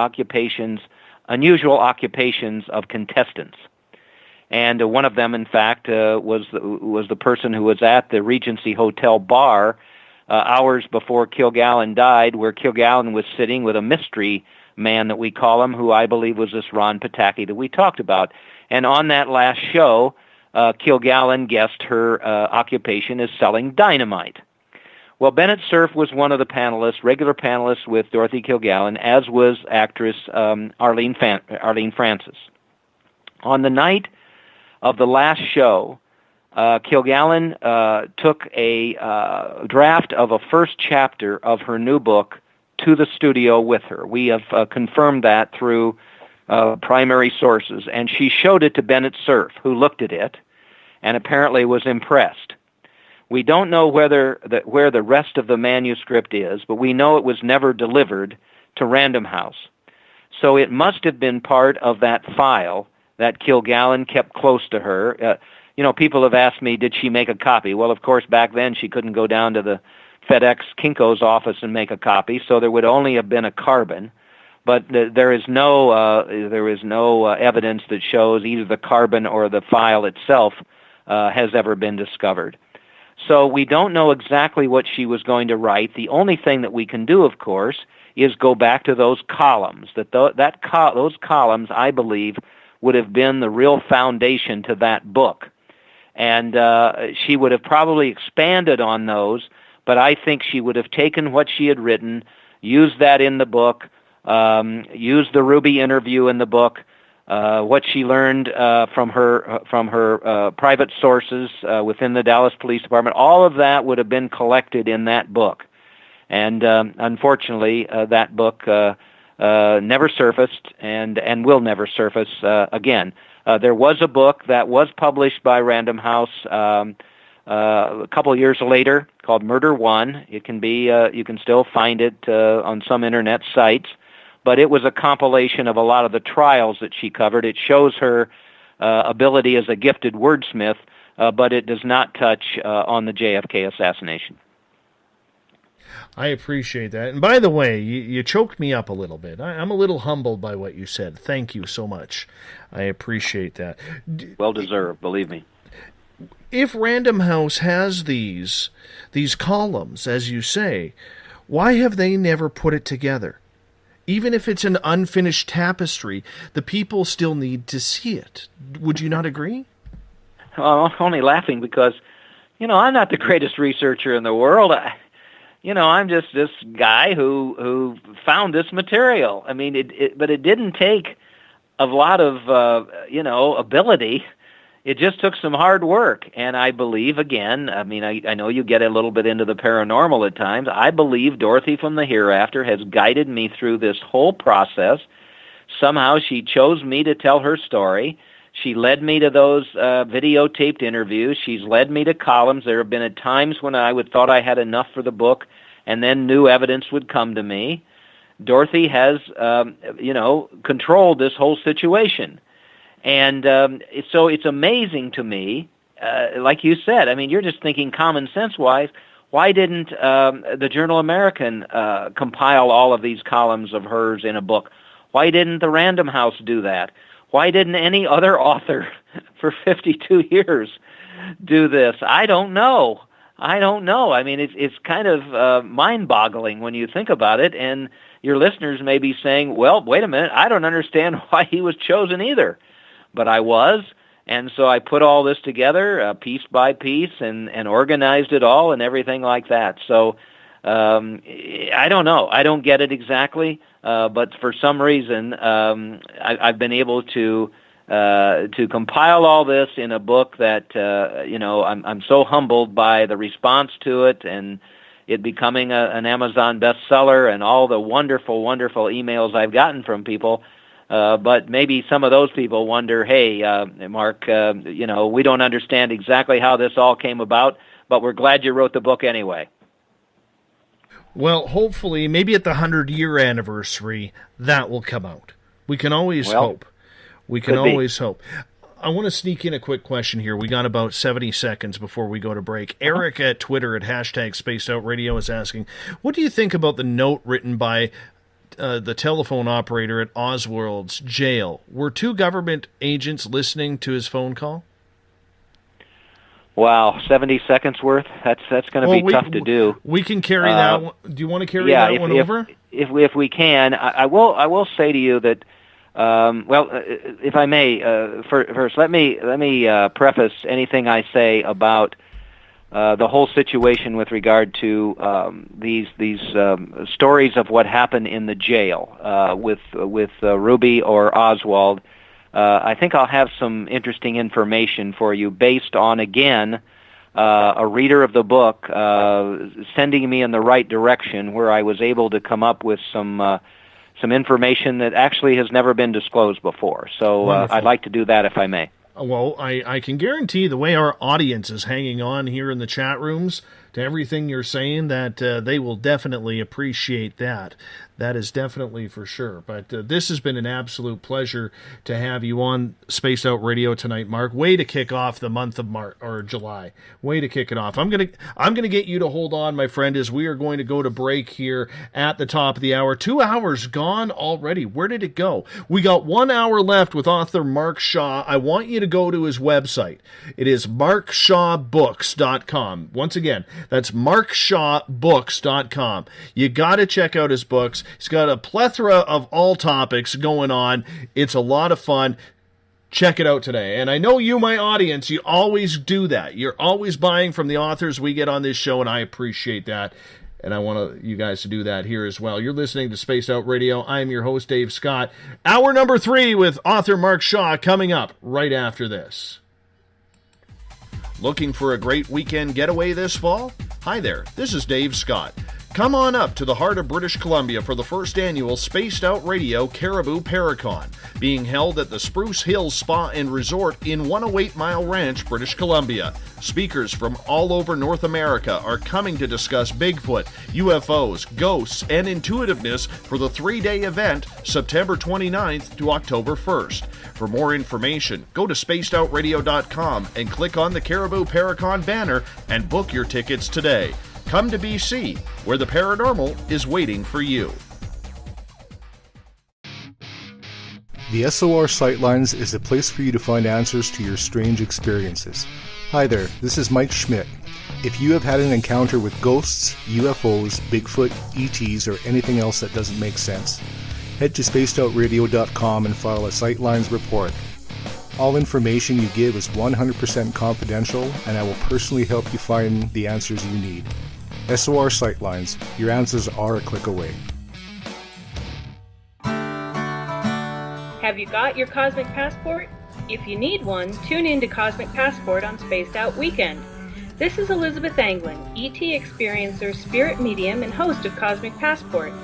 Speaker 10: unusual occupations of contestants. And one of them, in fact, was the person who was at the Regency Hotel bar hours before Kilgallen died, where Kilgallen was sitting with a mystery man that we call him, who I believe was this Ron Pataki that we talked about. And on that last show, Kilgallen guessed her occupation is selling dynamite. Well, Bennett Cerf was one of the panelists, regular panelists with Dorothy Kilgallen, as was actress Arlene Francis. On the night of the last show, Kilgallen took a draft of a first chapter of her new book to the studio with her. We have confirmed that through primary sources, and she showed it to Bennett Cerf, who looked at it and apparently was impressed. We don't know where the rest of the manuscript is, but we know it was never delivered to Random House. So it must have been part of that file that Kilgallen kept close to her. People have asked me, did she make a copy? Well, of course, back then she couldn't go down to the FedEx Kinko's office and make a copy, so there would only have been a carbon. But there is no evidence that shows either the carbon or the file itself has ever been discovered. So we don't know exactly what she was going to write. The only thing that we can do, of course, is go back to those columns. Those columns, I believe, would have been the real foundation to that book. And she would have probably expanded on those, but I think she would have taken what she had written, used that in the book, used the Ruby interview in the book, what she learned from her private sources within the Dallas Police Department. All of that would have been collected in that book. And unfortunately, that book never surfaced and will never surface again. There was a book that was published by Random House a couple of years later called Murder One. It can be you can still find it on some internet sites, but it was a compilation of a lot of the trials that she covered. It shows her ability as a gifted wordsmith, but it does not touch on the JFK assassination.
Speaker 6: I appreciate that. And by the way, you choked me up a little bit. I'm a little humbled by what you said. Thank you so much. I appreciate that.
Speaker 10: Well deserved, believe me.
Speaker 6: If Random House has these columns, as you say, why have they never put it together? Even if it's an unfinished tapestry, the people still need to see it. Would you not agree?
Speaker 10: Well, I'm only laughing because, I'm not the greatest researcher in the world. I'm just this guy who found this material. I mean, but it didn't take a lot of, ability. It just took some hard work. And I believe, again, I know you get a little bit into the paranormal at times. I believe Dorothy from the Hereafter has guided me through this whole process. Somehow she chose me to tell her story. She led me to those videotaped interviews. She's led me to columns. There have been at times when I thought I had enough for the book, and then new evidence would come to me. Dorothy has, controlled this whole situation. And so it's amazing to me, like you said, you're just thinking common sense-wise, Why didn't the Journal American compile all of these columns of hers in a book? Why didn't the Random House do that? Why didn't any other author for 52 years do this? I don't know. I mean, it's kind of mind-boggling when you think about it, and your listeners may be saying, well, wait a minute, I don't understand why he was chosen either. But I was, and so I put all this together piece by piece and organized it all and everything like that. So I don't know. I don't get it exactly, but for some reason I've been able to compile all this in a book that I'm so humbled by the response to it and it becoming an Amazon bestseller and all the wonderful, wonderful emails I've gotten from people. But maybe some of those people wonder, hey, Mark, we don't understand exactly how this all came about, but we're glad you wrote the book anyway.
Speaker 6: Well, hopefully, maybe at the 100-year anniversary, that will come out. We can always hope. We can always hope. I want to sneak in a quick question here. We got about 70 seconds before we go to break. Eric at Twitter at #SpacedOutRadio is asking, what do you think about the note written by the telephone operator at Oswald's jail? Were 2 government agents listening to his phone call?
Speaker 10: Wow, 70 seconds worth? That's going to be tough to do.
Speaker 6: We can carry that one. Do you want to carry that one over?
Speaker 10: If we can, I will say to you that, if I may, first let me preface anything I say about the whole situation with regard to these stories of what happened in the jail with Ruby or Oswald. I think I'll have some interesting information for you based on, again, a reader of the book sending me in the right direction where I was able to come up with some information that actually has never been disclosed before. So I'd like to do that if I may.
Speaker 6: Well, I can guarantee the way our audience is hanging on here in the chat rooms to everything you're saying that they will definitely appreciate that. That is definitely for sure. But this has been an absolute pleasure to have you on Spaced Out Radio tonight, Mark. Way to kick off the month of March or July. Way to kick it off. I'm gonna get you to hold on, my friend, as we are going to go to break here at the top of the hour. 2 hours gone already. Where did it go? We got 1 hour left with author Mark Shaw. I want you to go to his website. It is markshawbooks.com. Once again, that's markshawbooks.com. You got to check out his books. He's got a plethora of all topics going on. It's a lot of fun. Check it out today. And I know you, my audience, you always do that. You're always buying from the authors we get on this show, and I appreciate that. And I want you guys to do that here as well. You're listening to Spaced Out Radio. I'm your host, Dave Scott. Hour number 3 with author Mark Shaw coming up right after this. Looking for a great weekend getaway this fall? Hi there, this is Dave Scott. Come on up to the heart of British Columbia for the first annual Spaced Out Radio Caribou Paracon, being held at the Spruce Hills Spa and Resort in 108 Mile Ranch, British Columbia. Speakers from all over North America are coming to discuss Bigfoot, UFOs, ghosts, and intuitiveness for the 3-day event, September 29th to October 1st. For more information, go to spacedoutradio.com and click on the Caribou Paracon banner and book your tickets today. Come to BC, where the paranormal is waiting for you.
Speaker 14: The SOR Sightlines is a place for you to find answers to your strange experiences. Hi there, this is Mike Schmidt. If you have had an encounter with ghosts, UFOs, Bigfoot, ETs, or anything else that doesn't make sense, head to spacedoutradio.com and file a Sightlines report. All information you give is 100% confidential, and I will personally help you find the answers you need. SOR Sightlines, your answers are a click away.
Speaker 17: Have you got your Cosmic Passport? If you need one, tune in to Cosmic Passport on Spaced Out Weekend. This is Elizabeth Anglin, ET experiencer, spirit medium, and host of Cosmic Passport.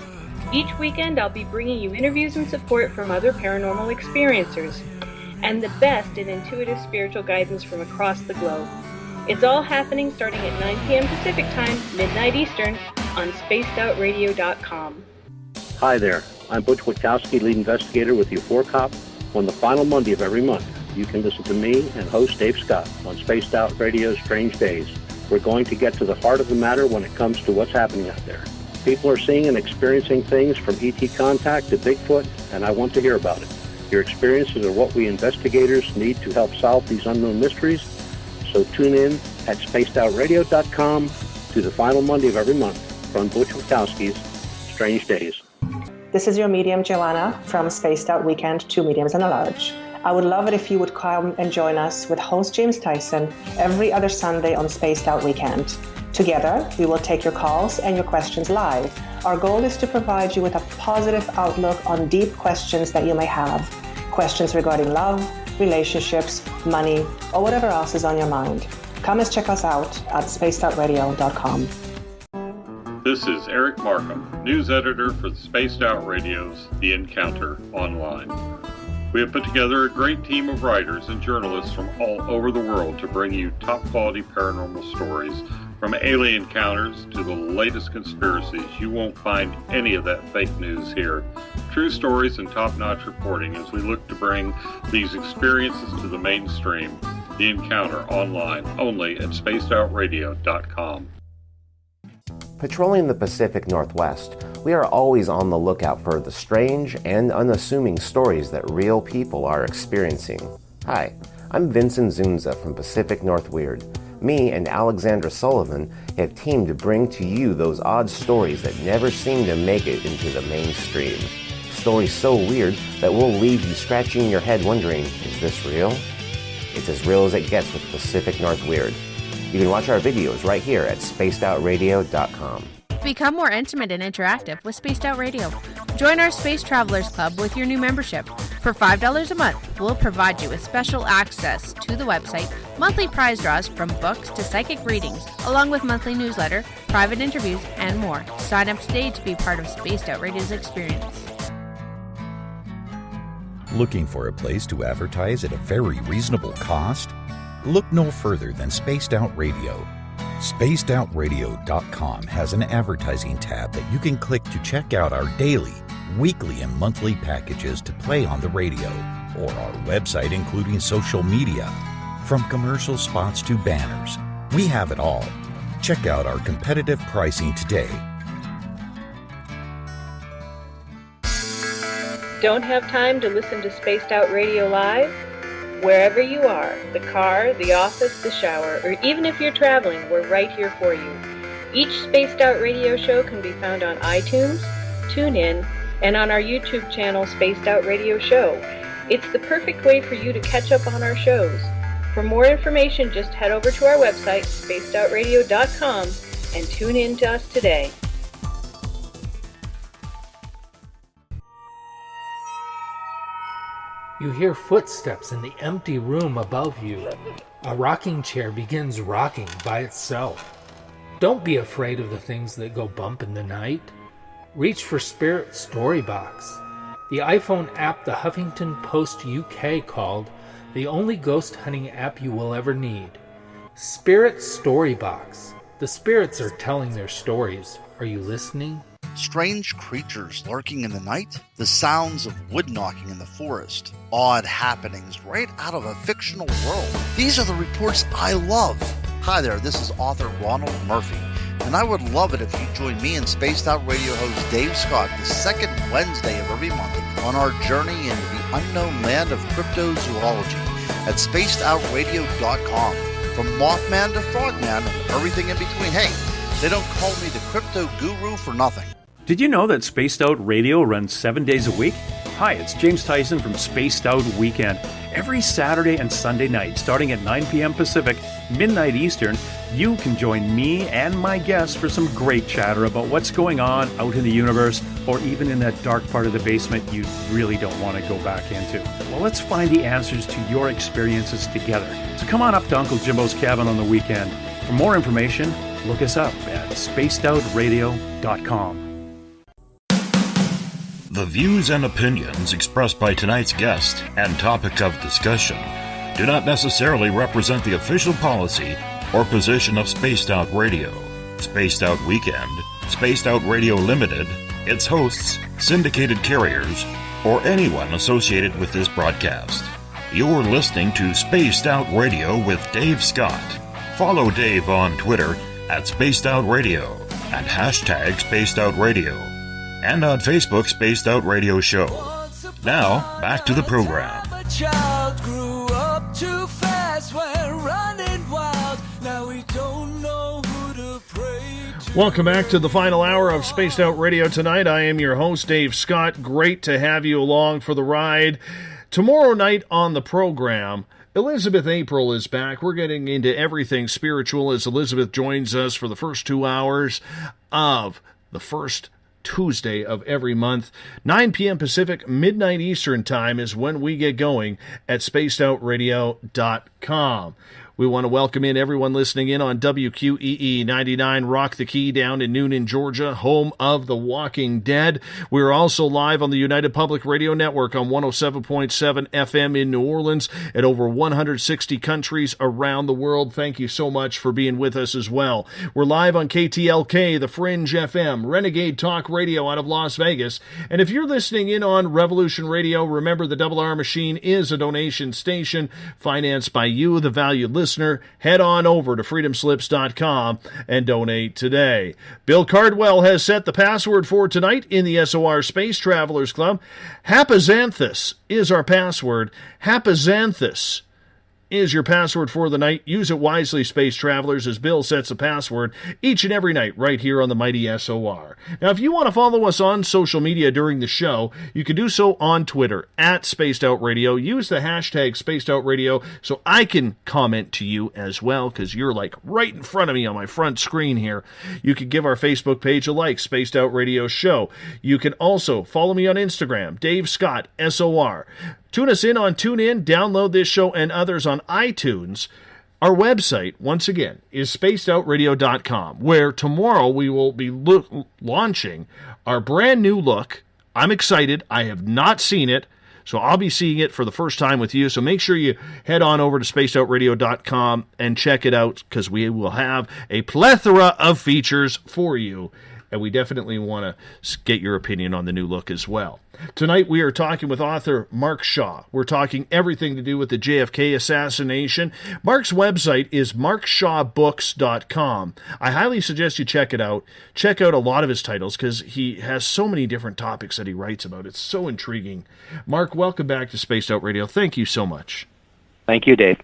Speaker 17: Each weekend I'll be bringing you interviews and support from other paranormal experiencers, and the best in intuitive spiritual guidance from across the globe. It's all happening starting at 9 p.m. Pacific Time, midnight Eastern, on spacedoutradio.com.
Speaker 21: Hi there, I'm Butch Witkowski, lead investigator with U4COP. On the final Monday of every month, you can listen to me and host Dave Scott on Spaced Out Radio's Strange Days. We're going to get to the heart of the matter when it comes to what's happening out there. People are seeing and experiencing things from ET contact to Bigfoot, and I want to hear about it. Your experiences are what we investigators need to help solve these unknown mysteries. So tune in at spacedoutradio.com to the final Monday of every month from Butch Wachowski's Strange Days.
Speaker 2: This is your medium, Joanna, from Spaced Out Weekend, 2 mediums and a large. I would love it if you would come and join us with host James Tyson every other Sunday on Spaced Out Weekend. Together, we will take your calls and your questions live. Our goal is to provide you with a positive outlook on deep questions that you may have. Questions regarding love, relationships, money, or whatever else is on your mind. Come and check us out at spacedoutradio.com.
Speaker 12: This is Eric Markham, news editor for the Spaced Out Radio's The Encounter Online. We have put together a great team of writers and journalists from all over the world to bring you top-quality paranormal stories. From alien encounters to the latest conspiracies, you won't find any of that fake news here. True stories and top-notch reporting as we look to bring these experiences to the mainstream. The Encounter Online, only at spacedoutradio.com.
Speaker 18: Patrolling the Pacific Northwest, we are always on the lookout for the strange and unassuming stories that real people are experiencing. Hi, I'm Vincent Zunza from Pacific North Weird. Me and Alexandra Sullivan have teamed to bring to you those odd stories that never seem to make it into the mainstream. Stories so weird that will leave you scratching your head wondering, is this real? It's as real as it gets with Pacific North Weird. You can watch our videos right here at spacedoutradio.com.
Speaker 4: Become more intimate and interactive with Spaced Out Radio. Join our Space Travelers Club with your new membership. For $5 a month, we'll provide you with special access to the website, monthly prize draws from books to psychic readings, along with monthly newsletter, private interviews, and more. Sign up today to be part of Spaced Out Radio's experience.
Speaker 16: Looking for a place to advertise at a very reasonable cost? Look no further than Spaced Out Radio. SpacedOutRadio.com has an advertising tab that you can click to check out our daily, weekly, and monthly packages to play on the radio, or our website including social media. From commercial spots to banners, we have it all. Check out our competitive pricing today.
Speaker 17: Don't have time to listen to Spaced Out Radio live? Wherever you are, the car, the office, the shower, or even if you're traveling, we're right here for you. Each Spaced Out Radio show can be found on iTunes, TuneIn, and on our YouTube channel, Spaced Out Radio Show. It's the perfect way for you to catch up on our shows. For more information, just head over to our website, spacedoutradio.com, and tune in to us today.
Speaker 22: You hear footsteps in the empty room above you. A rocking chair begins rocking by itself. Don't be afraid of the things that go bump in the night. Reach for Spirit Storybox, the iPhone app the Huffington Post UK called the only ghost hunting app you will ever need. Spirit Storybox. The spirits are telling their stories. Are you listening?
Speaker 23: Strange creatures lurking in the night, the sounds of wood knocking in the forest, odd happenings right out of a fictional world. These are the reports I love. Hi there, this is author Ronald Murphy, and I would love it if you join me and Spaced Out Radio host Dave Scott the second Wednesday of every month on our journey into the unknown land of cryptozoology at spacedoutradio.com. From Mothman to Frogman and everything in between. Hey, they don't call me the crypto guru for nothing.
Speaker 20: Did you know that Spaced Out Radio runs 7 days a week? Hi, it's James Tyson from Spaced Out Weekend. Every Saturday and Sunday night, starting at 9 p.m. Pacific, midnight Eastern, you can join me and my guests for some great chatter about what's going on out in the universe, or even in that dark part of the basement you really don't want to go back into. Well, let's find the answers to your experiences together. So come on up to Uncle Jimbo's cabin on the weekend. For more information, look us up at spacedoutradio.com.
Speaker 1: The views and opinions expressed by tonight's guest and topic of discussion do not necessarily represent the official policy or position of Spaced Out Radio, Spaced Out Weekend, Spaced Out Radio Limited, its hosts, syndicated carriers, or anyone associated with this broadcast. You're listening to Spaced Out Radio with Dave Scott. Follow Dave on Twitter at Spaced Out Radio and hashtag Spaced Out Radio, and on Facebook Spaced Out Radio Show. Now, back to the program.
Speaker 3: A child grew up too fast, went running wild. Now we don't know who to pray to.
Speaker 6: Welcome back to the final hour of Spaced Out Radio tonight. I am your host, Dave Scott. Great to have you along for the ride. Tomorrow night on the program, Elizabeth April is back. We're getting into everything spiritual as Elizabeth joins us for the first 2 hours of the first Tuesday of every month. 9 p.m. Pacific, midnight Eastern time is when we get going at spacedoutradio.com. We want to welcome in everyone listening in on WQEE 99 Rock the Key down in Noonan, Georgia, home of The Walking Dead. We're also live on the United Public Radio Network on 107.7 FM in New Orleans at over 160 countries around the world. Thank you so much for being with us as well. We're live on KTLK, The Fringe FM, Renegade Talk Radio out of Las Vegas. And if you're listening in on Revolution Radio, remember the Double R Machine is a donation station financed by you, the valued listener. Head on over to freedomslips.com and donate today. Bill Cardwell has set the password for tonight in the SOR Space Travelers Club. Hapazanthus is our password. Hapazanthus is your password for the night. Use it wisely, Space Travelers, as Bill sets a password each and every night right here on the mighty SOR. Now, if you want to follow us on social media during the show, you can do so on Twitter, at Spaced Out Radio. Use the hashtag Spaced Out Radio so I can comment to you as well, because you're like right in front of me on my front screen here. You can give our Facebook page a like, Spaced Out Radio Show. You can also follow me on Instagram, Dave Scott, SOR. Tune us in on TuneIn, download this show and others on iTunes. Our website, once again, is spacedoutradio.com, where tomorrow we will be launching our brand new look. I'm excited. I have not seen it, so I'll be seeing it for the first time with you. So make sure you head on over to spacedoutradio.com and check it out, because we will have a plethora of features for you. And we definitely want to get your opinion on the new look as well. Tonight we are talking with author Mark Shaw. We're talking everything to do with the JFK assassination. Mark's website is markshawbooks.com. I highly suggest you check it out. Check out a lot of his titles, because he has so many different topics that he writes about. It's so intriguing. Mark, welcome back to Spaced Out Radio. Thank you so much.
Speaker 10: Thank you, Dave.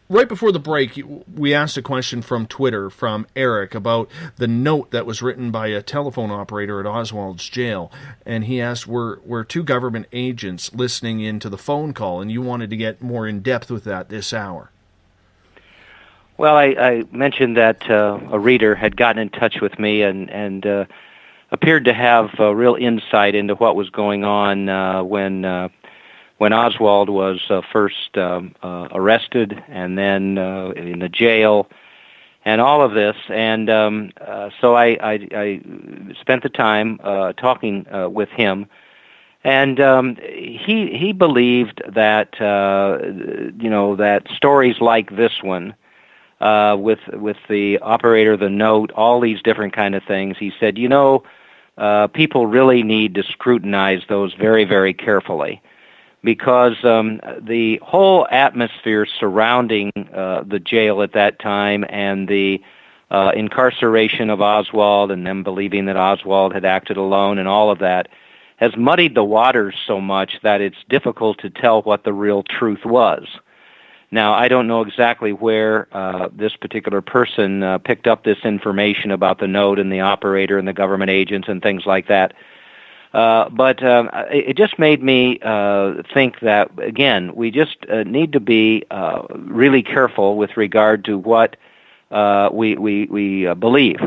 Speaker 6: Right before the break, we asked a question from Twitter from Eric about the note that was written by a telephone operator at Oswald's jail. And he asked, were two government agents listening in to the phone call, and you wanted to get more in-depth with that this hour.
Speaker 10: Well, I mentioned that a reader had gotten in touch with me and appeared to have real insight into what was going on when Oswald was first arrested, and then in the jail, and all of this. And so I spent the time talking with him, and he believed that that stories like this one, with the operator, the note, all these different kind of things. He said, people really need to scrutinize those very, very carefully, because the whole atmosphere surrounding the jail at that time, and the incarceration of Oswald, and them believing that Oswald had acted alone, and all of that, has muddied the waters so much that it's difficult to tell what the real truth was. Now, I don't know exactly where this particular person picked up this information about the note and the operator and the government agents and things like that. But it just made me think that, again, we just need to be really careful with regard to what we believe.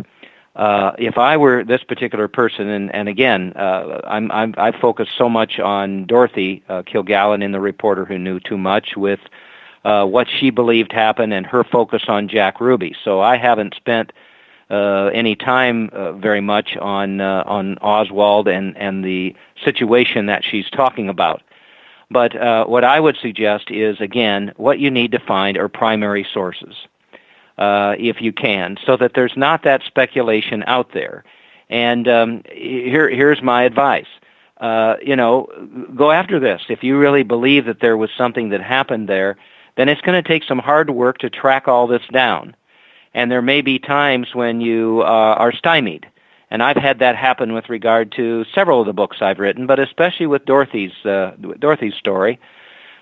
Speaker 10: If I were this particular person, and again, I focus so much on Dorothy Kilgallen in The Reporter Who Knew Too Much, with what she believed happened and her focus on Jack Ruby. So I haven't spent any time very much on Oswald and the situation that she's talking about. But what I would suggest is, again, what you need to find are primary sources, if you can, so that there's not that speculation out there. And here's my advice. Go after this. If you really believe that there was something that happened there, then it's going to take some hard work to track all this down. And there may be times when you are stymied. And I've had that happen with regard to several of the books I've written, but especially with Dorothy's story,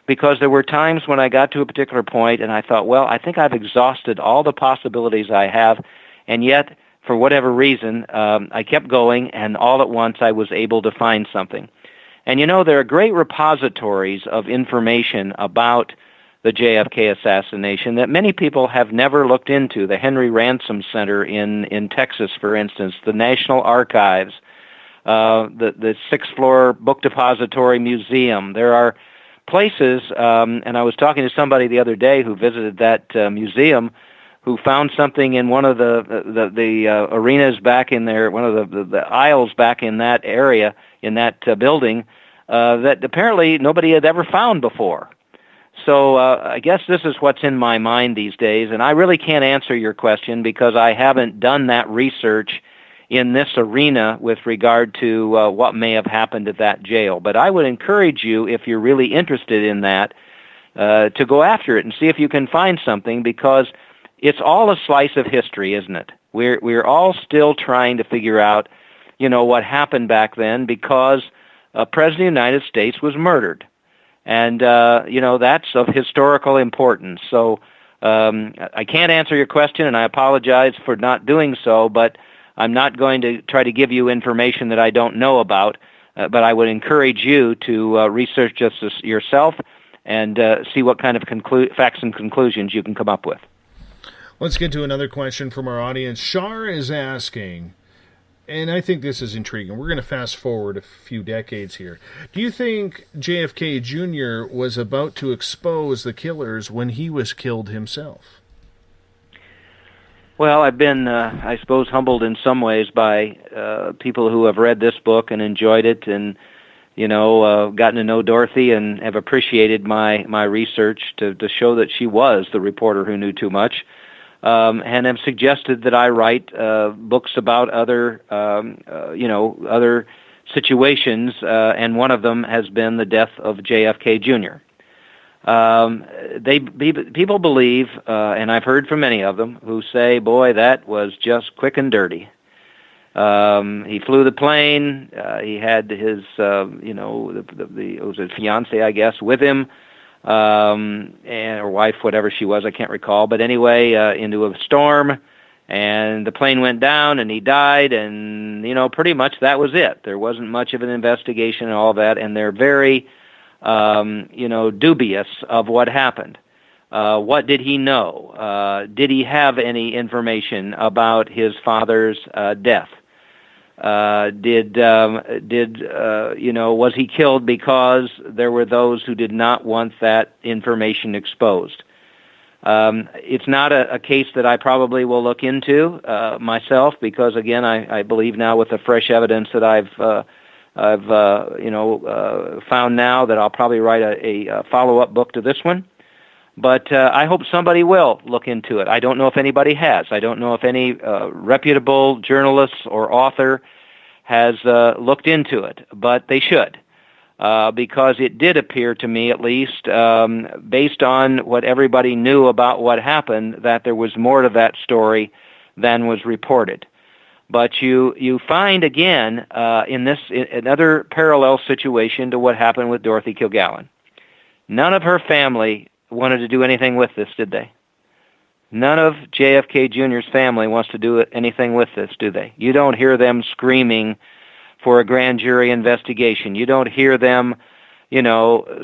Speaker 10: because there were times when I got to a particular point and I thought, well, I think I've exhausted all the possibilities I have, and yet, for whatever reason, I kept going, and all at once I was able to find something. And there are great repositories of information about the JFK assassination that many people have never looked into. The Henry Ransom Center in Texas, for instance, the National Archives, the Sixth Floor Book Depository Museum. There are places, and I was talking to somebody the other day who visited that museum, who found something in one of the arenas back in there, one of the aisles back in that area, in that building, that apparently nobody had ever found before. So I guess this is what's in my mind these days, and I really can't answer your question because I haven't done that research in this arena with regard to what may have happened at that jail. But I would encourage you, if you're really interested in that, to go after it and see if you can find something, because it's all a slice of history, isn't it? We're all still trying to figure out, what happened back then, because President of the United States was murdered. And, that's of historical importance. So I can't answer your question, and I apologize for not doing so, but I'm not going to try to give you information that I don't know about, but I would encourage you to research this yourself and see what kind of facts and conclusions you can come up with.
Speaker 6: Let's get to another question from our audience. Shar is asking, and I think this is intriguing. We're going to fast forward a few decades here. Do you think JFK Jr. was about to expose the killers when he was killed himself?
Speaker 10: Well, I've been, I suppose, humbled in some ways by people who have read this book and enjoyed it, and gotten to know Dorothy and have appreciated my research to show that she was the reporter who knew too much. And have suggested that I write books about other situations, and one of them has been the death of JFK Jr. People believe, and I've heard from many of them, who say, boy, that was just quick and dirty. He flew the plane, he had his, it was his fiancée, I guess, with him, or wife, whatever she was, I can't recall. But anyway, into a storm, and the plane went down, and he died, and, pretty much that was it. There wasn't much of an investigation and all that, and they're very, dubious of what happened. What did he know? Did he have any information about his father's death? Was he killed because there were those who did not want that information exposed? It's not a case that I probably will look into myself, because again, I believe now with the fresh evidence that I've found now, that I'll probably write a follow-up book to this one. But I hope somebody will look into it. I don't know if anybody has. I don't know if any reputable journalist or author has looked into it, but they should, because it did appear to me, at least, based on what everybody knew about what happened, that there was more to that story than was reported. But you find, again, in this another parallel situation to what happened with Dorothy Kilgallen. None of her family wanted to do anything with this, did they? None of JFK Jr.'s family wants to do anything with this, do they? You don't hear them screaming for a grand jury investigation. You don't hear them,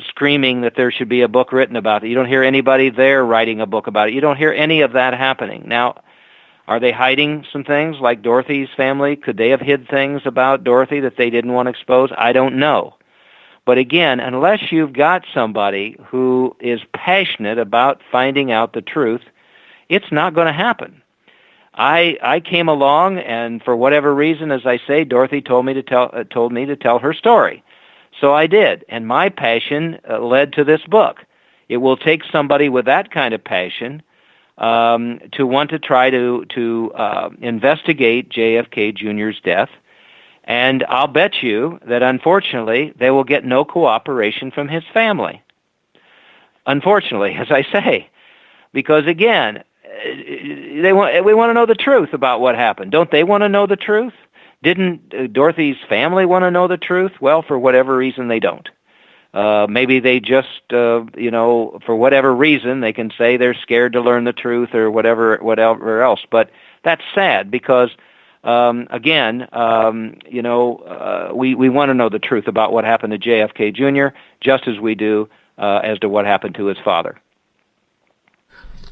Speaker 10: screaming that there should be a book written about it. You don't hear anybody there writing a book about it. You don't hear any of that happening. Now, are they hiding some things like Dorothy's family? Could they have hid things about Dorothy that they didn't want to expose? I don't know. But again, unless you've got somebody who is passionate about finding out the truth, it's not going to happen. I came along, and for whatever reason, as I say, Dorothy told me to tell her story. So I did, and my passion led to this book. It will take somebody with that kind of passion to want to try to investigate JFK Jr.'s death. And I'll bet you that, unfortunately, they will get no cooperation from his family. unfortunately, as I say, because again, we want to know the truth about what happened. Don't they want to know the truth? Didn't Dorothy's family want to know the truth? Well, for whatever reason, they don't. Maybe they just, for whatever reason, they can say they're scared to learn the truth or whatever else. But that's sad because, we want to know the truth about what happened to JFK Jr., just as we do as to what happened to his father.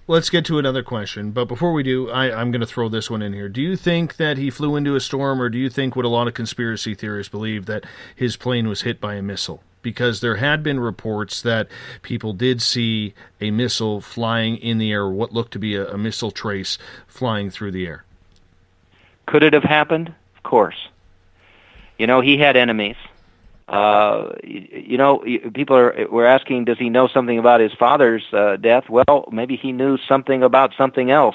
Speaker 6: Let's get to another question, but before we do, I'm going to throw this one in here. Do you think that he flew into a storm, or do you think what a lot of conspiracy theorists believe, that his plane was hit by a missile? Because there had been reports that people did see a missile flying in the air, or what looked to be a missile trace flying through the air.
Speaker 10: Could it have happened? Of course. He had enemies. People were asking, does he know something about his father's death? Well, maybe he knew something about something else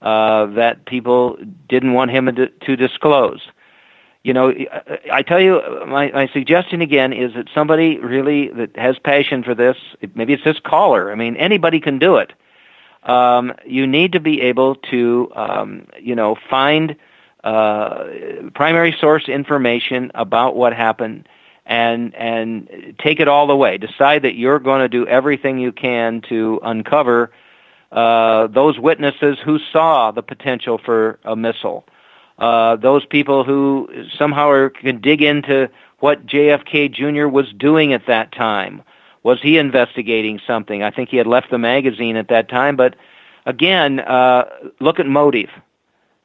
Speaker 10: that people didn't want him to disclose. I tell you, my suggestion again is that somebody really that has passion for this, maybe it's this caller. I mean, anybody can do it. You need to be able to, find primary source information about what happened and take it all the way. Decide that you're going to do everything you can to uncover those witnesses who saw the potential for a missile. Those people who somehow can dig into what JFK Jr. was doing at that time. Was he investigating something? I think he had left the magazine at that time, but again, look at motive.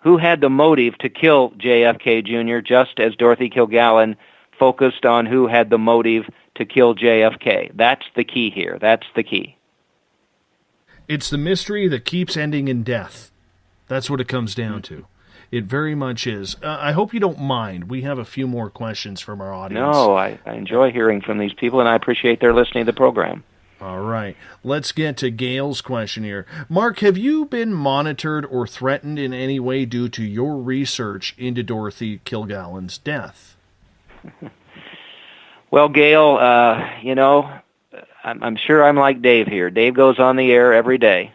Speaker 10: Who had the motive to kill JFK Jr., just as Dorothy Kilgallen focused on who had the motive to kill JFK? That's the key here. That's the key.
Speaker 6: It's the mystery that keeps ending in death. That's what it comes down to. It very much is. I hope you don't mind. We have a few more questions from our audience.
Speaker 10: No, I enjoy hearing from these people, and I appreciate their listening to the program.
Speaker 6: All right. Let's get to Gail's question here. Mark, have you been monitored or threatened in any way due to your research into Dorothy Kilgallen's death?
Speaker 10: Well, Gail, I'm sure I'm like Dave here. Dave goes on the air every day.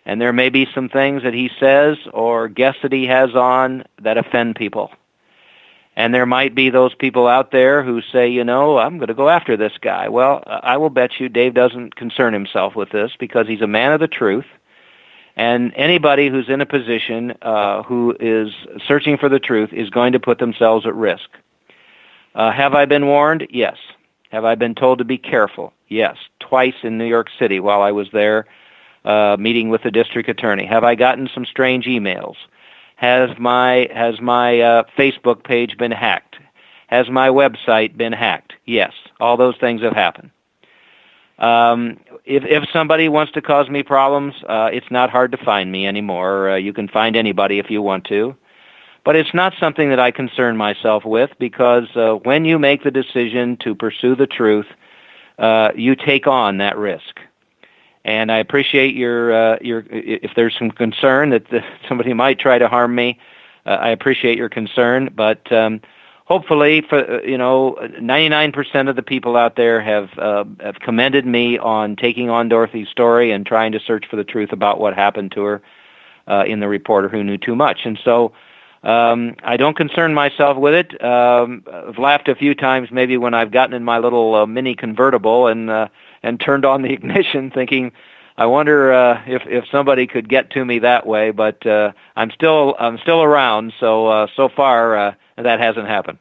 Speaker 10: And there may be some things that he says or guests that he has on that offend people. And there might be those people out there who say, I'm going to go after this guy. Well, I will bet you Dave doesn't concern himself with this because he's a man of the truth. And anybody who's in a position who is searching for the truth is going to put themselves at risk. Have I been warned? Yes. Have I been told to be careful? Yes. Twice in New York City while I was there. Meeting with the district attorney. Have I gotten some strange emails? Has my Facebook page been hacked? Has my website been hacked? Yes, all those things have happened. If somebody wants to cause me problems, it's not hard to find me anymore. You can find anybody if you want to. But it's not something that I concern myself with because when you make the decision to pursue the truth, you take on that risk. And I appreciate your if there's some concern that somebody might try to harm me, I appreciate your concern. But hopefully, for 99% of the people out there have commended me on taking on Dorothy's story and trying to search for the truth about what happened to her in The Reporter Who Knew Too Much. And so I don't concern myself with it. I've laughed a few times maybe when I've gotten in my little mini convertible and turned on the ignition thinking, I wonder if somebody could get to me that way, but I'm still around, so far that hasn't happened.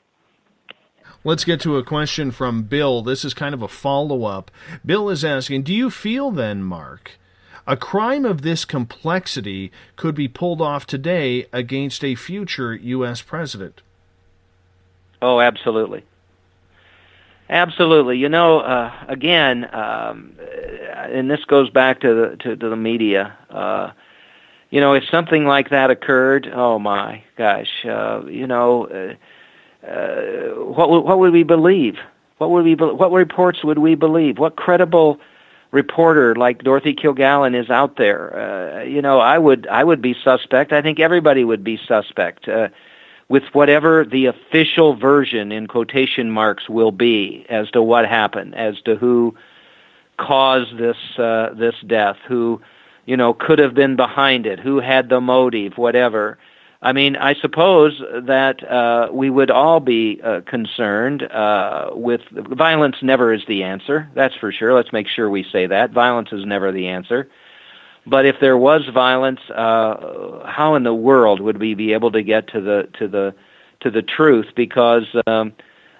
Speaker 6: Let's get to a question from Bill. This is kind of a follow-up. Bill is asking, do you feel then, Mark, a crime of this complexity could be pulled off today against a future U.S. president?
Speaker 10: Oh, absolutely. Absolutely. Again, and this goes back to the media. If something like that occurred, oh my gosh, what would we believe? What reports would we believe? What credible reporter like Dorothy Kilgallen is out there? I would be suspect. I think everybody would be suspect. With whatever the official version, in quotation marks, will be as to what happened, as to who caused this death, who, could have been behind it, who had the motive, whatever. I mean, I suppose that we would all be concerned with violence. Never is the answer, that's for sure. Let's make sure we say that. Violence is never the answer. But if there was violence, how in the world would we be able to get to the truth? Because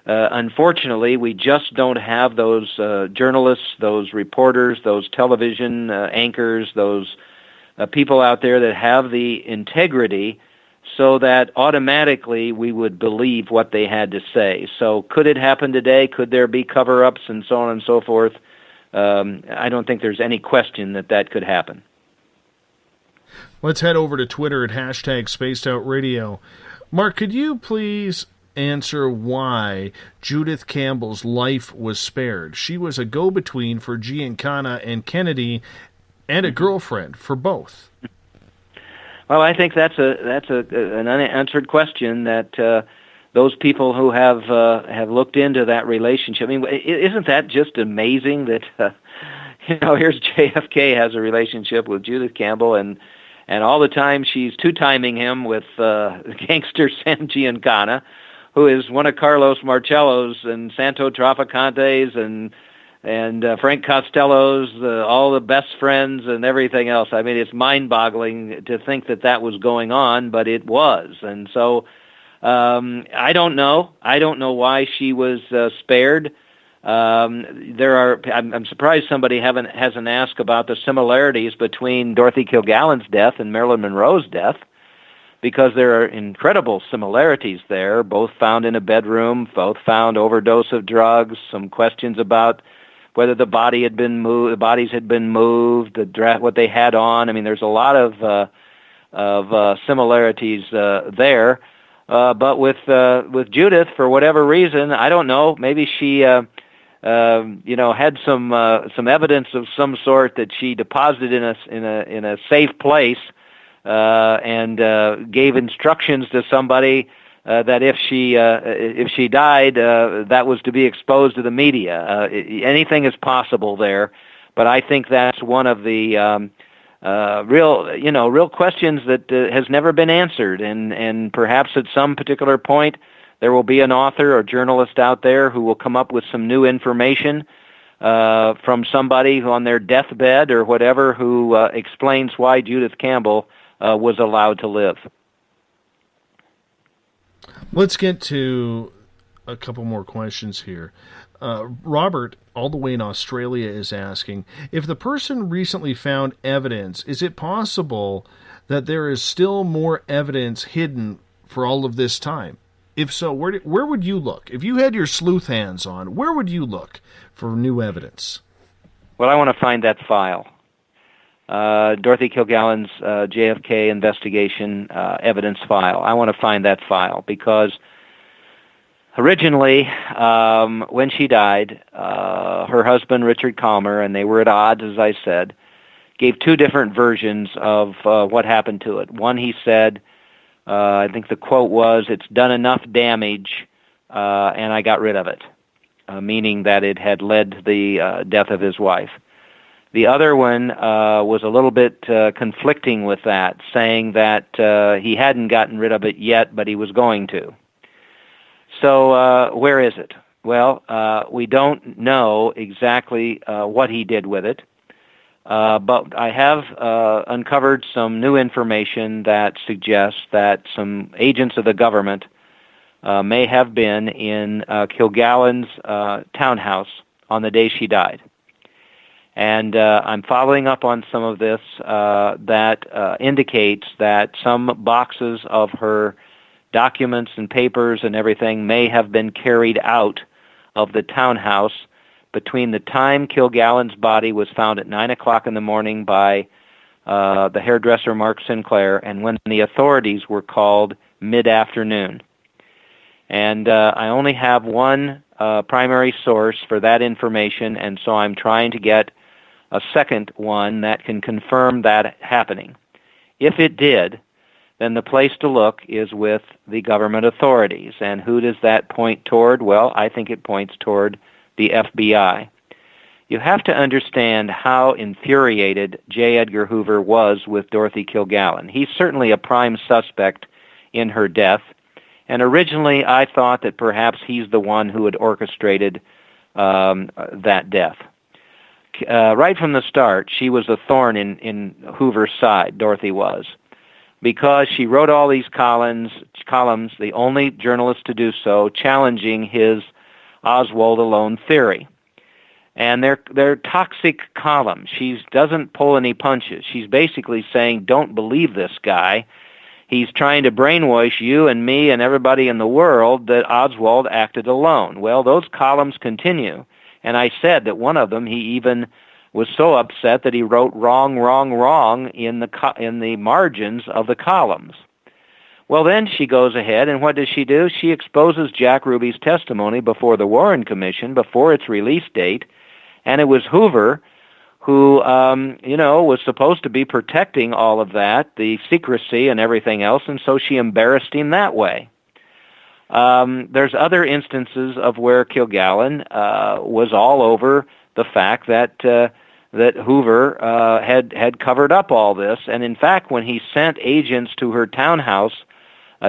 Speaker 10: unfortunately, we just don't have those journalists, those reporters, those television anchors, those people out there that have the integrity, so that automatically we would believe what they had to say. So could it happen today? Could there be cover-ups and so on and so forth? I don't think there's any question that could happen.
Speaker 6: Let's head over to Twitter at #SpacedOutRadio. Mark, could you please answer why Judith Campbell's life was spared? She was a go-between for Giancana and Kennedy, and a girlfriend for both.
Speaker 10: Well, I think that's an unanswered question that those people who have looked into that relationship. I mean, isn't that just amazing that here's JFK has a relationship with Judith Campbell, and all the time she's two-timing him with gangster Sam Giancana, who is one of Carlos Marcello's and Santo Traficante's and Frank Costello's, all the best friends and everything else. I mean, it's mind-boggling to think that was going on, but it was. And so I don't know. I don't know why she was spared. I'm surprised somebody hasn't asked about the similarities between Dorothy Kilgallen's death and Marilyn Monroe's death, because there are incredible similarities there, both found in a bedroom, both found overdose of drugs, some questions about whether the bodies had been moved, what they had on. I mean, there's a lot of similarities there. But with Judith, for whatever reason, I don't know, maybe she had some evidence of some sort that she deposited in a safe place, and gave instructions to somebody that if she died, that was to be exposed to the media. Anything is possible there, but I think that's one of the real questions that has never been answered, and perhaps at some particular point there will be an author or journalist out there who will come up with some new information from somebody who on their deathbed or whatever, who explains why Judith Campbell was allowed to live.
Speaker 6: Let's get to a couple more questions here. Robert, all the way in Australia, is asking, if the person recently found evidence, is it possible that there is still more evidence hidden for all of this time? If so, where would you look? If you had your sleuth hands on, where would you look for new evidence?
Speaker 10: Well, I want to find that file. Dorothy Kilgallen's JFK investigation evidence file. I want to find that file, because originally, when she died, her husband, Richard Calmer, and they were at odds, as I said, gave two different versions of what happened to it. One, he said, I think the quote was, "It's done enough damage, and I got rid of it," meaning that it had led to the death of his wife. The other one was a little bit conflicting with that, saying that he hadn't gotten rid of it yet, but he was going to. So where is it? Well, we don't know exactly what he did with it, but I have uncovered some new information that suggests that some agents of the government may have been in Kilgallen's townhouse on the day she died. And I'm following up on some of this that indicates that some boxes of her documents and papers and everything may have been carried out of the townhouse between the time Kilgallen's body was found at 9 o'clock in the morning by the hairdresser Mark Sinclair, and when the authorities were called mid-afternoon. And I only have one primary source for that information, and so I'm trying to get a second one that can confirm that happening. If it did, then the place to look is with the government authorities. And who does that point toward? Well, I think it points toward the FBI. you have to understand how infuriated J. Edgar Hoover was with Dorothy Kilgallen. He's certainly a prime suspect in her death, and originally I thought that perhaps he's the one who had orchestrated that death. Right from the start, she was a thorn in Hoover's side, Dorothy was, because she wrote all these columns, the only journalist to do so, challenging his Oswald alone theory. And they're toxic columns. She doesn't pull any punches. She's basically saying, don't believe this guy. He's trying to brainwash you and me and everybody in the world that Oswald acted alone. Well, those columns continue. And I said that one of them, he even was so upset that he wrote wrong, wrong, wrong in the margins of the columns. Well, then she goes ahead, and what does she do? She exposes Jack Ruby's testimony before the Warren Commission, before its release date, and it was Hoover who, was supposed to be protecting all of that, the secrecy and everything else, and so she embarrassed him that way. There's other instances of where Kilgallen was all over the fact that Hoover had covered up all this, and in fact, when he sent agents to her townhouse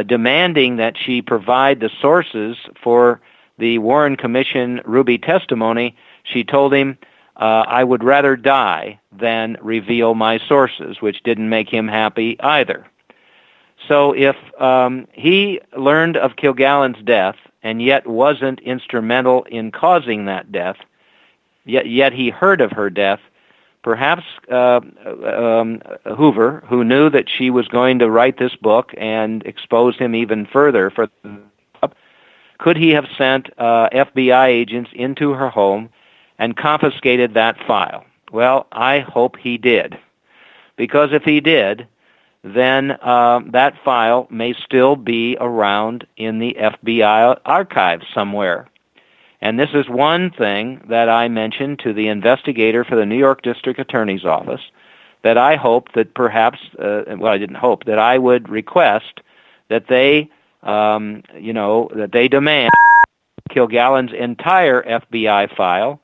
Speaker 10: demanding that she provide the sources for the Warren Commission Ruby testimony, she told him, I would rather die than reveal my sources, which didn't make him happy either. So if he learned of Kilgallen's death and yet wasn't instrumental in causing that death, yet he heard of her death, perhaps Hoover, who knew that she was going to write this book and expose him even further, could he have sent FBI agents into her home and confiscated that file? Well, I hope he did, because if he did, then that file may still be around in the FBI archives somewhere. And this is one thing that I mentioned to the investigator for the New York District Attorney's Office, that I hope that perhaps, I didn't hope, that I would request that they, that they demand Kilgallen's entire FBI file,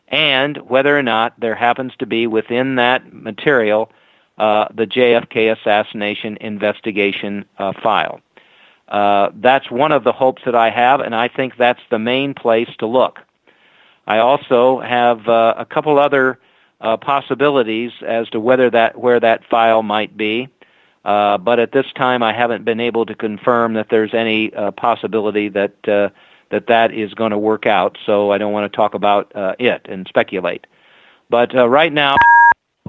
Speaker 10: and whether or not there happens to be within that material the JFK Assassination investigation file. That's one of the hopes that I have, and I think that's the main place to look. I also have a couple other possibilities as to where that file might be, but at this time I haven't been able to confirm that there's any possibility that that is going to work out, so I don't want to talk about it and speculate. But right now,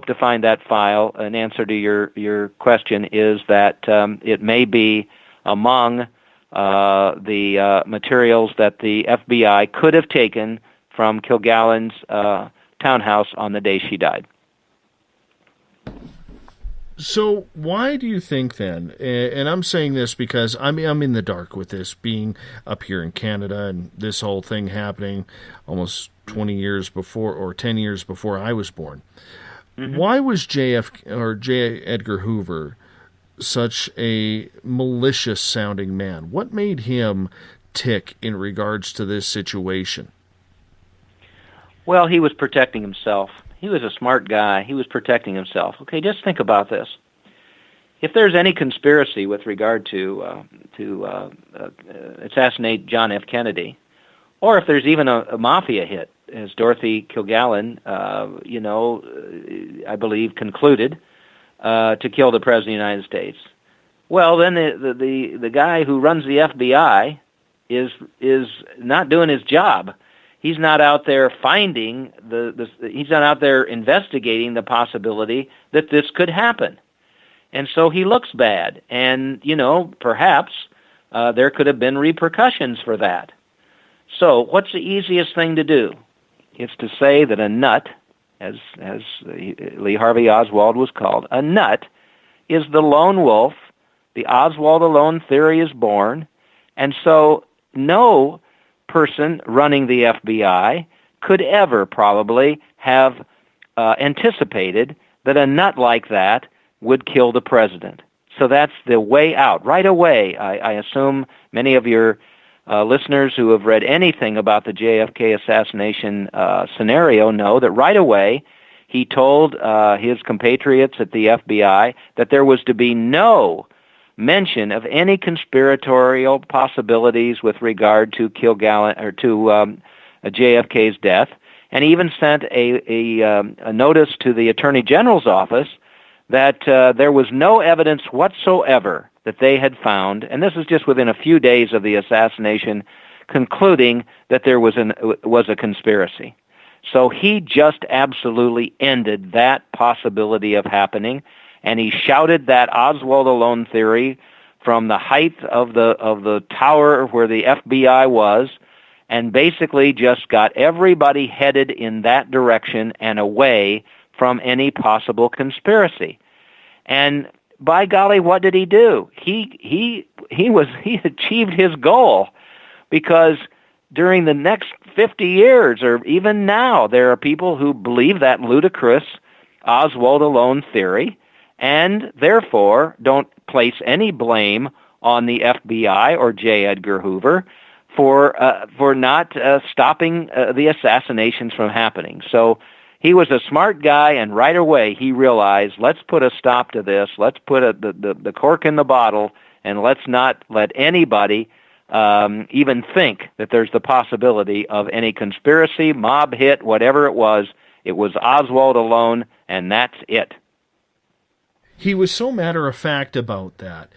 Speaker 10: to find that file, an answer to your question is that it may be among the materials that the FBI could have taken from Kilgallen's townhouse on the day she died.
Speaker 6: So why do you think then, and I'm saying this because I'm in the dark with this, being up here in Canada and this whole thing happening almost 20 years before, or 10 years before I was born. Mm-hmm. Why was J. Edgar Hoover such a malicious-sounding man? What made him tick in regards to this situation?
Speaker 10: Well, he was protecting himself. He was a smart guy. He was protecting himself. Okay, just think about this. If there's any conspiracy with regard to assassinate John F. Kennedy, or if there's even a mafia hit, as Dorothy Kilgallen, I believe, concluded, to kill the President of the United States, well, then the guy who runs the FBI is not doing his job. He's not out there finding he's not out there investigating the possibility that this could happen. And so he looks bad. And, perhaps there could have been repercussions for that. So what's the easiest thing to do? It's to say that a nut, as Lee Harvey Oswald was called, a nut is the lone wolf. The Oswald alone theory is born. And so no person running the FBI could ever probably have anticipated that a nut like that would kill the president. So that's the way out. Right away, I assume many of your Listeners who have read anything about the JFK assassination scenario know that right away he told his compatriots at the FBI that there was to be no mention of any conspiratorial possibilities with regard to Kilgallen or to JFK's death, and he even sent a notice to the Attorney General's office that there was no evidence whatsoever that they had found, and this is just within a few days of the assassination, concluding that there was a conspiracy. So he just absolutely ended that possibility of happening, and he shouted that Oswald alone theory from the height of the tower where the FBI was, and basically just got everybody headed in that direction and away from any possible conspiracy. And by golly, what did he do? He achieved his goal, because during the next 50 years, or even now, there are people who believe that ludicrous Oswald alone theory, and therefore don't place any blame on the FBI or J. Edgar Hoover for not stopping the assassinations from happening. So he was a smart guy, and right away he realized, let's put a stop to this, let's put the cork in the bottle, and let's not let anybody even think that there's the possibility of any conspiracy, mob hit, whatever it was. It was Oswald alone, and that's it.
Speaker 6: He was so matter-of-fact about that.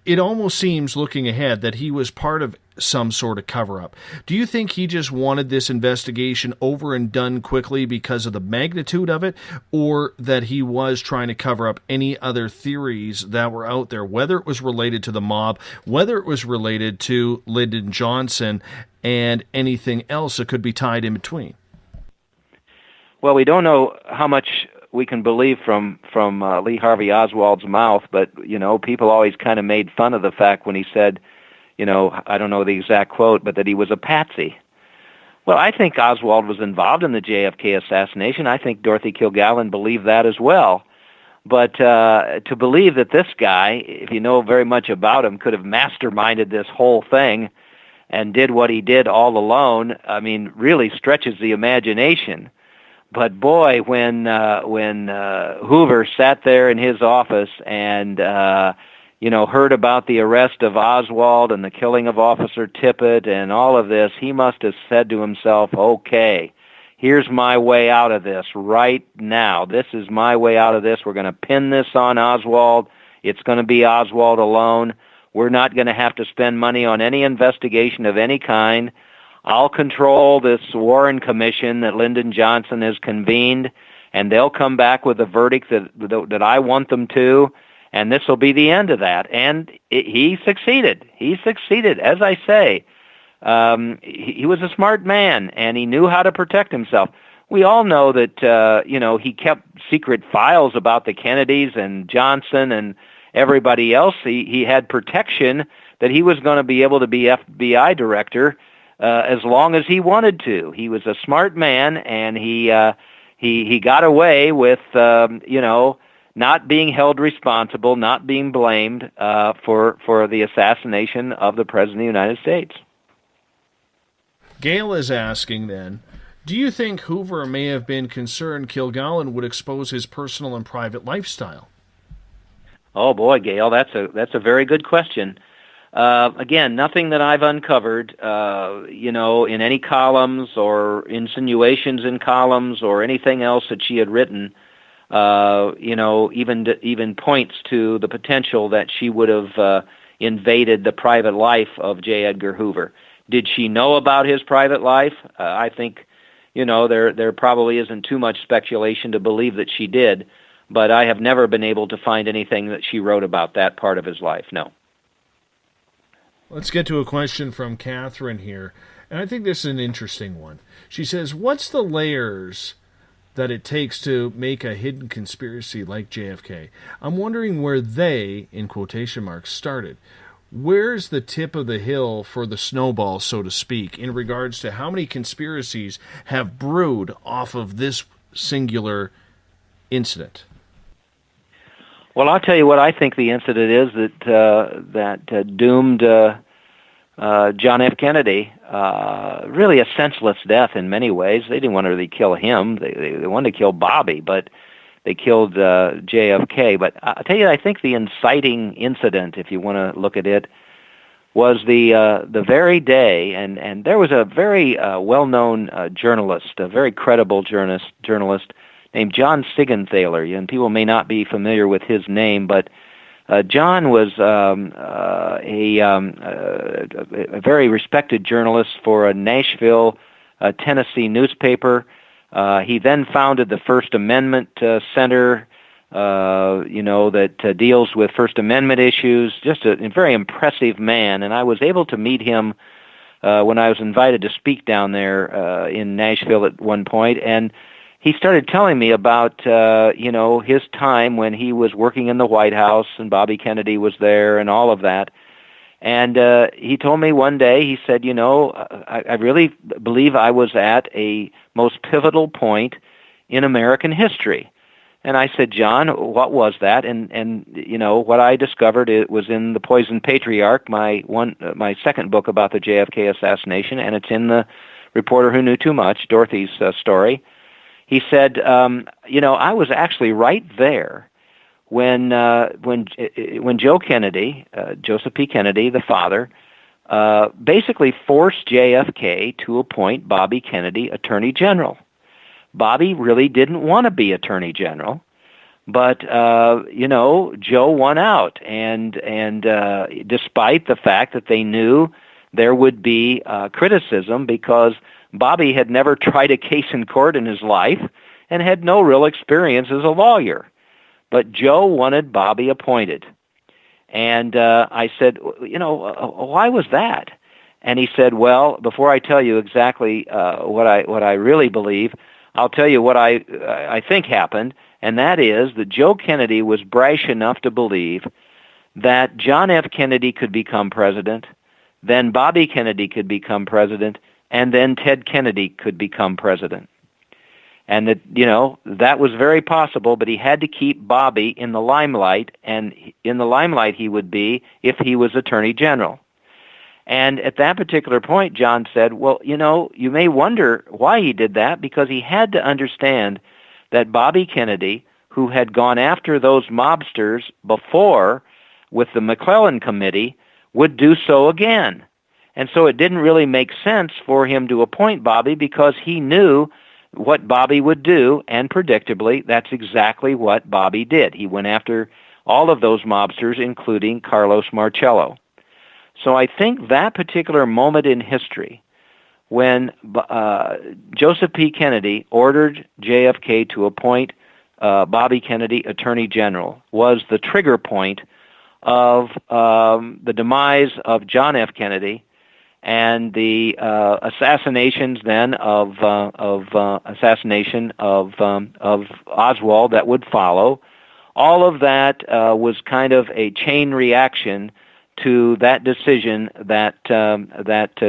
Speaker 6: It almost seems, looking ahead, that he was part of some sort of cover-up. Do you think he just wanted this investigation over and done quickly because of the magnitude of it, or that he was trying to cover up any other theories that were out there, whether it was related to the mob, whether it was related to Lyndon Johnson, and anything else that could be tied in between?
Speaker 10: Well, we don't know how much we can believe from Lee Harvey Oswald's mouth, but, people always kind of made fun of the fact when he said, I don't know the exact quote, but that he was a patsy. Well, I think Oswald was involved in the JFK assassination. I think Dorothy Kilgallen believed that as well. But to believe that this guy, if you know very much about him, could have masterminded this whole thing and did what he did all alone, really stretches the imagination. But boy, when Hoover sat there in his office and heard about the arrest of Oswald and the killing of Officer Tippit and all of this, he must have said to himself, okay, here's my way out of this right now. This is my way out of this. We're going to pin this on Oswald. It's going to be Oswald alone. We're not going to have to spend money on any investigation of any kind. I'll control this Warren Commission that Lyndon Johnson has convened, and they'll come back with a verdict that I want them to, and this will be the end of that. And he succeeded. He succeeded. As I say, he was a smart man, and he knew how to protect himself. We all know that, he kept secret files about the Kennedys and Johnson and everybody else. He had protection that he was going to be able to be FBI director as long as he wanted to. He was a smart man, and he got away with, not being held responsible, not being blamed for the assassination of the President of the United States.
Speaker 6: Gail is asking then, do you think Hoover may have been concerned Kilgallen would expose his personal and private lifestyle?
Speaker 10: Oh boy, Gail, that's a very good question. Again, nothing that I've uncovered, in any columns or insinuations in columns or anything else that she had written, even points to the potential that she would have invaded the private life of J. Edgar Hoover. Did she know about his private life? I think, there probably isn't too much speculation to believe that she did, but I have never been able to find anything that she wrote about that part of his life, no.
Speaker 6: Let's get to a question from Catherine here, and I think this is an interesting one. She says, what's the layers that it takes to make a hidden conspiracy like JFK? I'm wondering where they, in quotation marks, started. Where's the tip of the hill for the snowball, so to speak, in regards to how many conspiracies have brewed off of this singular incident? Well,
Speaker 10: I'll tell you what I think the incident is that doomed John F. Kennedy, really a senseless death in many ways. They didn't want to really kill him. They wanted to kill Bobby, but they killed JFK. But I'll tell you, I think the inciting incident, if you want to look at it, was the very day, and there was a very well-known journalist, a very credible journalist named John Sigenthaler, and people may not be familiar with his name, but John was a very respected journalist for a Nashville, Tennessee newspaper. He then founded the First Amendment Center, that deals with First Amendment issues. Just a very impressive man, and I was able to meet him when I was invited to speak down there in Nashville at one point, and he started telling me about, his time when he was working in the White House and Bobby Kennedy was there and all of that. And he told me one day, he said, I really believe I was at a most pivotal point in American history. And I said, John, what was that? And what I discovered, it was in The Poisoned Patriarch, my second book about the JFK assassination, and it's in The Reporter Who Knew Too Much, Dorothy's story. He said, I was actually right there when Joe Kennedy, Joseph P. Kennedy, the father, basically forced JFK to appoint Bobby Kennedy Attorney General. Bobby really didn't want to be Attorney General, but Joe won out, and despite the fact that they knew there would be criticism because Bobby had never tried a case in court in his life and had no real experience as a lawyer. But Joe wanted Bobby appointed. And I said, why was that? And he said, well, before I tell you exactly what I really believe, I'll tell you what I think happened, and that is that Joe Kennedy was brash enough to believe that John F. Kennedy could become president, then Bobby Kennedy could become president, and then Ted Kennedy could become president. And that was very possible, but he had to keep Bobby in the limelight, and in the limelight he would be if he was Attorney General. And at that particular point, John said, well, you may wonder why he did that, because he had to understand that Bobby Kennedy, who had gone after those mobsters before with the McClellan Committee, would do so again. And so it didn't really make sense for him to appoint Bobby because he knew what Bobby would do, and predictably, that's exactly what Bobby did. He went after all of those mobsters, including Carlos Marcello. So I think that particular moment in history, when Joseph P. Kennedy ordered JFK to appoint Bobby Kennedy Attorney General, was the trigger point of the demise of John F. Kennedy and the assassinations then of Oswald that would follow. All of that was kind of a chain reaction to that decision that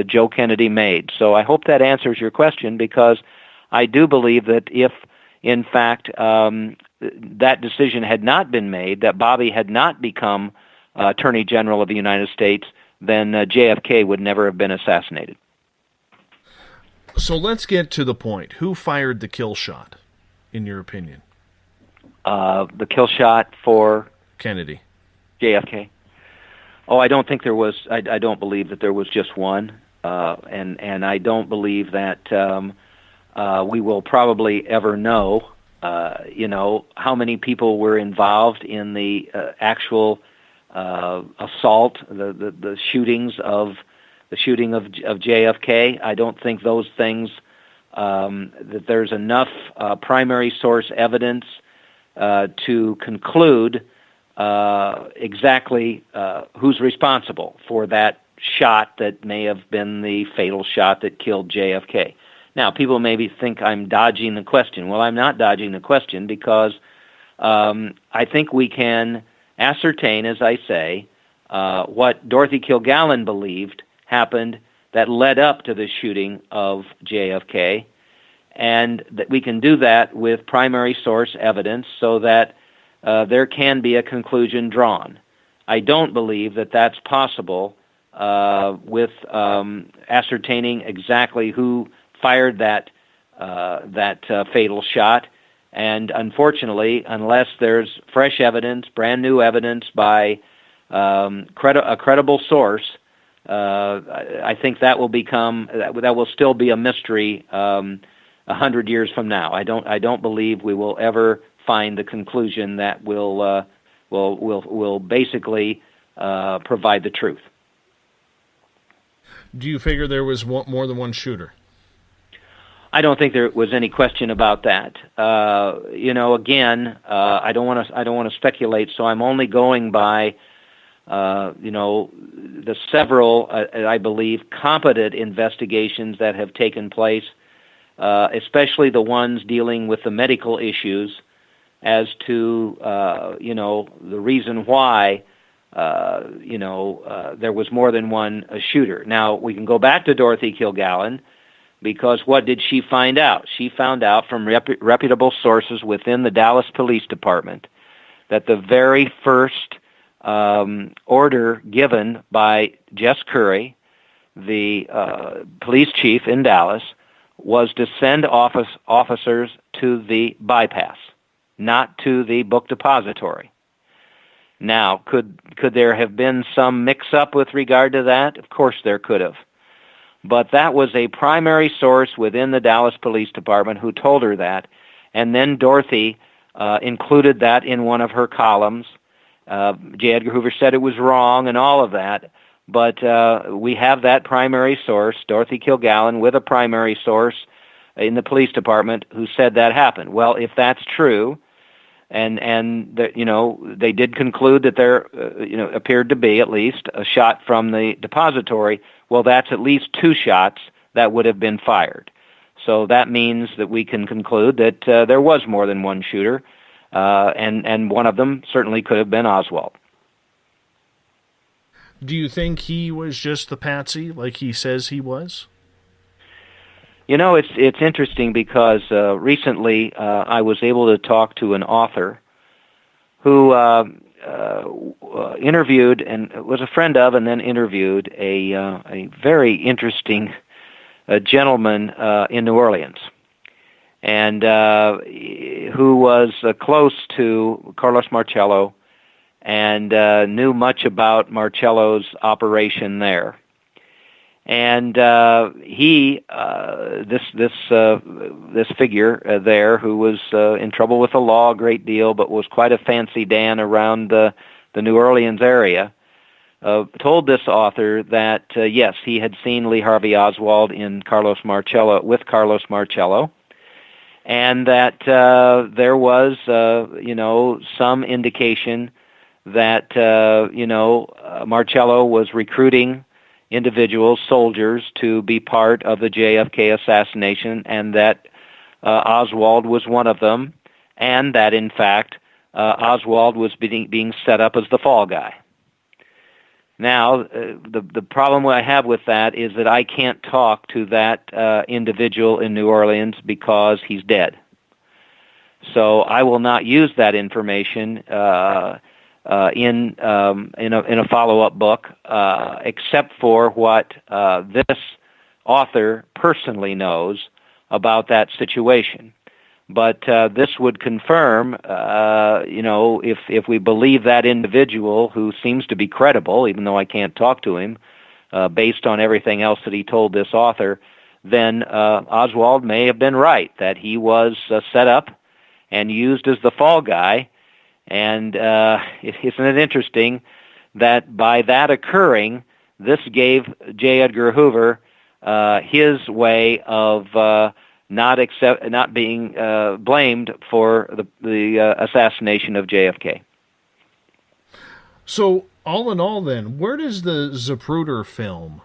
Speaker 10: Joe Kennedy made. So I hope that answers your question, because I do believe that if, in fact, that decision had not been made, that Bobby had not become Attorney General of the United States, then JFK would never have been assassinated.
Speaker 6: So let's get to the point. Who fired the kill shot, in your opinion?
Speaker 10: The kill shot for
Speaker 6: Kennedy.
Speaker 10: JFK. Oh, I don't think there was. I don't believe that there was just one, and I don't believe that we will probably ever know. How many people were involved in the actual assault, the shooting of JFK. I don't think those things that there's enough primary source evidence to conclude exactly who's responsible for that shot that may have been the fatal shot that killed JFK. Now, people maybe think I'm dodging the question. Well, I'm not dodging the question, because I think we can ascertain, as I say, what Dorothy Kilgallen believed happened that led up to the shooting of JFK, and that we can do that with primary source evidence so that there can be a conclusion drawn. I don't believe that that's possible with ascertaining exactly who fired that fatal shot. And unfortunately, unless there's fresh evidence, brand new evidence by a credible source, I think that will still be a mystery 100 years from now. I don't believe we will ever find the conclusion that will basically provide the truth.
Speaker 6: Do you figure there was more than one shooter?
Speaker 10: I don't think there was any question about that. Again, I don't want to speculate, so I'm only going by, the several, I believe, competent investigations that have taken place, especially the ones dealing with the medical issues, as to the reason why there was more than one shooter. Now we can go back to Dorothy Kilgallen. Because what did she find out? She found out from reputable sources within the Dallas Police Department that the very first order given by Jess Curry, the police chief in Dallas, was to send officers to the bypass, not to the book depository. Now, could there have been some mix-up with regard to that? Of course there could have. But that was a primary source within the Dallas Police Department who told her that. And then Dorothy included that in one of her columns. J. Edgar Hoover said it was wrong and all of that. But we have that primary source, Dorothy Kilgallen, with a primary source in the police department who said that happened. Well, if that's true, and they did conclude that there appeared to be at least a shot from the depository, well, that's at least two shots that would have been fired. So that means that we can conclude that there was more than one shooter, and one of them certainly could have been Oswald.
Speaker 6: Do you think he was just the patsy, like he says he was?
Speaker 10: It's interesting because recently I was able to talk to an author who interviewed and was a friend of, and then interviewed a very interesting gentleman in New Orleans, and who was close to Carlos Marcello and knew much about Marcello's operation there. And this figure there, who was in trouble with the law a great deal, but was quite a fancy Dan around the New Orleans area, told this author that yes, he had seen Lee Harvey Oswald with Carlos Marcello, and that there was some indication that Marcello was recruiting individuals, soldiers, to be part of the JFK assassination, and that Oswald was one of them, and that, in fact, Oswald was being set up as the fall guy. Now, the problem I have with that is that I can't talk to that individual in New Orleans because he's dead. So I will not use that information in a follow-up book, except for what this author personally knows about that situation. But this would confirm, if we believe that individual, who seems to be credible, even though I can't talk to him, based on everything else that he told this author, then Oswald may have been right, that he was set up and used as the fall guy. And isn't it interesting that by that occurring, this gave J. Edgar Hoover his way of not being blamed for the assassination of JFK.
Speaker 6: So, all in all then, where does the Zapruder film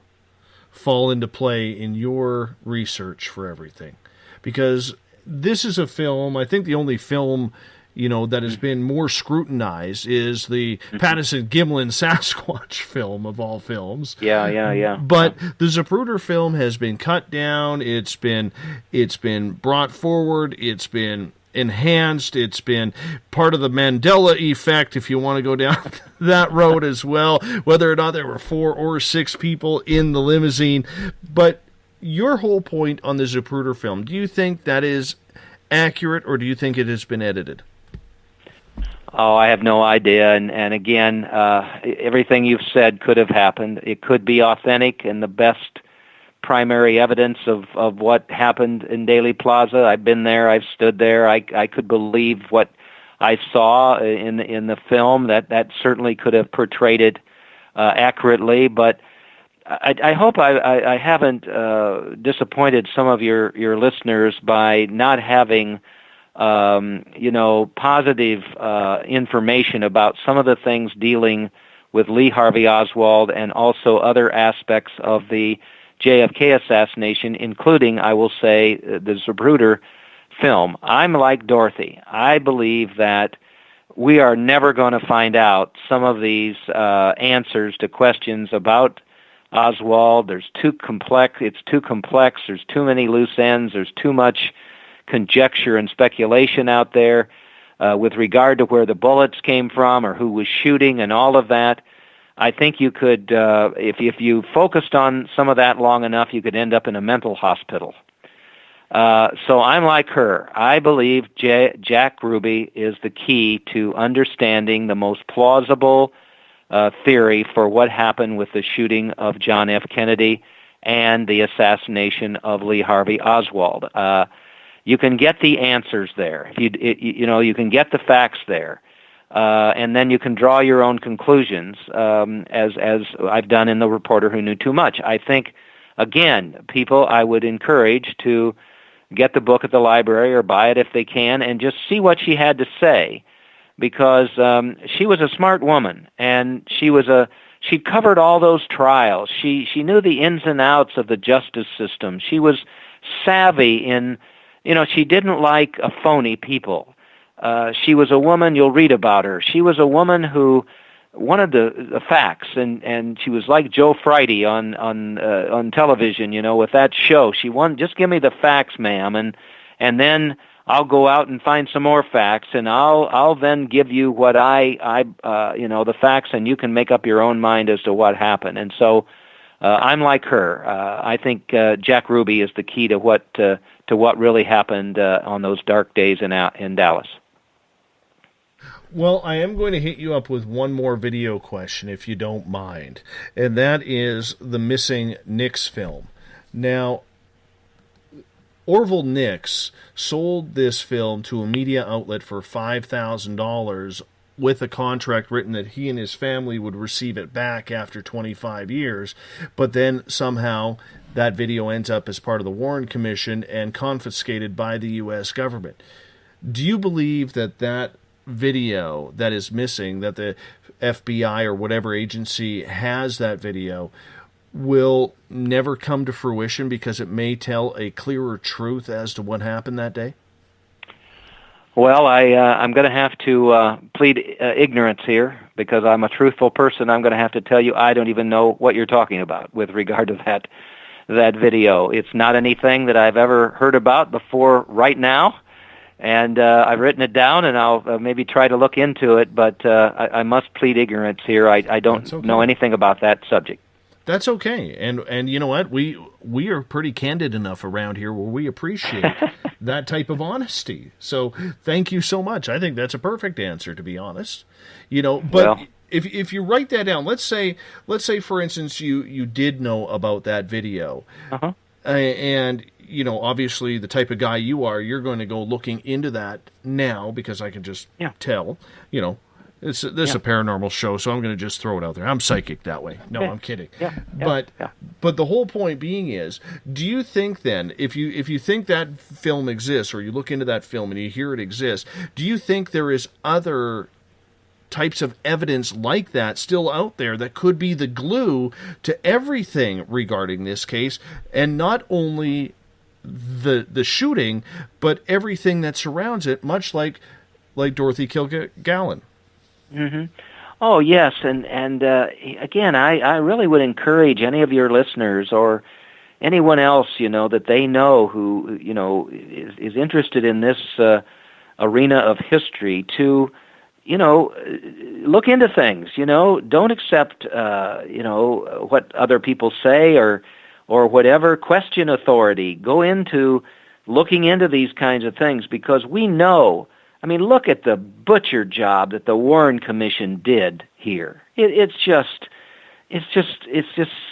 Speaker 6: fall into play in your research for everything? Because this is a film, I think the only film that has been more scrutinized is the Patterson-Gimlin Sasquatch film of all films.
Speaker 10: Yeah.
Speaker 6: But the Zapruder film has been cut down. It's been brought forward. It's been enhanced. It's been part of the Mandela effect, if you want to go down that road as well, whether or not there were 4 or 6 people in the limousine. But your whole point on the Zapruder film, do you think that is accurate, or do you think it has been edited?
Speaker 10: Oh, I have no idea. And again, everything you've said could have happened. It could be authentic and the best primary evidence of what happened in Dealey Plaza. I've been there. I've stood there. I could believe what I saw in the film. That certainly could have portrayed it accurately. But I hope I haven't disappointed some of your listeners by not having positive information about some of the things dealing with Lee Harvey Oswald and also other aspects of the JFK assassination, including, I will say, the Zapruder film. I'm like Dorothy. I believe that we are never going to find out some of these answers to questions about Oswald. It's too complex. There's too many loose ends. There's too much conjecture and speculation out there with regard to where the bullets came from or who was shooting and all of that. I think you could, if you focused on some of that long enough, you could end up in a mental hospital. So I'm like her. I believe Jack Ruby is the key to understanding the most plausible theory for what happened with the shooting of John F. Kennedy and the assassination of Lee Harvey Oswald. You can get the answers there. You can get the facts there. And then you can draw your own conclusions, as I've done in The Reporter Who Knew Too Much. I think, again, people I would encourage to get the book at the library or buy it if they can and just see what she had to say, because she was a smart woman, and she covered all those trials. She knew the ins and outs of the justice system. She was savvy in, she didn't like a phony people. She was a woman, you'll read about her. She was a woman who wanted the facts, and she was like Joe Friday on television, with that show. She wanted, just give me the facts, ma'am, and then I'll go out and find some more facts, and I'll then give you what the facts, and you can make up your own mind as to what happened. And so I'm like her. I think Jack Ruby is the key to what really happened on those dark days in Dallas.
Speaker 6: Well, I am going to hit you up with one more video question, if you don't mind, and that is the Missing Nix film. Now, Orville Nix sold this film to a media outlet for $5,000 with a contract written that he and his family would receive it back after 25 years, but then somehow that video ends up as part of the Warren Commission and confiscated by the U.S. government. Do you believe that video that is missing, that the FBI or whatever agency has that video, will never come to fruition because it may tell a clearer truth as to what happened that day?
Speaker 10: Well, I'm going to have to plead ignorance here because I'm a truthful person. I'm going to have to tell you I don't even know what you're talking about with regard to that video. It's not anything that I've ever heard about before right now. And I've written it down, and I'll maybe try to look into it, but I must plead ignorance here. I don't know anything about that subject.
Speaker 6: That's okay. And you know what? We are pretty candid enough around here where we appreciate that type of honesty. So thank you so much. I think that's a perfect answer, to be honest. But well, if you write that down, let's say for instance you did know about that video. Uh-huh. And obviously the type of guy you are, you're going to go looking into that now because I can just tell, this is a paranormal show, so I'm going to just throw it out there. I'm psychic that way. No, I'm kidding. But the whole point being is, do you think then, if you think that film exists, or you look into that film and you hear it exists, do you think there is other types of evidence like that still out there that could be the glue to everything regarding this case, and not only the shooting, but everything that surrounds it, much like Dorothy Kilgallen?
Speaker 10: Mm-hmm. Oh, yes, and again, I really would encourage any of your listeners or anyone else, that they know who, is interested in this arena of history to, look into things. Don't accept, what other people say or whatever. Question authority. Go into looking into these kinds of things, because we know. I mean, look at the butcher job that the Warren Commission did here. It's just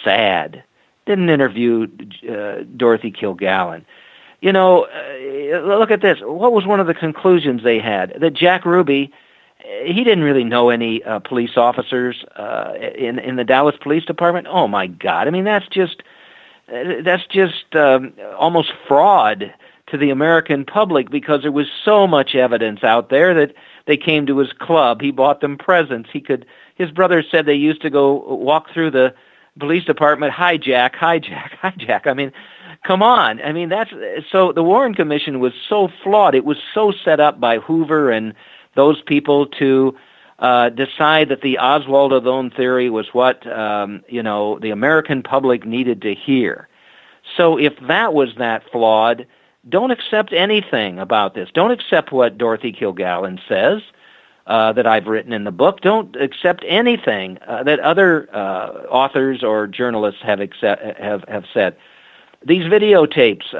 Speaker 10: sad. Didn't interview Dorothy Kilgallen. Look at this. What was one of the conclusions they had? That Jack Ruby, he didn't really know any police officers in the Dallas Police Department. Oh my God! I mean, that's just almost fraud to the American public, because there was so much evidence out there that they came to his club. He bought them presents. His brother said they used to go walk through the police department, hijack. I mean, come on. I mean, so the Warren Commission was so flawed. It was so set up by Hoover and those people to decide that the Oswald Adone theory was what, the American public needed to hear. So if that was that flawed, don't accept anything about this. Don't accept what Dorothy Kilgallen says that I've written in the book. Don't accept anything that other authors or journalists have said. These videotapes,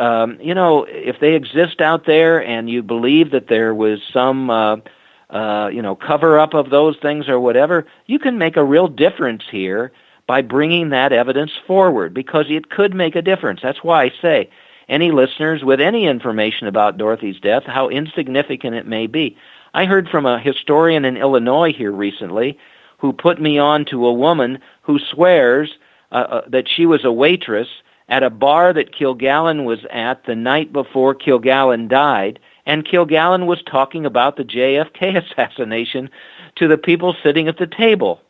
Speaker 10: if they exist out there and you believe that there was some, cover-up of those things or whatever, you can make a real difference here by bringing that evidence forward, because it could make a difference. That's why I say, any listeners with any information about Dorothy's death, how insignificant it may be. I heard from a historian in Illinois here recently who put me on to a woman who swears that she was a waitress at a bar that Kilgallen was at the night before Kilgallen died, and Kilgallen was talking about the JFK assassination to the people sitting at the table.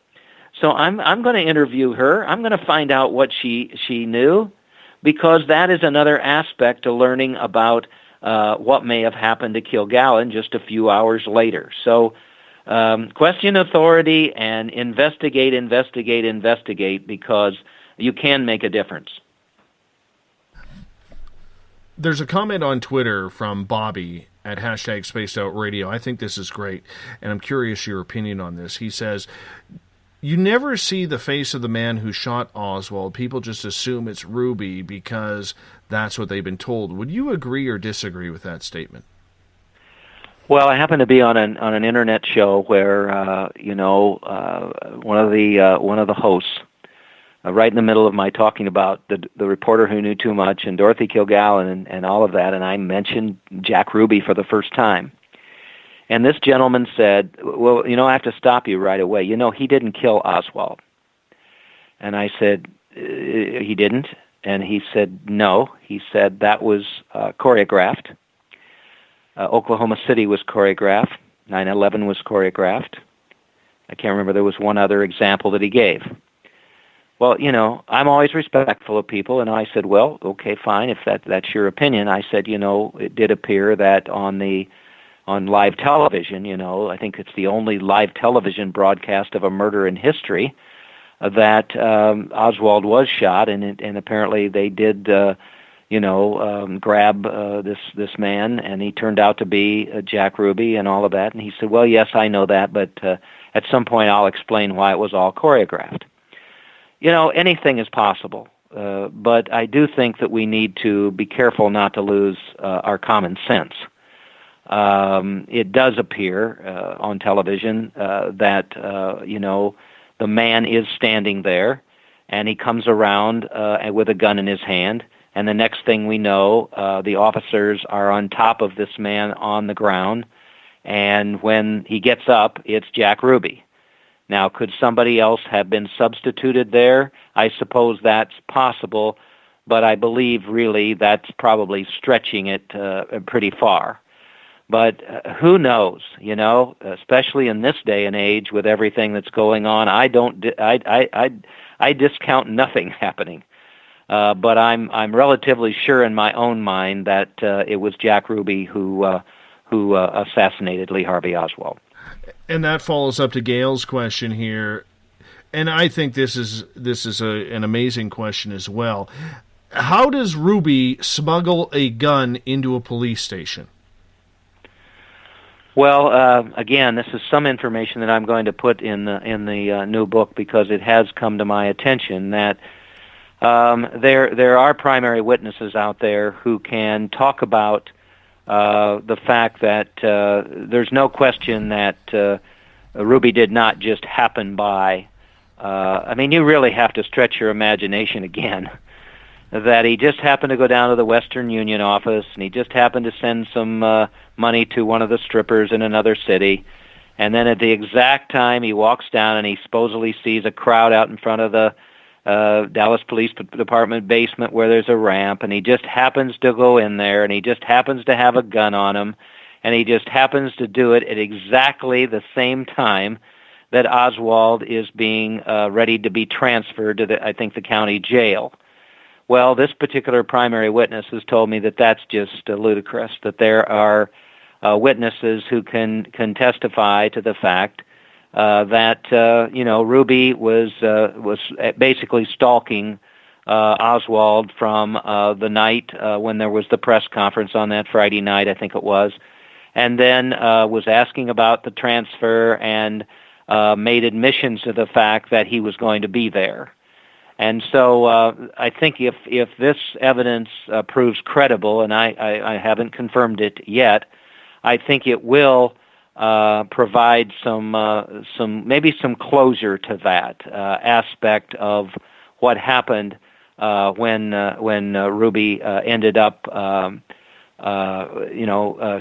Speaker 10: So I'm going to interview her. I'm going to find out what she knew, because that is another aspect to learning about what may have happened to Kilgallen just a few hours later. So question authority and investigate, because you can make a difference.
Speaker 6: There's a comment on Twitter from Bobby at #SpacedOutRadio. I think this is great, and I'm curious your opinion on this. He says, you never see the face of the man who shot Oswald. People just assume it's Ruby because that's what they've been told. Would you agree or disagree with that statement?
Speaker 10: Well, I happen to be on an internet show where one of the hosts, right in the middle of my talking about the reporter who knew too much and Dorothy Kilgallen and all of that, and I mentioned Jack Ruby for the first time. And this gentleman said, well, I have to stop you right away. He didn't kill Oswald. And I said, he didn't? And he said, no. He said that was choreographed. Oklahoma City was choreographed. 9/11 was choreographed. I can't remember. There was one other example that he gave. Well, I'm always respectful of people, and I said, well, okay, fine, if that's your opinion. I said, it did appear that on live television, I think it's the only live television broadcast of a murder in history, that Oswald was shot, and apparently they did, grab this man, and he turned out to be Jack Ruby and all of that. And he said, well, yes, I know that, but at some point I'll explain why it was all choreographed. Anything is possible, but I do think that we need to be careful not to lose our common sense. It does appear on television that, the man is standing there, and he comes around with a gun in his hand, and the next thing we know, the officers are on top of this man on the ground, and when he gets up, it's Jack Ruby. Now, could somebody else have been substituted there? I suppose that's possible, but I believe really that's probably stretching it pretty far. But who knows, especially in this day and age with everything that's going on. I discount nothing happening. But I'm relatively sure in my own mind that it was Jack Ruby who assassinated Lee Harvey Oswald.
Speaker 6: And that follows up to Gail's question here, and I think this is an amazing question as well. How does Ruby smuggle a gun into a police station?
Speaker 10: Well, again, this is some information that I'm going to put in the new book because it has come to my attention that there are primary witnesses out there who can talk about the fact that there's no question that Ruby did not just happen by. I mean, you really have to stretch your imagination again. That he just happened to go down to the Western Union office, and he just happened to send some money to one of the strippers in another city, and then at the exact time he walks down and he supposedly sees a crowd out in front of the Dallas Police Department basement where there's a ramp, and he just happens to go in there, and he just happens to have a gun on him, and he just happens to do it at exactly the same time that Oswald is being ready to be transferred to I think the county jail. Well, this particular primary witness has told me that that's just ludicrous, that there are witnesses who can testify to the fact that Ruby was basically stalking Oswald from the night when there was the press conference on that Friday night, I think it was, and then was asking about the transfer and made admissions to the fact that he was going to be there. And so I think if this evidence proves credible, and I haven't confirmed it yet, I think it will provide some closure to that aspect of what happened when Ruby ended up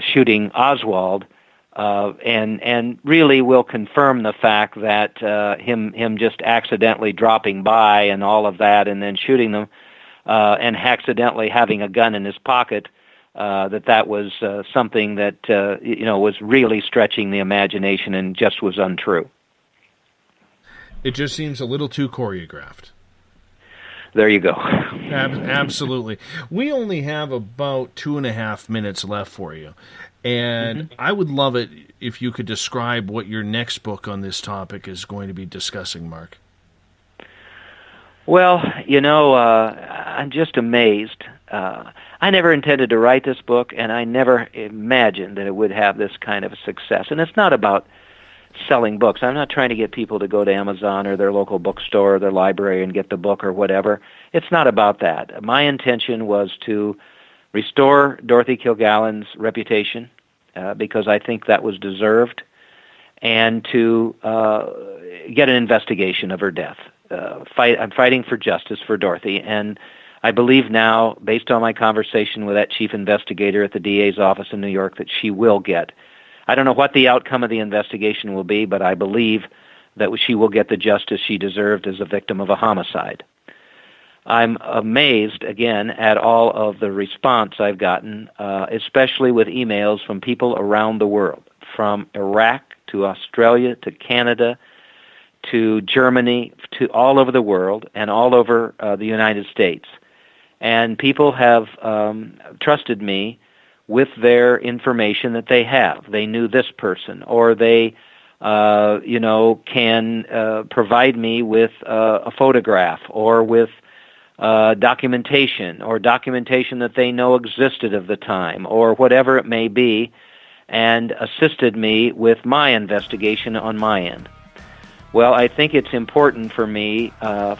Speaker 10: shooting Oswald. And really will confirm the fact that him just accidentally dropping by and all of that and then shooting them and accidentally having a gun in his pocket, that was something that was really stretching the imagination and just was untrue.
Speaker 6: It just seems a little too choreographed.
Speaker 10: There you go.
Speaker 6: Absolutely. We only have about 2.5 minutes left for you. And I would love it if you could describe what your next book on this topic is going to be discussing, Mark.
Speaker 10: Well, I'm just amazed. I never intended to write this book, and I never imagined that it would have this kind of a success. And it's not about selling books. I'm not trying to get people to go to Amazon or their local bookstore or their library and get the book or whatever. It's not about that. My intention was to restore Dorothy Kilgallen's reputation, because I think that was deserved, and to get an investigation of her death. I'm fighting for justice for Dorothy, and I believe now, based on my conversation with that chief investigator at the DA's office in New York, that she will get. I don't know what the outcome of the investigation will be, but I believe that she will get the justice she deserved as a victim of a homicide. I'm amazed, again, at all of the response I've gotten, especially with emails from people around the world, from Iraq to Australia to Canada to Germany, to all over the world and all over the United States. And people have trusted me with their information that they have. They knew this person, or they can provide me with a photograph or with documentation that they know existed of the time, or whatever it may be, and assisted me with my investigation on my end. Well, I think it's important for me,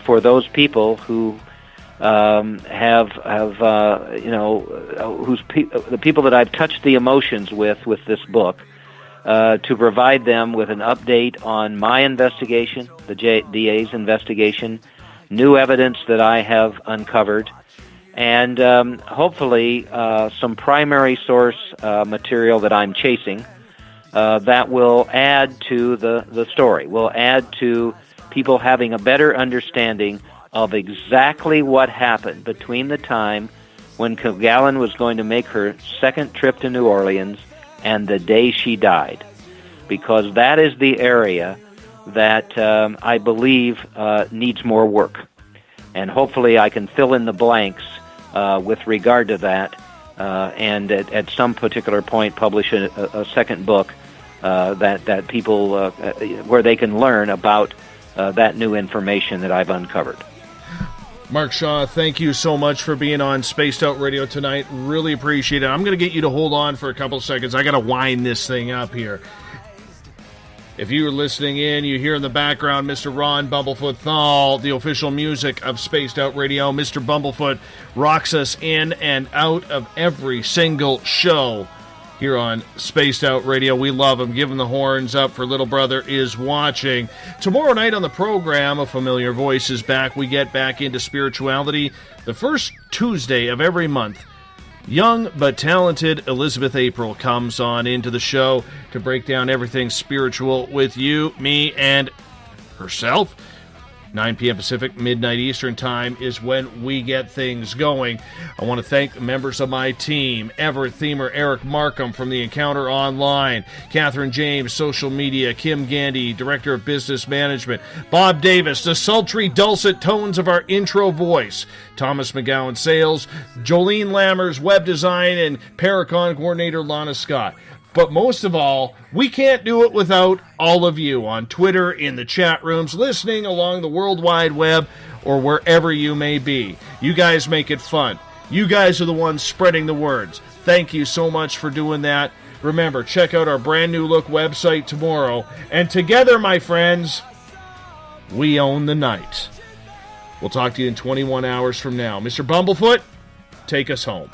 Speaker 10: for those people who the people that I've touched the emotions with this book, to provide them with an update on my investigation, the DA's investigation, new evidence that I have uncovered, and hopefully some primary source material that I'm chasing that will add to the story, will add to people having a better understanding of exactly what happened between the time when Kilgallen was going to make her second trip to New Orleans and the day she died, because that is the area that I believe needs more work. And hopefully I can fill in the blanks with regard to that, and at some particular point publish a second book that people, where they can learn about that new information that I've uncovered.
Speaker 6: Mark Shaw, thank you so much for being on Spaced Out Radio tonight. Really appreciate it. I'm going to get you to hold on for a couple seconds. I got to wind this thing up here. If you were listening in, you hear in the background Mr. Ron Bumblefoot THAL, the official music of Spaced Out Radio. Mr. Bumblefoot rocks us in and out of every single show here on Spaced Out Radio. We love him. Give him the horns up for Little Brother is Watching. Tomorrow night on the program, a familiar voice is back. We get back into spirituality the first Tuesday of every month. Young but talented Elizabeth April comes on into the show to break down everything spiritual with you, me, and herself. 9 p.m. Pacific, midnight Eastern Time is when we get things going. I want to thank the members of my team, Everett Themer, Eric Markham from The Encounter Online, Catherine James, Social Media, Kim Gandy, Director of Business Management, Bob Davis, the sultry, dulcet tones of our intro voice, Thomas McGowan Sales, Jolene Lammers, Web Design, and Paracon Coordinator Lana Scott. But most of all, we can't do it without all of you on Twitter, in the chat rooms, listening along the World Wide Web, or wherever you may be. You guys make it fun. You guys are the ones spreading the words. Thank you so much for doing that. Remember, check out our brand new look website tomorrow. And together, my friends, we own the night. We'll talk to you in 21 hours from now. Mr. Bumblefoot, take us home.